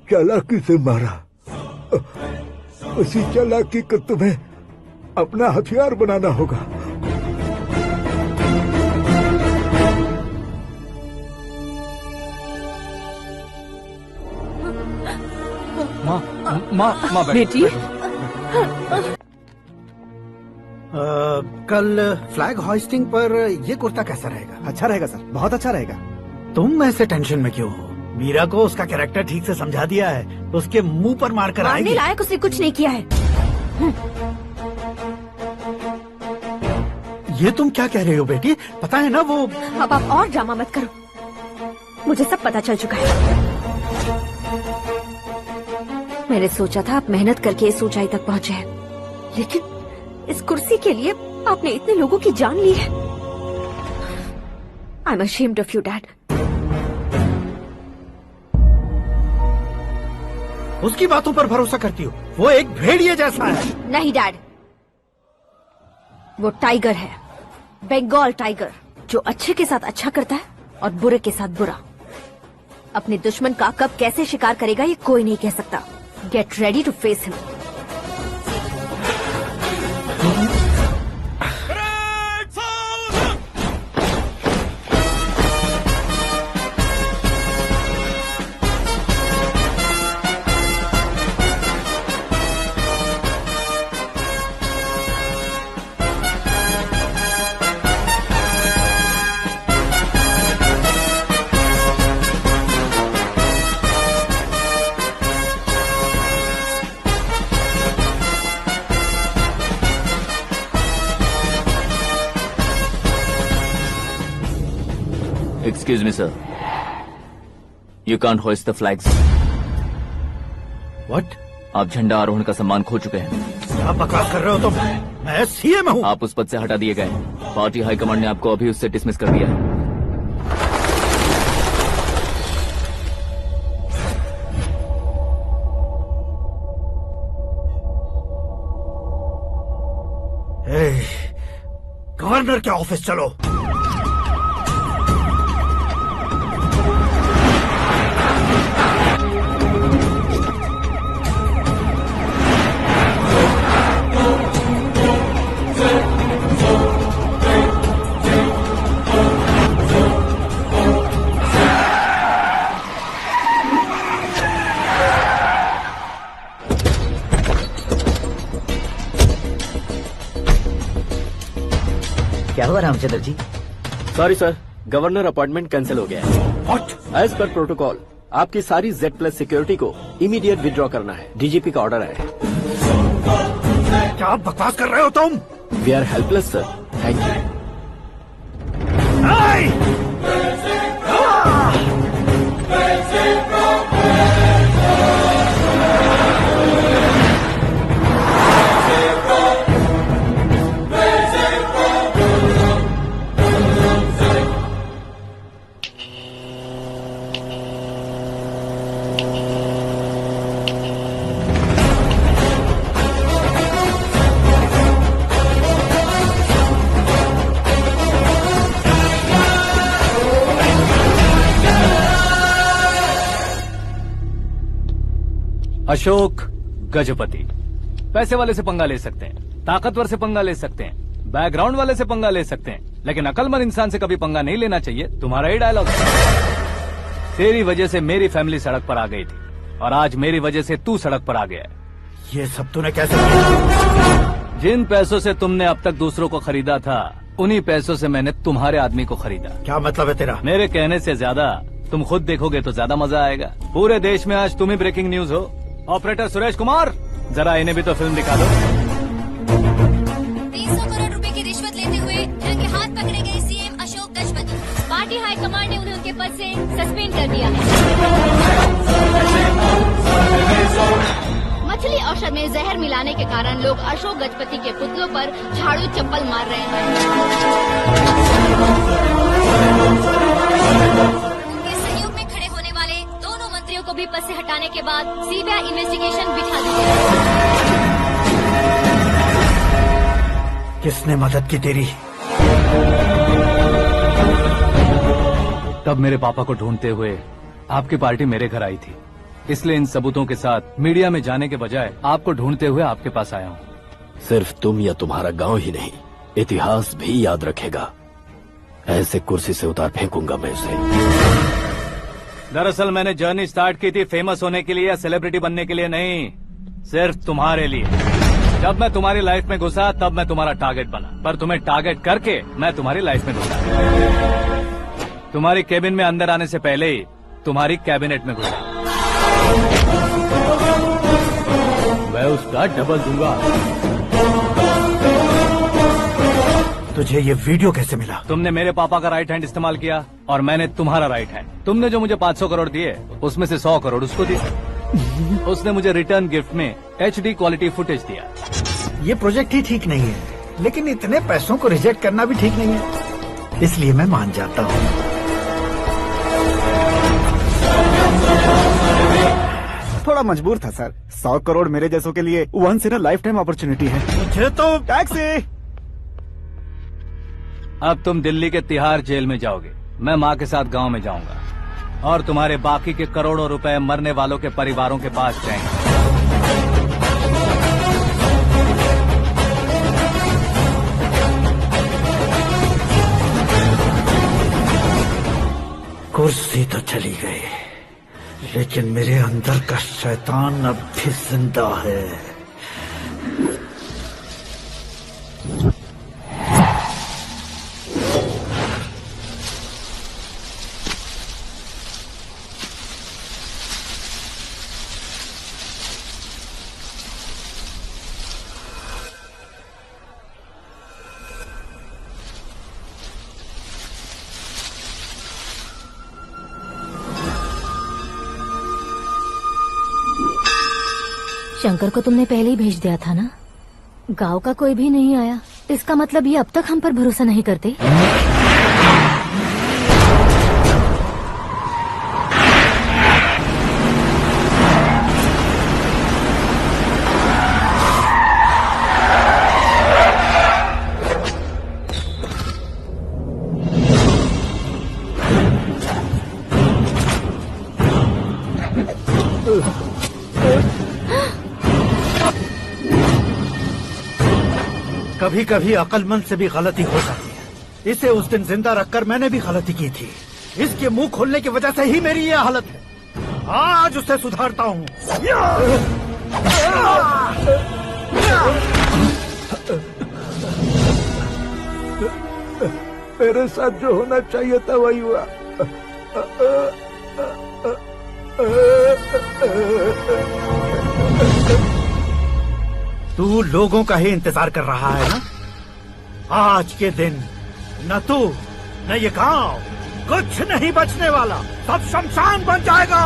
चालाकी से मारा। उसी चालाकी को तुम्हें अपना हथियार बनाना होगा। माँ बेटी, कल फ्लैग होइस्टिंग पर ये कुर्ता कैसा रहेगा? अच्छा रहेगा सर, बहुत अच्छा रहेगा। तुम ऐसे टेंशन में क्यों हो? मीरा को उसका कैरेक्टर ठीक से समझा दिया है, उसके मुंह पर मारकर मारने आएगी। लायक उसने कुछ नहीं किया है। ये तुम क्या कह रहे हो बेटी? पता है ना वो। अब आप और ड्रामा मत करो, मुझे सब पता चल चुका है। मैंने सोचा था आप मेहनत करके इस ऊंचाई तक पहुंचे हैं, लेकिन इस कुर्सी के लिए आपने इतने लोगों की जान ली है। I am ashamed of you dad. उसकी बातों पर भरोसा करती हो? वो एक भेड़िए जैसा है। नहीं डैड, वो टाइगर है, बंगाल टाइगर, जो अच्छे के साथ अच्छा करता है और बुरे के साथ बुरा। अपने दुश्मन का कब कैसे शिकार करेगा ये कोई नहीं कह सकता। Get ready to face him. Excuse me, sir. You can't hoist the flags. What? आप झंडा आरोहण का सम्मान खो चुके हैं। क्या बकवास कर रहे हो तुम? मैं सीएम हूँ। आप उस पद से हटा दिए गए। पार्टी हाईकमांड ने आपको अभी उससे डिसमिस कर दिया है। गवर्नर के ऑफिस चलो। क्या हुआ Ramchandra ji? Sorry sir, governor appointment cancel हो गया है। What? एज पर प्रोटोकॉल आपकी सारी Z+ सिक्योरिटी को इमीडिएट विड्रॉ करना है। डीजीपी का ऑर्डर है। क्या बकवास कर रहे हो तुम? We are helpless sir. Thank you. Ashok Gajapati. पैसे वाले से पंगा ले सकते हैं, ताकतवर से पंगा ले सकते हैं, बैकग्राउंड वाले से पंगा ले सकते हैं, लेकिन अकलमंद इंसान से कभी पंगा नहीं लेना चाहिए। तुम्हारा ही डायलॉग है। तेरी वजह से मेरी फैमिली सड़क पर आ गई थी और आज मेरी वजह से तू सड़क पर आ गया है। ये सब तूने कैसे किया? जिन पैसों से तुमने अब तक दूसरों को खरीदा था, उन्हीं पैसों से मैंने तुम्हारे आदमी को खरीदा। क्या मतलब है तेरा? मेरे कहने से ज्यादा तुम खुद देखोगे तो ज्यादा मजा आएगा। पूरे देश में आज तुम ही ब्रेकिंग न्यूज हो। ऑपरेटर सुरेश कुमार, जरा इन्हें भी तो फिल्म दिखा दो। 300 करोड़ रुपए की रिश्वत लेते हुए रंगे हाथ पकड़े गए CM Ashok Gajapati. Party high command ने उन्हें उनके पद से सस्पेंड कर दिया है। मछली औषध में जहर मिलाने के कारण लोग अशोक गजपति के पुतलों पर झाड़ू चप्पल मार रहे हैं। उनके सहयोग में खड़े होने वाले दोनों मंत्रियों को भी पद से हटाने के बाद सीबीआई इन्वेस्टिगेशन बिठा दी गई। किसने मदद की तेरी? तब मेरे पापा को ढूंढते हुए आपकी पार्टी मेरे घर आई थी, इसलिए इन सबूतों के साथ मीडिया में जाने के बजाय आपको ढूंढते हुए आपके पास आया हूँ। सिर्फ तुम या तुम्हारा गांव ही नहीं, इतिहास भी याद रखेगा। ऐसे कुर्सी से उतार फेंकूंगा मैं उसे। दरअसल मैंने जर्नी स्टार्ट की थी फेमस होने के लिए या सेलिब्रिटी बनने के लिए नहीं, सिर्फ तुम्हारे लिए। जब मैं तुम्हारी लाइफ में घुसा तब मैं तुम्हारा टारगेट बना, पर तुम्हें टारगेट करके मैं तुम्हारी लाइफ में घुसा। तुम्हारी केबिन में अंदर आने से पहले ही तुम्हारी कैबिनेट में घुसा। मैं उसका डबल दूंगा। तुझे ये वीडियो कैसे मिला? तुमने मेरे पापा का राइट हैंड इस्तेमाल किया और मैंने तुम्हारा राइट हैंड। तुमने जो मुझे 500 करोड़ दिए, उसमें से 100 करोड़ उसको दिए। उसने मुझे रिटर्न गिफ्ट में HD क्वालिटी फुटेज दिया। ये प्रोजेक्ट ही ठीक नहीं है, लेकिन इतने पैसों को रिजेक्ट करना भी ठीक नहीं है, इसलिए मैं मान जाता हूँ। थोड़ा मजबूर था सर। 100 करोड़ मेरे जैसों के लिए once in a lifetime opportunity है। मुझे तो टैक्सी। अब तुम दिल्ली के तिहाड़ जेल में जाओगे, मैं माँ के साथ गांव में जाऊंगा और तुम्हारे बाकी के करोड़ों रुपए मरने वालों के परिवारों के पास जाएंगे। कुर्सी तो चली गई, लेकिन मेरे अंदर का शैतान अब भी जिंदा है। शंकर को तुमने पहले ही भेज दिया था ना? गांव का कोई भी नहीं आया, इसका मतलब ये अब तक हम पर भरोसा नहीं करते। कभी कभी अक्लमंद से भी गलती हो जाती है। इसे उस दिन जिंदा रखकर मैंने भी गलती की थी। इसके मुंह खोलने की वजह से ही मेरी ये हालत है। आज उसे सुधारता हूँ। मेरे साथ जो होना चाहिए था वही हुआ। तू लोगों का ही इंतजार कर रहा है ना? आज के दिन न तू न ये गांव कुछ नहीं बचने वाला, सब शमशान बन जाएगा।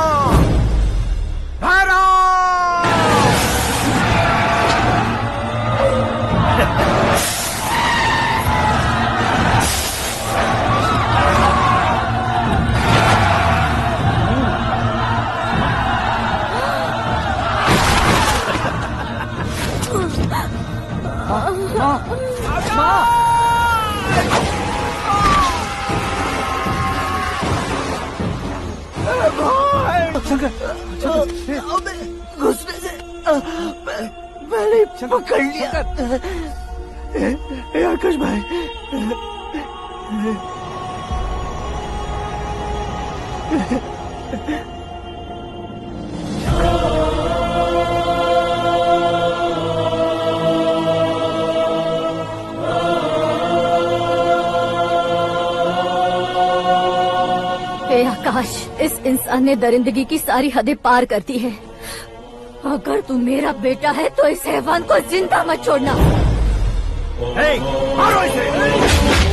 घुसने मैंने पकड़ लिया। आकाश भाई, आकाश, इस इंसान ने दरिंदगी की सारी हदें पार कर दी है। अगर तू मेरा बेटा है तो इस हैवान को जिंदा मत छोड़ना। मारो इसे।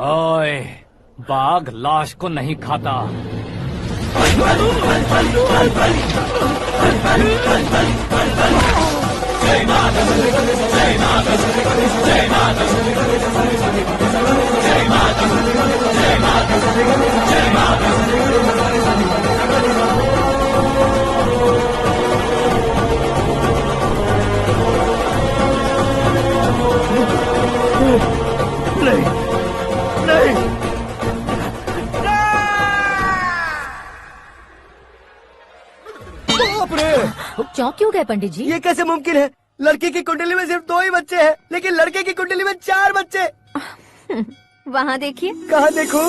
ओए, बाघ लाश को नहीं खाता। नहीं, नहीं, बाप रे! चौंक क्यों गए पंडित जी? ये कैसे मुमकिन है? लड़की की कुंडली में सिर्फ 2 ही बच्चे हैं, लेकिन लड़के की कुंडली में 4 बच्चे। वहाँ देखिए। कहाँ देखूं?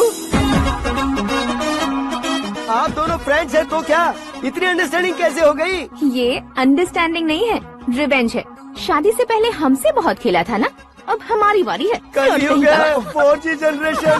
आप दोनों फ्रेंड्स हैं तो क्या? इतनी अंडरस्टैंडिंग कैसे हो गई? ये अंडरस्टैंडिंग नहीं है, रिवेंज है। शादी से पहले हमसे बहुत खेला था ना, अब हमारी बारी है। कलयुग है, 4G जनरेशन।